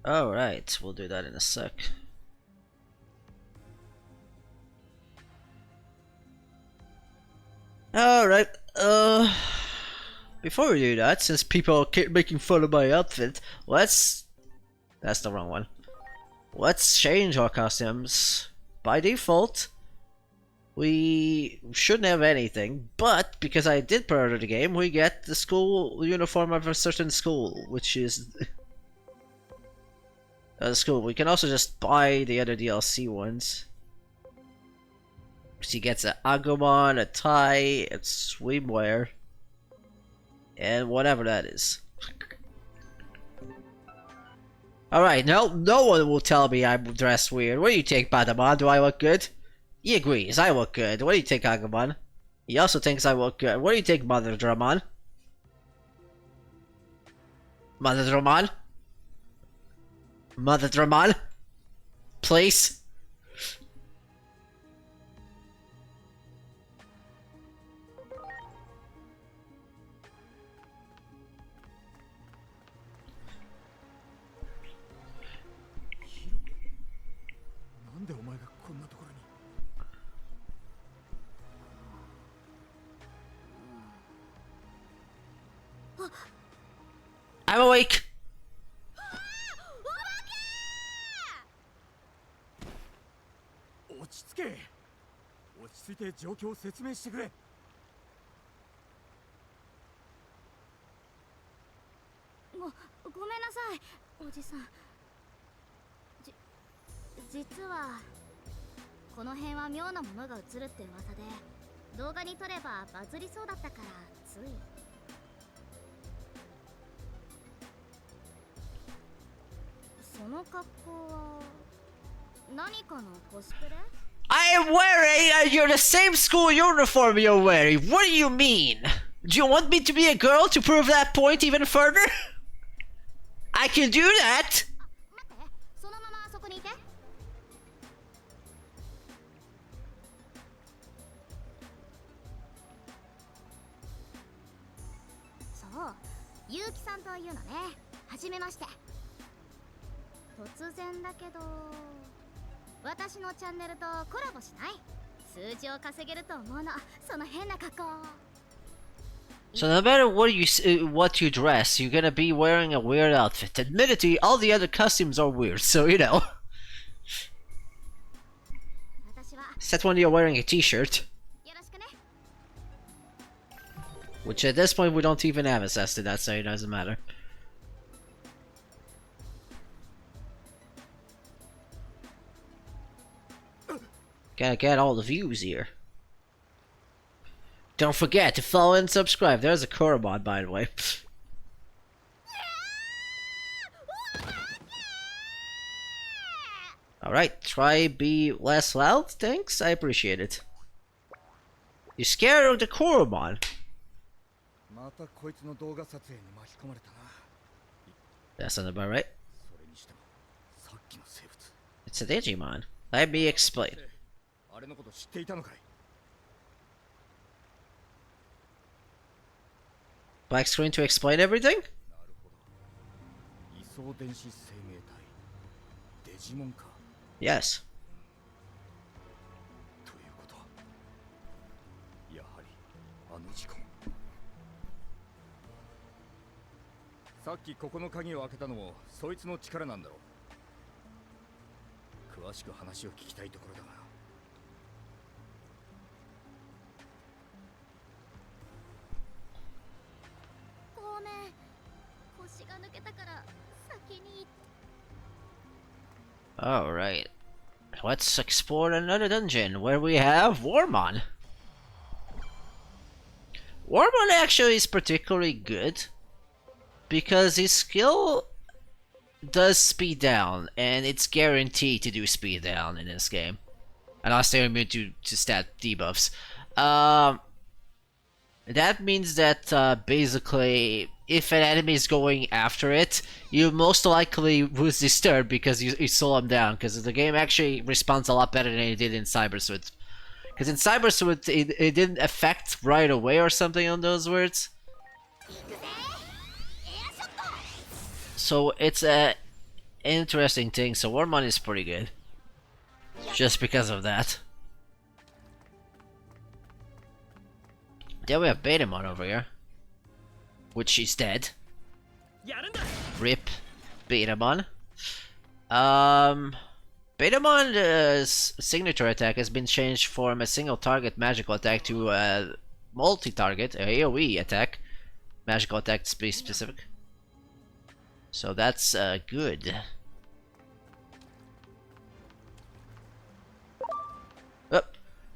Alright, we'll do that in a sec. Alright, before we do that, since people keep making fun of my outfit, let's... That's the wrong one. Let's change our costumes. By default, we shouldn't have anything, but because I did pre-order the game, we get the school uniform of a certain school, which is... school. We can also just buy the other DLC ones. She gets an Agumon, a tie, a swimwear, and whatever that is. Alright, no one will tell me I'm dressed weird. What do you think, Badamon? Do I look good? He agrees, I look good. What do you think, Agumon? He also thinks I look good. What do you think, Mother Dramon? Mother Dramon? Mother Dramon? Please? I'm awake! 落ち着け。落ち着いて状況を説明してくれ。ごめんなさい、おじさん。実はこの辺は妙なものが映るって噂で、動画に撮ればバズりそうだったからつい。その格好は何かのコスプレ I am wearing you're the same school uniform you're wearing. What do you mean? Do you want me to be a girl to prove that point even further? I can do that. 待ってそのままあそこにいてそう結城さんというのねはじめまして突然だけど私のチャンネルとコラボしない数字を稼げると思うのその変な格好 So no matter what you dress, you're gonna be wearing a weird outfit. Admittedly, all the other costumes are weird, so you know. 私は Except when you're wearing a t-shirt. よろしくね Which at this point we don't even have access to that, so it doesn't matter. Gotta get all the views here. Don't forget to follow and subscribe. There's a Koromon, by the way. Alright, try be less loud, thanks, I appreciate it. You're scared of the Koromon? またこいつの動画撮影に巻き込まれたな。 That sounds about right. それにしてもさっきの生物 It's a Digimon. Let me explain. あれのこと知っていたのかい Black screen to explain everything? なるほど位相電子生命体デジモンか Yes. ということはやはりあの事故さっきここの鍵を開けたのもそいつの力なんだろう詳しく話を聞きたいところだがごめん腰が抜けたから先に Alright. Let's explore another dungeon where we have Wormmon. Wormmon actually is particularly good because his skill does speed down, and it's guaranteed to do speed down in this game. Unless they're immune to stat debuffs. That means that basically, if an enemy is going after it, you most likely lose this turn because you slow them down. Because the game actually responds a lot better than it did in Cybersuit. Because in Cybersuit, it didn't affect right away or something on those words. So it's a interesting thing. So Wormmon is pretty good, just because of that. Then we have Betamon over here, which is dead. RIP Betamon. Betamon's signature attack has been changed from a single target magical attack to a multi-target, a AoE attack. Magical attack to be specific. So that's good.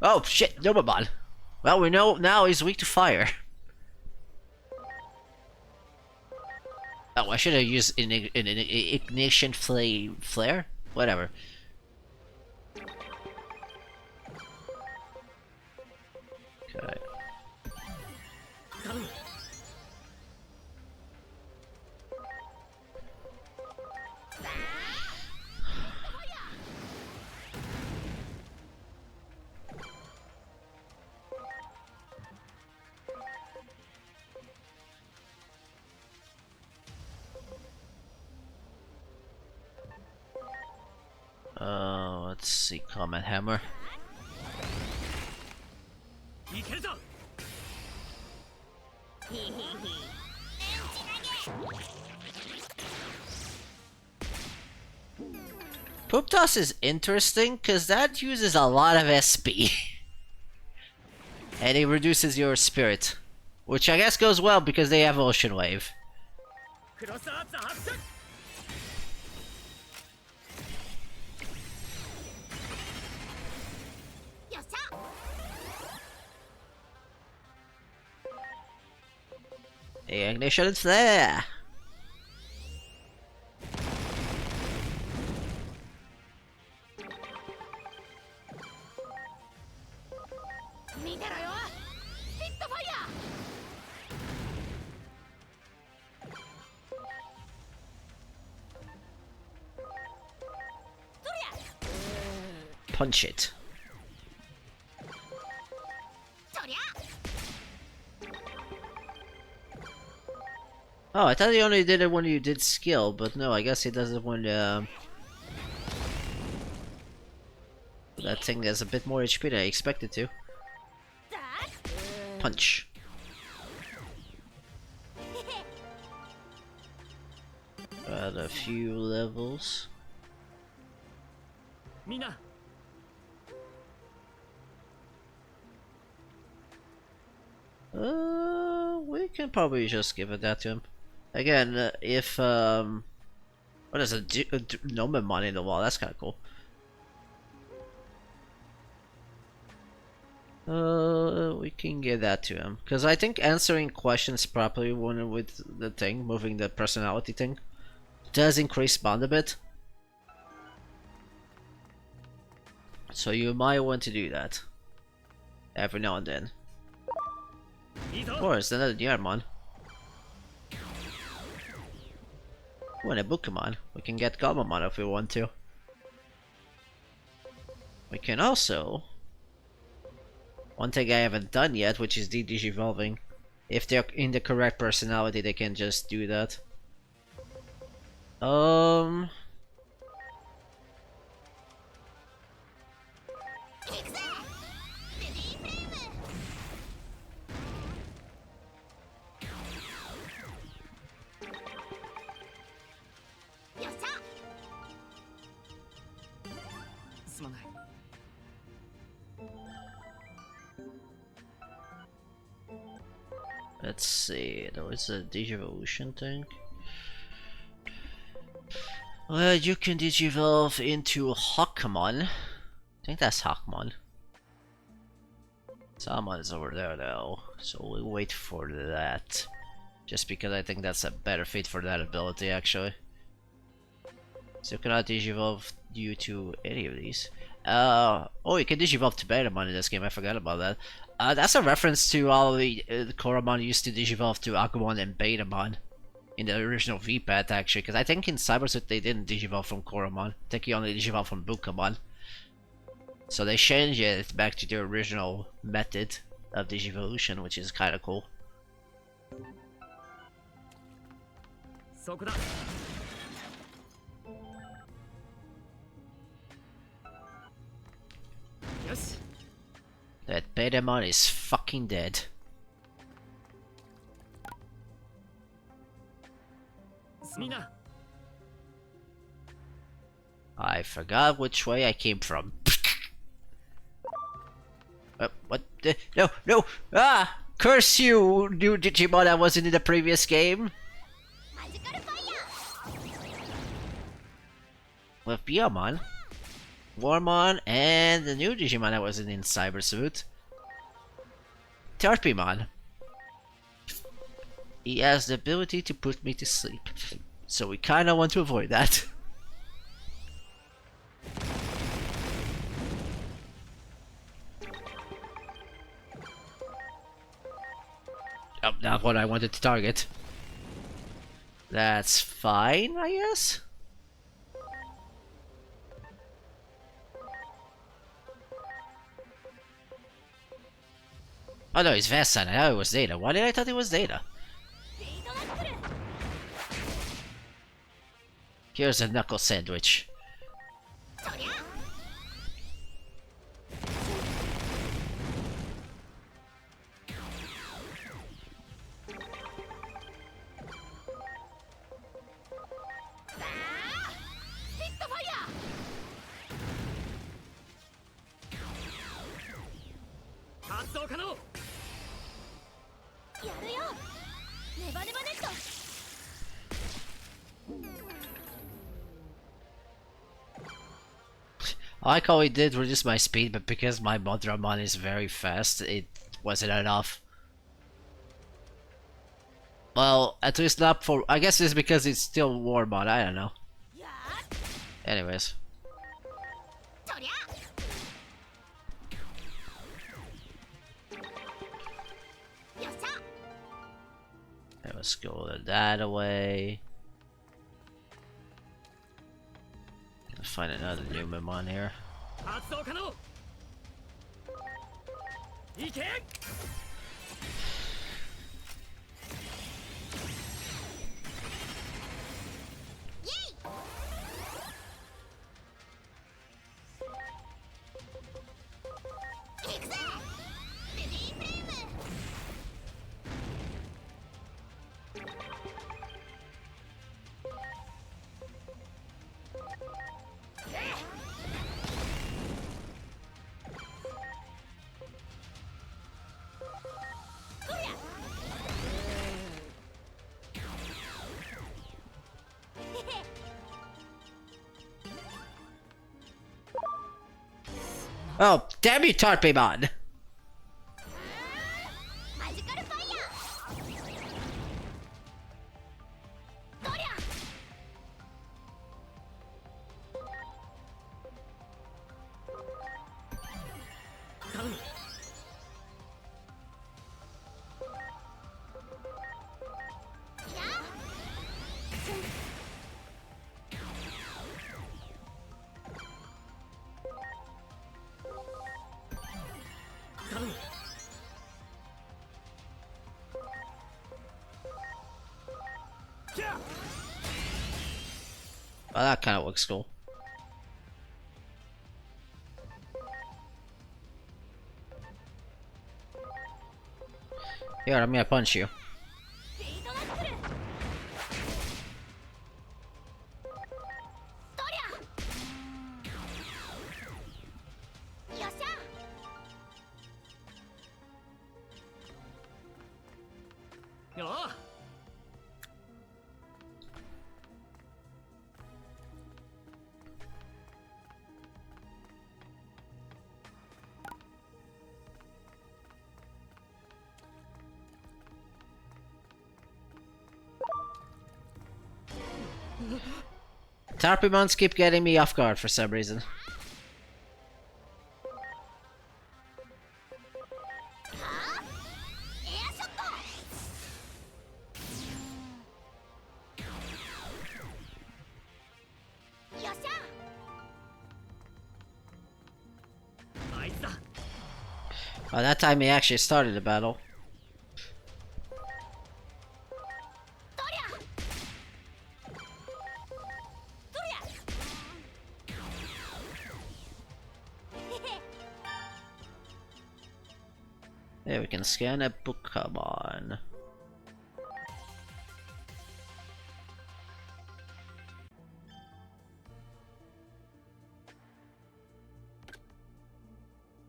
Oh shit, Nomamon. Well, we know now he's weak to fire. Oh, I should have used an ignition flare? Whatever. Okay. Let's see, Comet Hammer. Poop Toss is interesting because that uses a lot of SP. And it reduces your spirit. Which I guess goes well because they have Ocean Wave. Ignition flare! punch it. Oh, I thought he only did it when you did skill, but no, I guess he does it when that thing has a bit more HP than I expected to. Punch. Got a few levels. みんな We can probably just give it that to him. Again, if what is it? Gnome money in the wall. That's kind of cool. We can give that to him because I think answering questions properly when with the thing, moving the personality thing, does increase bond a bit. So you might want to do that every now and then. Of course, another Digimon. When a Pokemon, we can get Gabumon if we want to. We can also, one thing I haven't done yet, which is de-digivolving. If they're in the correct personality, they can just do that. Let's see, there was a Digivolution thing. You can Digivolve into Hawkmon. I think that's Hawkmon. Salmon is over there though, so we'll wait for that. Just because I think that's a better fit for that ability actually. So you cannot Digivolve you to any of these. Oh, you can Digivolve to Betamon in this game, I forgot about that. That's a reference to all the Koromon used to Digivolve to Agumon and Betamon in the original V-Pat actually, because I think in Cybersuit they didn't Digivolve from Koromon. I think he only Digivolved from Bukamon. So they changed it back to the original method of Digivolution, which is kind of cool. Yes. That Betamon is fucking dead. Mina. I forgot which way I came from. What? No, no! Ah! Curse you, new Digimon that wasn't in the previous game! With Biyomon, Warmon, and the new Digimon that wasn't in Cybersuit, Terpimon. He has the ability to put me to sleep, so we kinda want to avoid that. Oh, not what I wanted to target. That's fine, I guess? Oh no, it's Vessan. I thought it was Data. Why did I thought it was Data? Here's a knuckle sandwich. I like how he did reduce my speed, but because my Modramon is very fast, it wasn't enough. Well, at least not for... I guess it's because it's still Warmon, I don't know. Anyways. Let's go that away. Find another Numemon here. 発動可能。いけ。行くぜ。レディーフレーム。Oh, damn you, Tarpimon! マジカルファイヤー。どりゃ。頼む。いや。頼む。キャッ。 Oh, that kind of looks cool. Here, I'm gonna punch you. フィートナックル。どりゃ。よっしゃ。おう。Tarpimons keep getting me off guard for some reason. はあ。エアショット。よっしゃ。あいつだ。 Oh, that time he actually started the battle. どりゃ。どりゃ。へへ。 There, we can scan a book. Come on.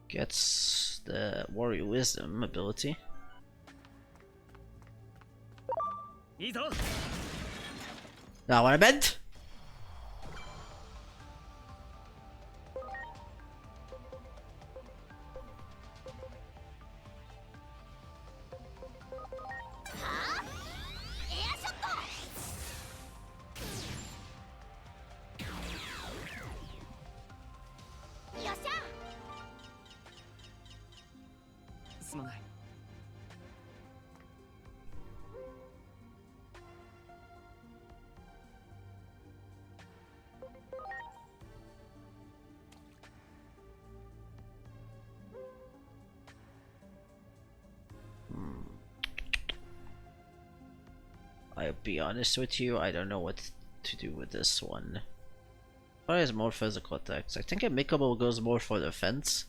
Gets the Warrior Wisdom ability. いいぞ。 Not what I meant! I'll be honest with you, I don't know what to do with this one. Probably has more physical attacks. I think Amicable goes more for defense.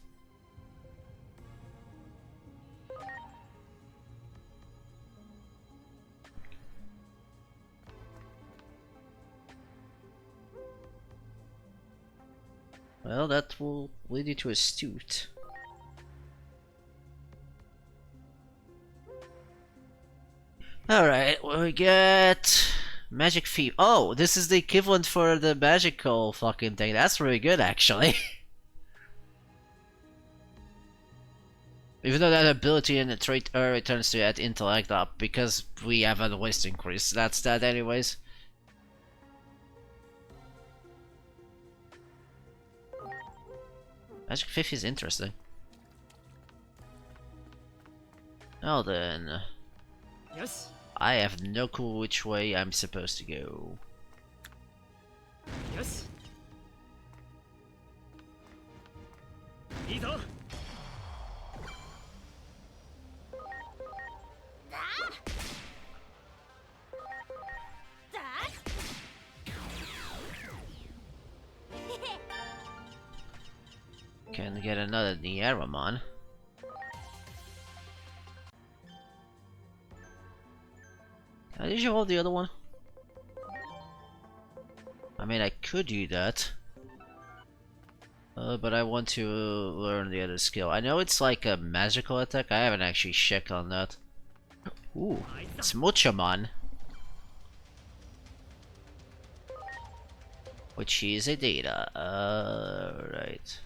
Well, that will lead you to Astute. Alright, we get Magic Feet. Oh, this is the equivalent for the magical fucking thing. That's really good, actually. Even though that ability and the trait returns to add intellect up, because we have a waste increase. That's that anyways. Magic 50 is interesting. Now then, Yes. I have no clue which way I'm supposed to go. Yes. いいぞ。 Can get another Nieramon. Did you hold the other one? I mean, I could do that. But I want to learn the other skill. I know it's like a magical attack. I haven't actually checked on that. Ooh, it's Muchamon. Which is a data. Right.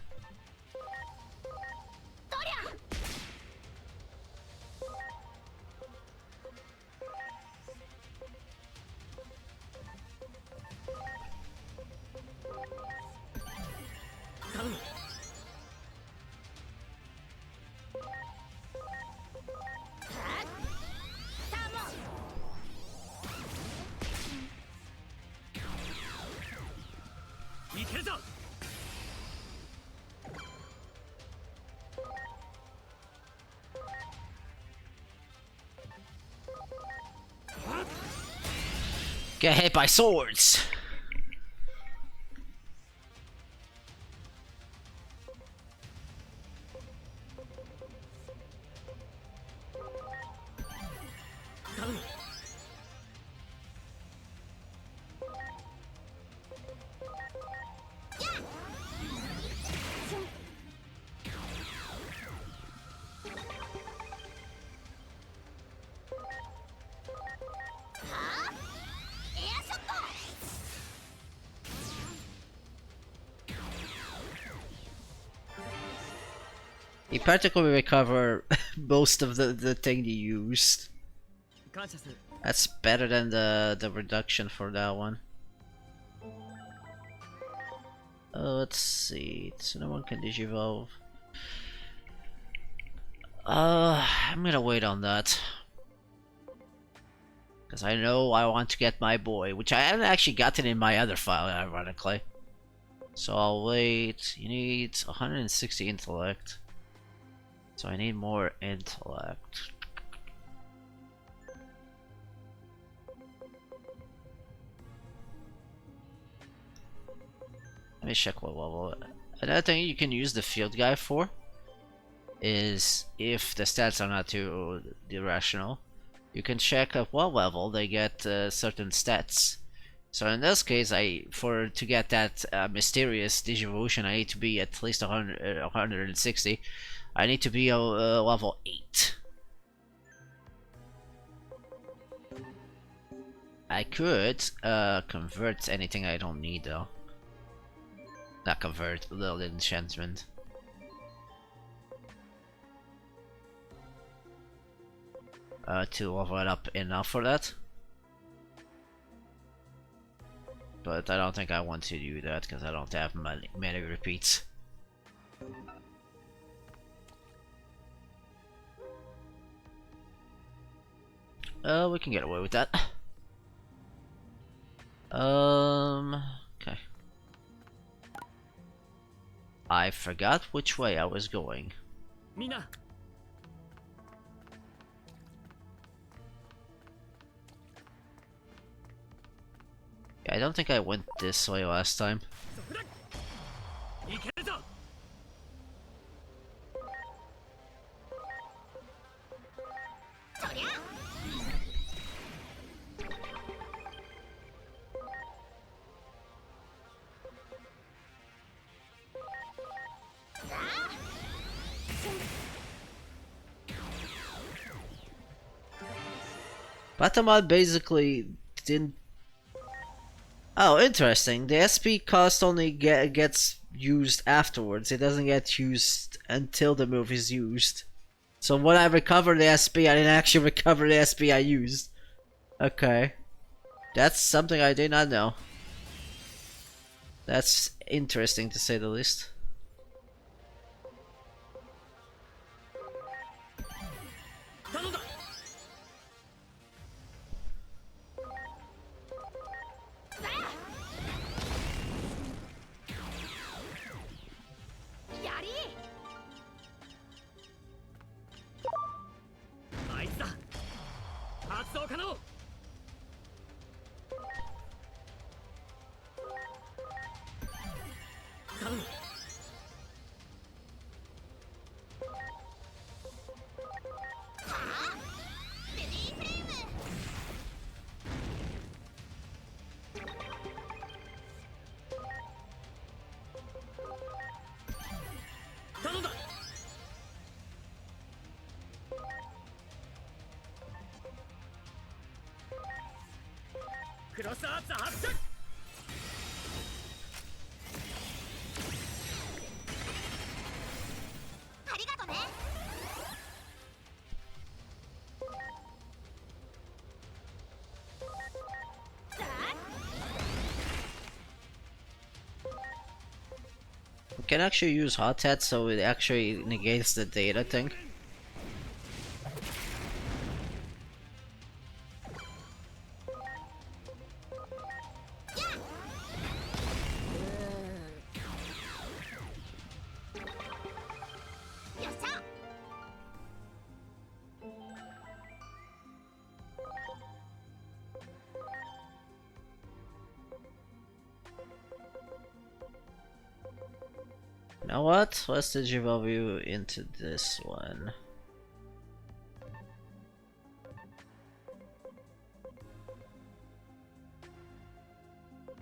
Get hit by swords! You practically recover most of the thing you used. That's better than the reduction for that one. Let's see. So no one can digivolve. I'm gonna wait on that. Because I know I want to get my boy, which I haven't actually gotten in my other file, ironically. So I'll wait. You need 160 intellect. So I need more intellect. Let me check what level. Another thing you can use the field guy for is if the stats are not too irrational, you can check at what level they get certain stats. So in this case, to get that mysterious Digivolution, I need to be at least 160. I need to be a level 8. I could convert anything I don't need though. Not convert, little enchantment. To level it up enough for that. But I don't think I want to do that because I don't have many repeats. We can get away with that. Okay. I forgot which way I was going. Mina. Yeah, I don't think I went this way last time. Batamon basically didn't. Oh, interesting. The SP cost only gets used afterwards. It doesn't get used until the move is used. So when I recover the SP, I didn't actually recover the SP I used. Okay. That's something I did not know. That's interesting to say the least. 発動可能。頼む。頼んだ。クロスアーツ発射。ありがとね。We can actually use hot hat, so it actually negates the data thing. You know what? Let's digivolve you into this one.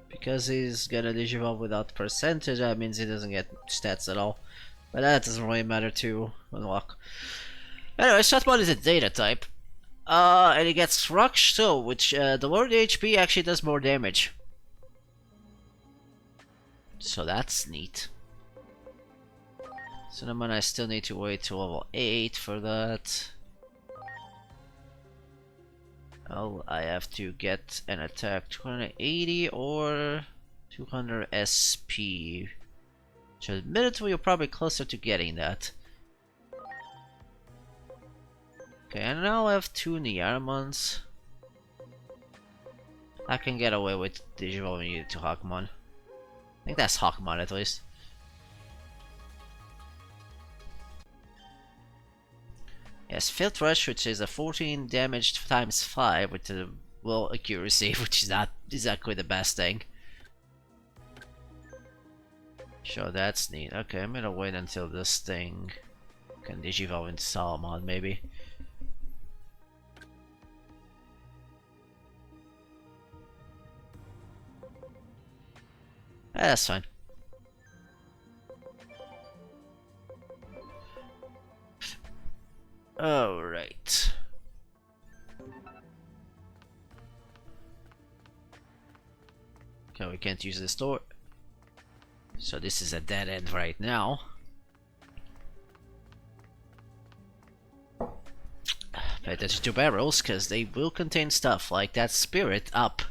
Because he's gonna digivolve without percentage, that means he doesn't get stats at all. But that doesn't really matter to unlock. Anyway, Shotbot is a data type. And he gets Rock Still, which the lower the HP actually does more damage. So that's neat. Cinnamon, I still need to wait till level 8 for that. Oh, I have to get an attack 280 or 200 SP. Which admittedly you're probably closer to getting that. Okay, I now have 2 Niarmons. I can get away with digivolving you to Hawkmon. I think that's Hawkmon at least. Yes, Field Rush, which is a 14 damage times 5 with the low accuracy, which is not exactly the best thing. So that's neat. Okay, I'm gonna wait until this thing can digivolve into Salamon, maybe. That's fine. Alright. Okay, we can't use this door. So this is a dead end right now. Pay attention to barrels, because they will contain stuff like that spirit up.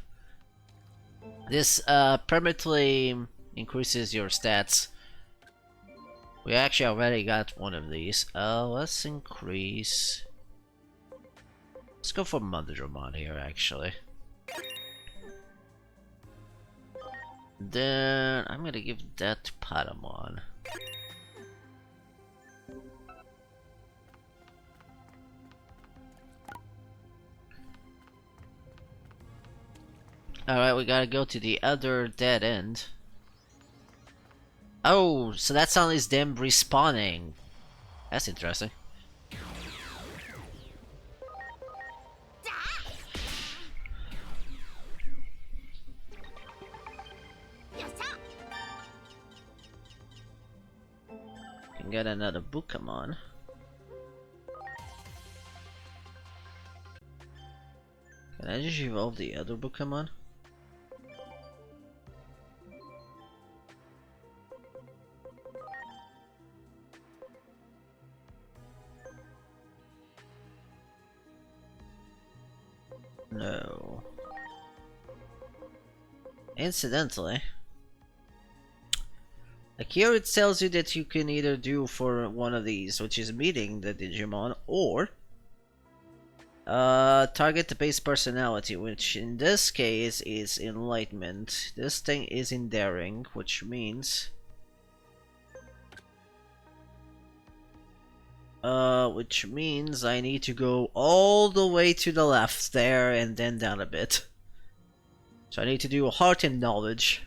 This permanently increases your stats. We actually already got one of these. Let's increase. Let's go for Mother Dramon here, actually. Then I'm gonna give that to Patamon. Alright, we gotta go to the other dead end. Oh, so that sound is them respawning. That's interesting. Can get another Pokemon. Can I just evolve the other Pokemon? No. Incidentally, like here it tells you that you can either do for one of these, which is meeting the Digimon, or target the base personality, which in this case is enlightenment. This thing is endearing, which means Which means I need to go all the way to the left there and then down a bit. So I need to do heart and knowledge.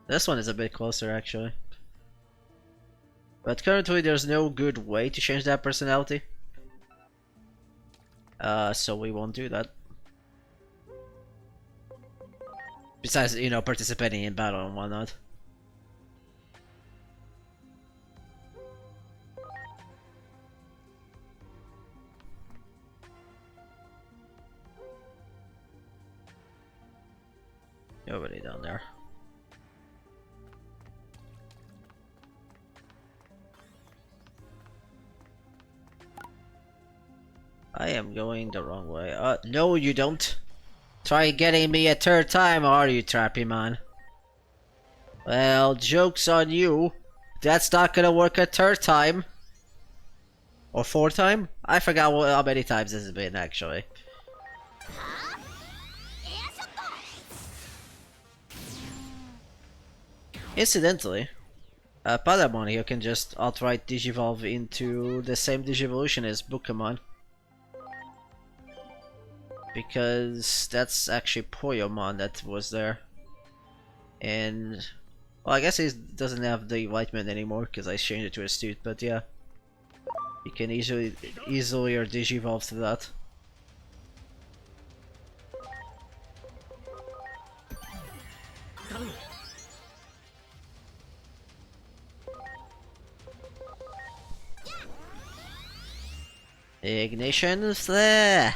This one is a bit closer actually. But currently there's no good way to change that personality. So we won't do that. Besides, you know, participating in battle and whatnot. Nobody down there. I am going the wrong way. No you don't. Try getting me a third time, are you, Trappy Man? Well, joke's on you. That's not gonna work a third time. Or fourth time? I forgot how many times this has been, actually. Incidentally, Palamon here can just outright digivolve into the same digivolution as Pokemon. Because that's actually Poyomon that was there. And, well, I guess he doesn't have the Enlightenment anymore because I changed it to Astute, but yeah. You can easily or digivolve to that. Ignition flare!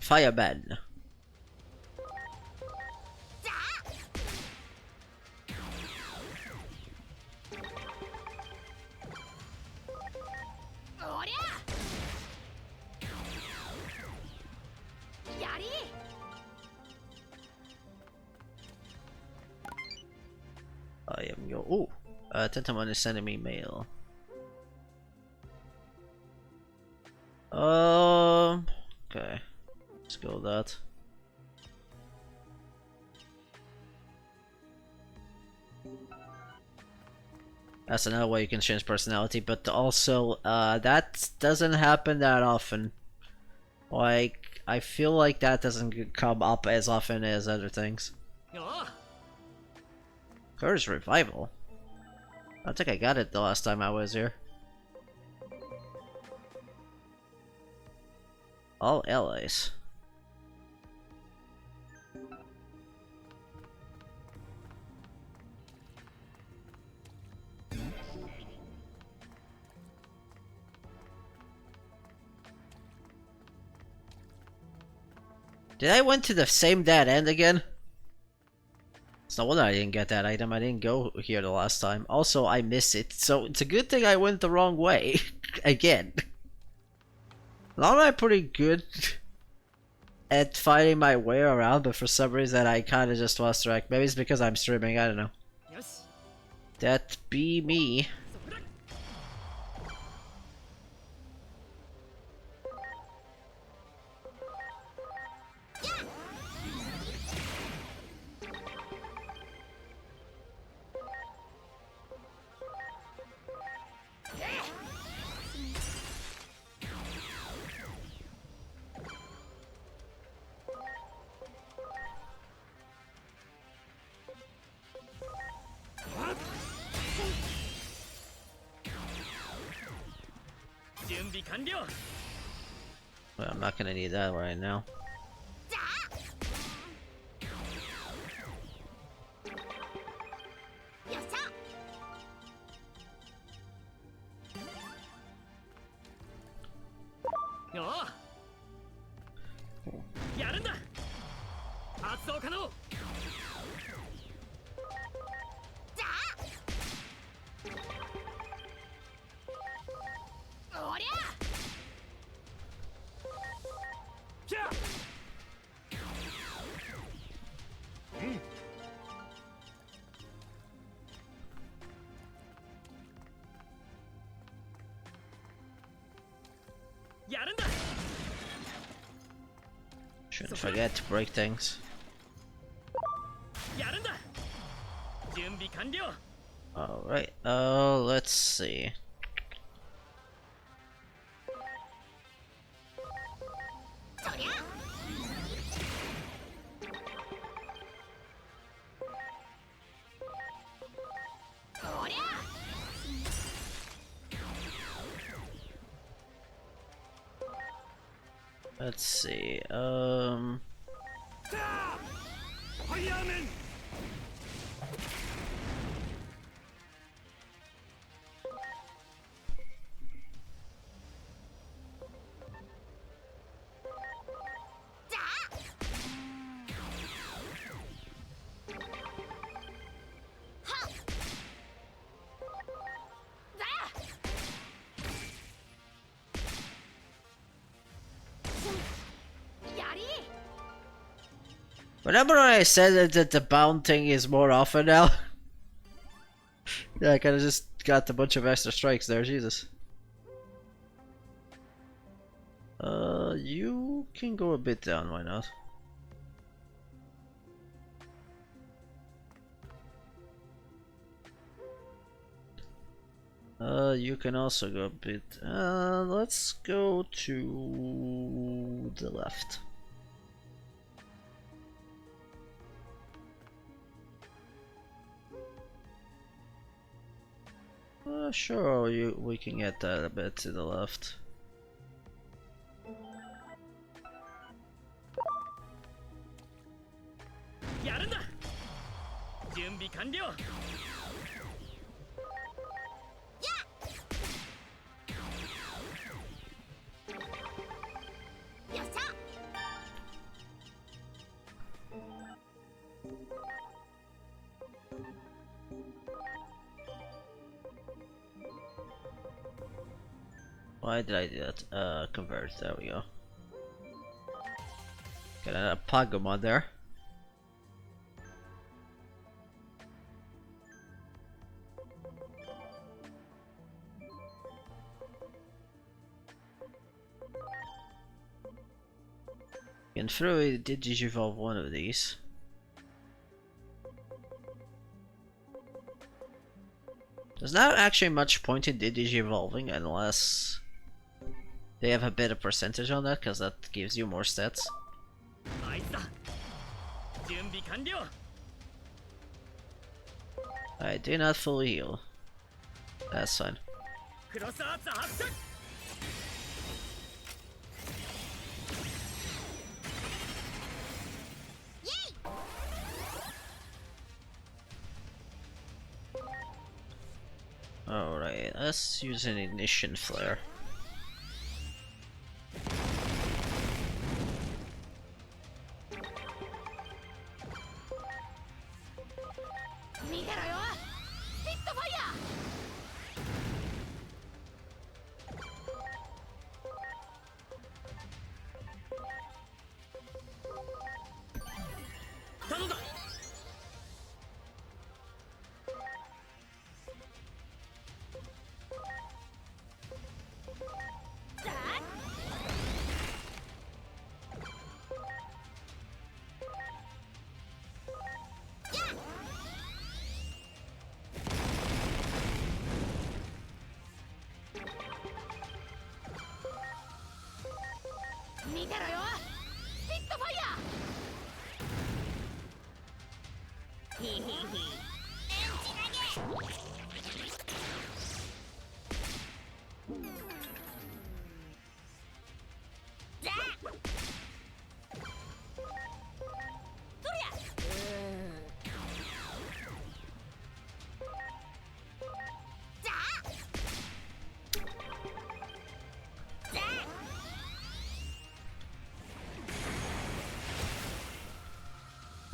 Fireman. I am your. Oh, Tentamon is sending me mail. Okay. Let's go with that. That's another way you can change personality, but also, that doesn't happen that often. Like, I feel like that doesn't come up as often as other things. Curse Revival? I don't think I got it the last time I was here. All allies. Did I went to the same dead end again? It's no wonder I didn't get that item. I didn't go here the last time. Also, I miss it, so it's a good thing I went the wrong way. Again. Now I'm pretty good at finding my way around, but for some reason I kinda just lost track. Maybe it's because I'm streaming, I don't know. That be me. Well, I'm not gonna need that right now. Shouldn't forget to break things. やるんだ。準備完了。 Alright, let's see. Let's see, ファイヤーメン Remember when I said that the bound thing is more often now? Yeah, I kinda just got a bunch of extra strikes there, Jesus. You can go a bit down, why not? You can also go a bit, let's go to the left. Sure, we can get that a bit to the left. Why did I do that? Convert, there we go. Got a Pagumon there. You can throw a Digivolve one of these. There's not actually much point in Digivolving unless they have a better percentage on that, because that gives you more stats. I do not fully heal. That's fine. Alright, let's use an ignition flare.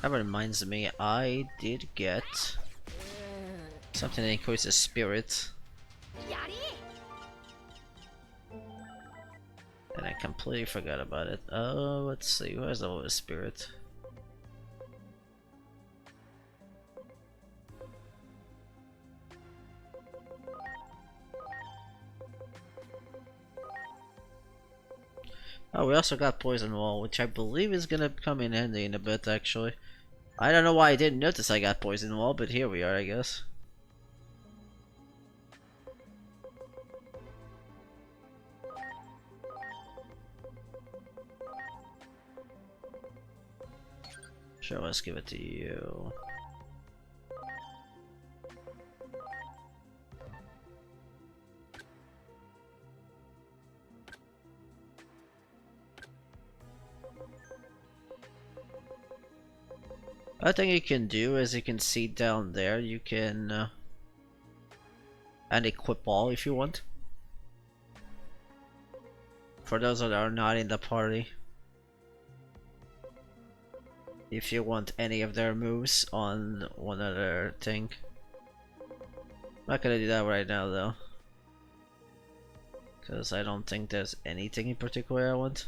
That reminds me, I did get something that increases spirit. And I completely forgot about it. Oh, let's see, who has the lowest spirit? Oh, we also got Poison Wall, which I believe is gonna come in handy in a bit, actually. I don't know why I didn't notice I got Poison Wall, but here we are, I guess. Sure, let's give it to you. One thing you can do, as you can see down there, you can and equip all if you want. For those that are not in the party. If you want any of their moves on one other thing. Not gonna do that right now though. Because I don't think there's anything in particular I want.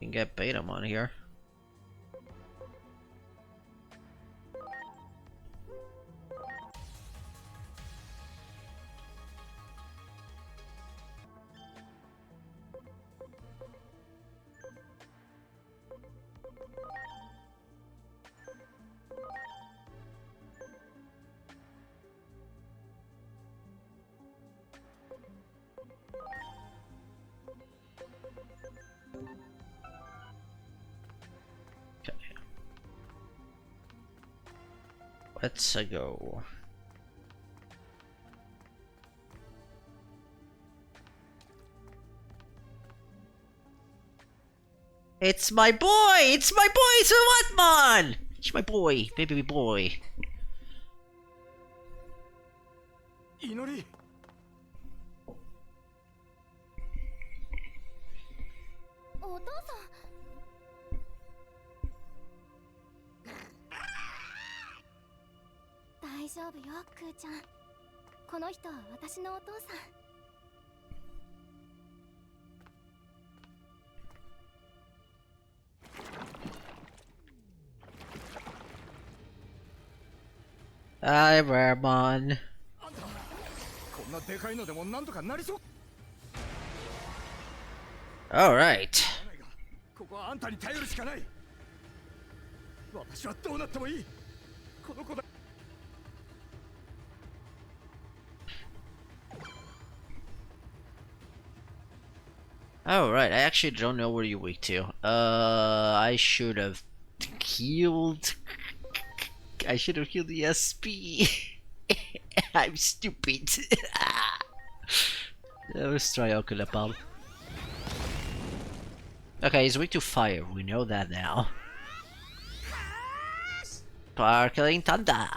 You can get Betamon here. Let's go. It's my boy! It's my boy, Suwatmon! It's my boy, baby boy. 祈り お父さん。大丈夫よ、クーちゃん。この人は私のお父さん。Hi, Ramon. こんなでかいのでもなんとかなりそう Alright. ここはあんたに頼るしかない。私はどうなってもいい。この子だ。Alright, I actually don't know where you're weak to. I should have healed. I should have healed the SP. I'm stupid. Let's try Okulapal. Okay, he's weak to fire. We know that now. Sparkling Thunder.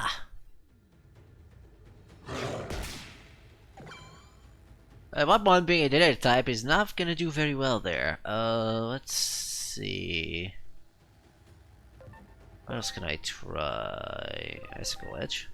One being a dead type is not gonna do very well there. Let's see. What else can I try? Icicle Edge.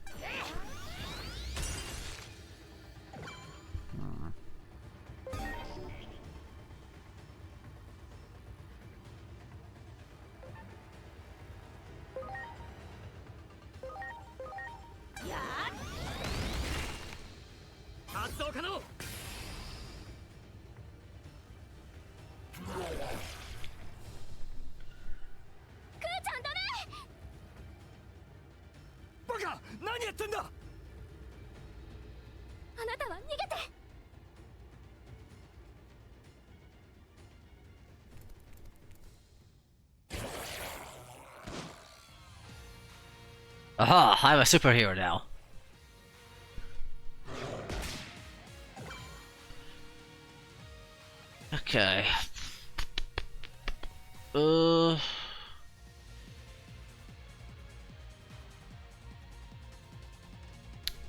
Aha! I'm a superhero now. Okay.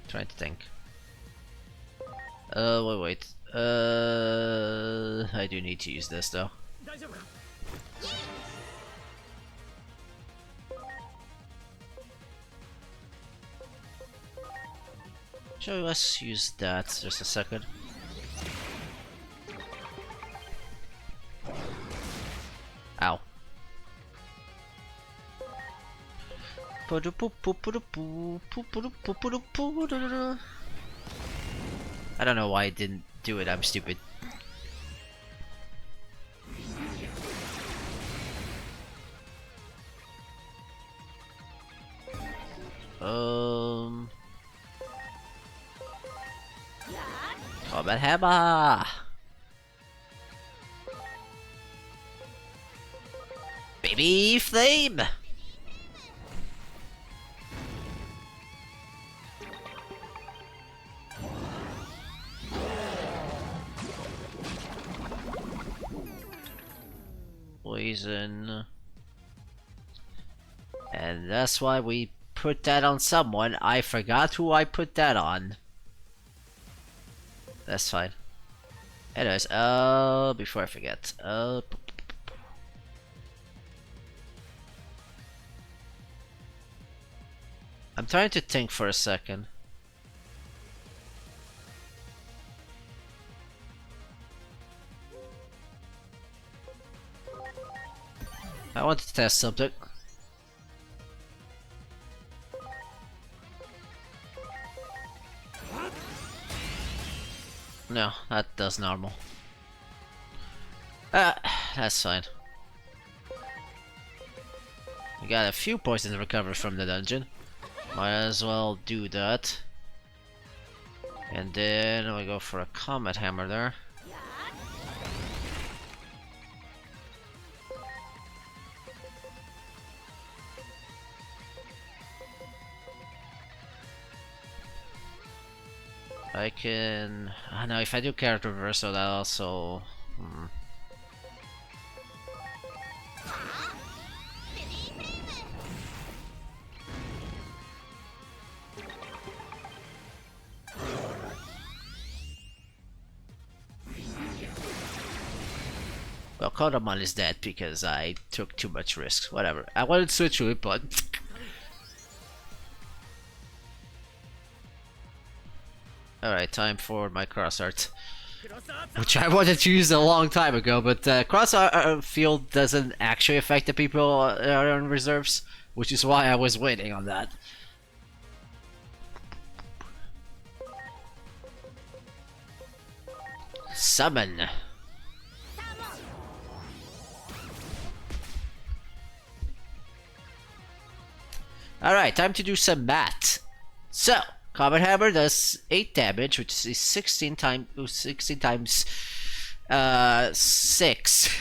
Trying to think. Wait. I do need to use this though. So let's use that just a second. Ow. I don't know why I didn't do it, I'm stupid. Combat Hammer! Baby Flame! Poison. And that's why we put that on someone. I forgot who I put that on. That's fine. Anyways, before I forget, I'm trying to think for a second. I want to test something. No, that does normal. That's fine. We got a few poisons recovered from the dungeon. Might as well do that. And then we go for a Comet Hammer there. I can... no, if I do character reversal, that also... Well, Kodamon is dead because I took too much risks. Whatever. I wanted to switch to it, but... Alright, time for my cross art. Which I wanted to use a long time ago, but cross art field doesn't actually affect the people that are on reserves, which is why I was waiting on that. Summon. Alright, time to do some math. So, Comet Hammer does 8 damage, which is 16 times 6.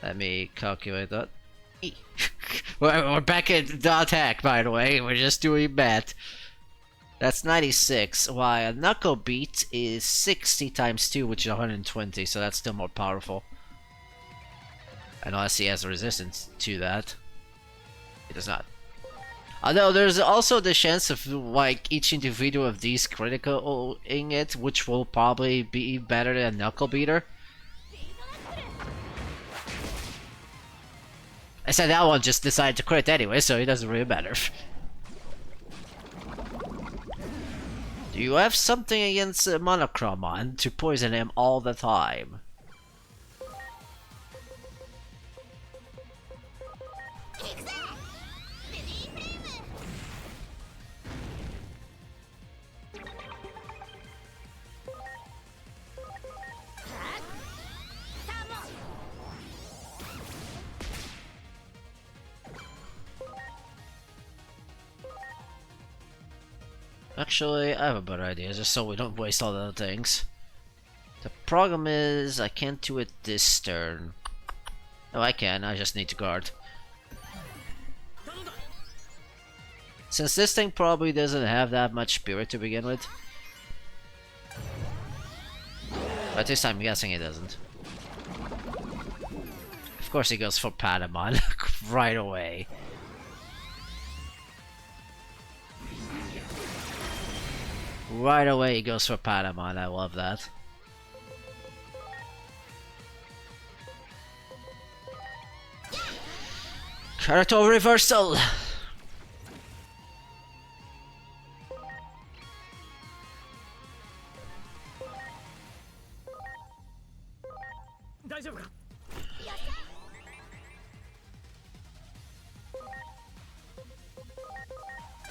Let me calculate that. We're back at the attack, by the way. We're just doing math. That's 96, while a Knuckle Beat is 60 times 2, which is 120, so that's still more powerful. Unless he has resistance to that. He does not. Although there's also the chance of like each individual of these critical-ing it, which will probably be better than Knuckle Beater. I said that one just decided to crit anyway, so it doesn't really matter. Do you have something against Monochromon to poison him all the time? Actually, I have a better idea, just so we don't waste all the other things. The problem is, I can't do it this turn. No, I can, I just need to guard. Since this thing probably doesn't have that much spirit to begin with. But this time I'm guessing it doesn't. Of course he goes for Patamon right away. Right away he goes for Patamon, I love that. Character reversal!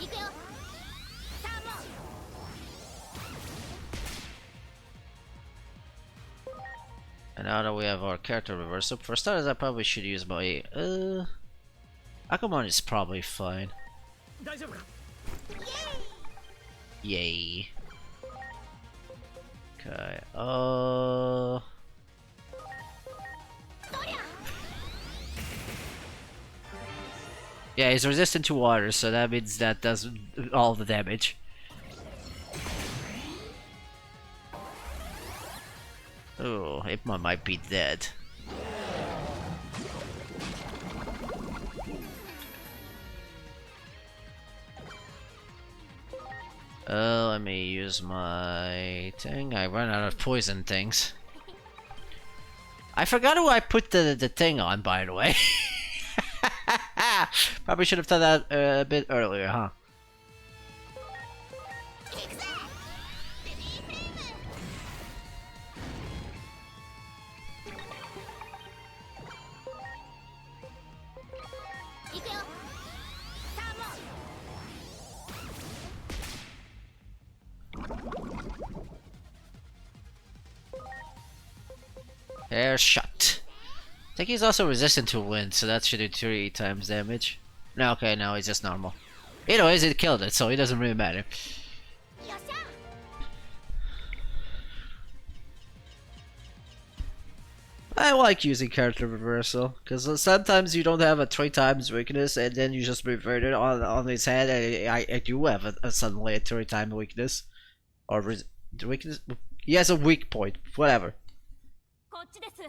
行くよ。サーモン。 And now that we have our character reversal, for starters, I probably should use my Agumon is probably fine. 大丈夫か。 Yay. Okay. Yeah, he's resistant to water, so that means that does all the damage. Oh, Ipma might be dead. Let me use my thing. I run out of poison things. I forgot who I put the thing on, by the way. Probably should have done that a bit earlier, huh? Air shot. I think he's also resistant to wind, so that should do 3 times damage. No, okay, no, he's just normal. Anyways, it killed it, so it doesn't really matter. I like using character reversal, because sometimes you don't have a 3 times weakness, and then you just revert it on his head, and I do have suddenly a 3 time weakness. Or weakness? He has a weak point, whatever. こっちです。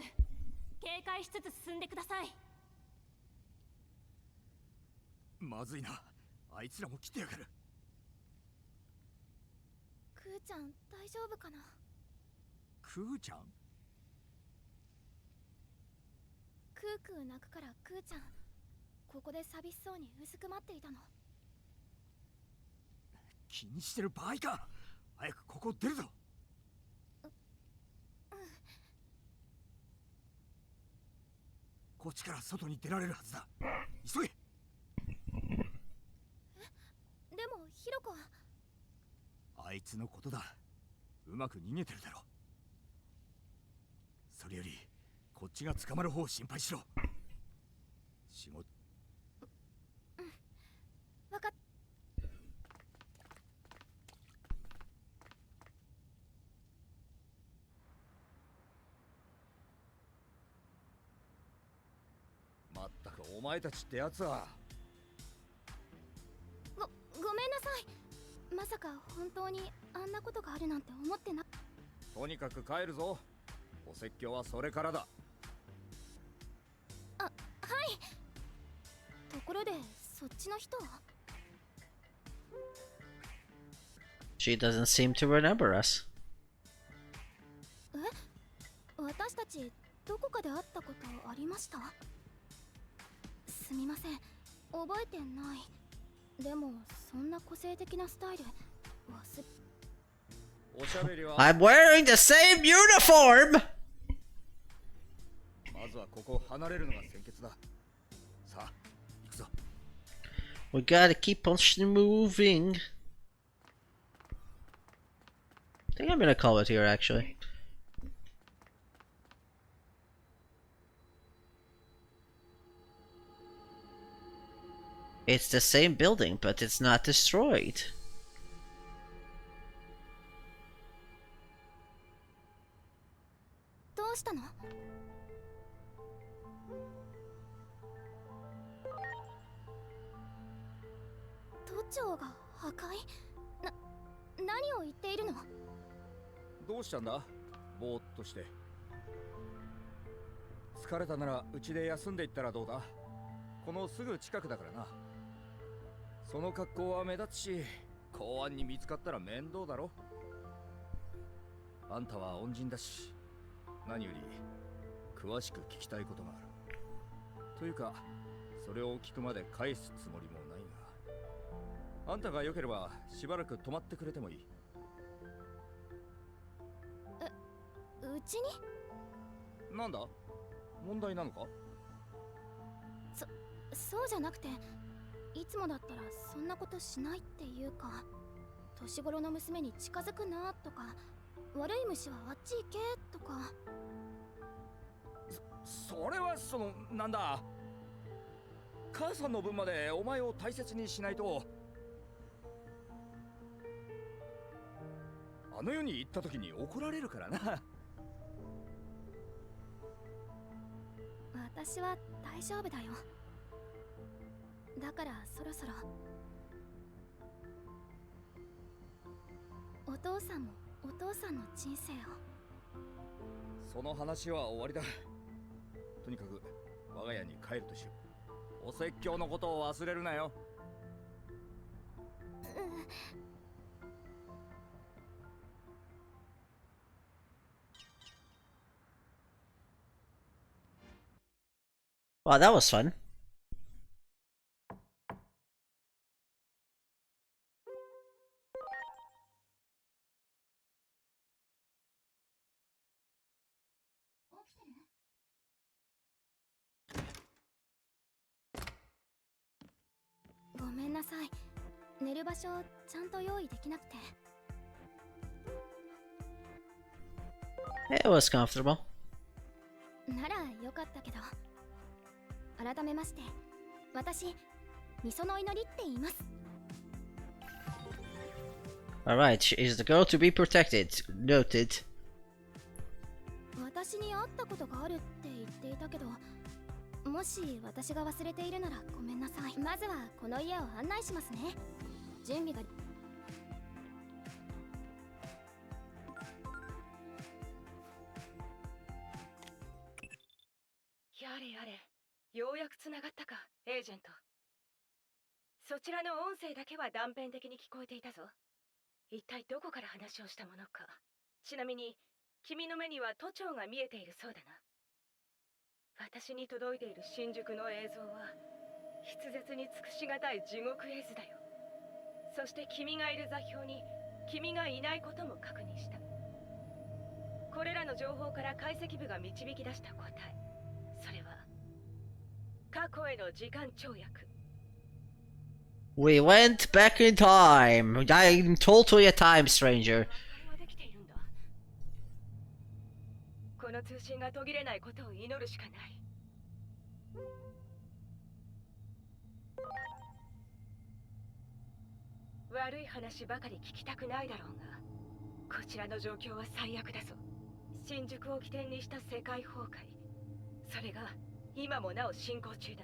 警戒しつつ進んでください。まずいな、あいつらも来てやがる。クーちゃん大丈夫かな。クーちゃん。クークー泣くからクーちゃんここで寂しそうにうずくまっていたの。気にしてる場合か。早くここ出るぞ。こっちから外に出られるはずだ。急げ。でもヒロコは。あいつのことだ。うまく逃げてるだろう。それよりこっちが捕まる方を心配しろ。仕事。わかっ。まったくお前たちってやつは。ごめんなさい。まさか本当にあんなことがあるなんて思ってな。とにかく帰るぞ。お説教はそれからだ。あ、はい。ところでそっちの人は。She doesn't seem to remember us. え、私たちどこかで会ったことありました？すみません、覚えてない。でもそんな個性的なスタイルおしゃべりは。 I'm wearing the same uniform! まずはここを離れるのが先決だ。さあ、行くぞ。We gotta keep on moving. I think I'm gonna call it here, actually. It's the same building, but it's not destroyed. どうしたの？都庁が破壊？何を言っているの？どうしたんだ？ぼーっとして。疲れたならうちで休んでいったらどうだ？このすぐ近くだからな。その格好は目立つし、公安に見つかったら面倒だろ。あんたは恩人だし、何より詳しく聞きたいことがある。というか、それを聞くまで返すつもりもないが、あんたが良ければしばらく泊まってくれてもいい。うちに？なんだ？問題なのか？そうじゃなくて、いつもだったらそんなことしないっていうか、年頃の娘に近づくなとか、悪い虫はあっち行けとか。それはなんだ、母さんの分までお前を大切にしないと。あの世に行った時に怒られるからな。私は大丈夫だよ。だからそろそろお父さんもお父さんの人生を。その話は終わりだ。とにかく我が家に帰るとしよう。お説教のことを忘れるなよ。Wow, that was fun. Sorry. ごめんなさい。寝る場所ちゃんと用意できなくて。It was comfortable. ならよかったけど。改めまして、私、みその祈りって言います。Alright, she is the girl to be protected. Noted. 私に会ったことがあるって言っていたけど、もし私が忘れているならごめんなさい。まずはこの家を案内しますね。準備が。やれやれ、ようやくつながったか、エージェント。そちらの音声だけは断片的に聞こえていたぞ。一体どこから話をしたものか。ちなみに君の目には都庁が見えているそうだな。私に届いている新宿の映像は筆舌に尽くしがたい地獄絵図だよ。そして君がいる座標に君がいないことも確認した。これらの情報から解析部が導き出した答え、それは過去への時間跳躍。 We went back in time. I'm totally a time stranger. できているんだ。この通信が途切れないことを祈るしかない。悪い話ばかり聞きたくないだろうが、こちらの状況は最悪だぞ。新宿を起点にした世界崩壊、それが今もなお進行中だ。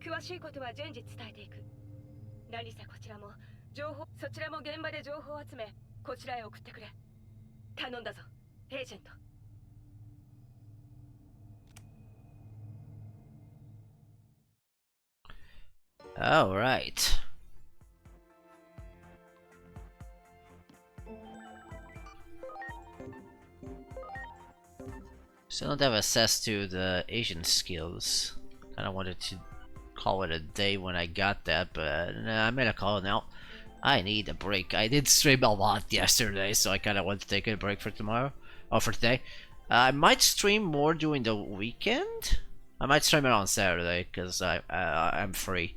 詳しいことは順次伝えていく。何せこちらもそちらも現場で情報を集め、こちらへ送ってくれ。頼んだぞ、エージェント。Alright. Still don't have access to the Asian skills. Kinda wanted to call it a day when I got that, but nah, I'm gonna call it now. I need a break. I did stream a lot yesterday, so I kinda want to take a break for tomorrow. Or for today. I might stream more during the weekend. I might stream it on Saturday, because I'm free.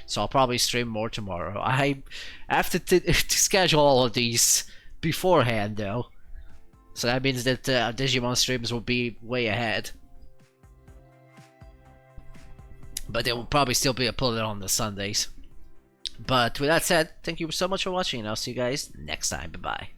So I'll probably stream more tomorrow. I have to schedule all of these beforehand, though. So that means that Digimon streams will be way ahead. But they will probably still be uploaded on the Sundays. But with that said, thank you so much for watching, and I'll see you guys next time. Bye-bye.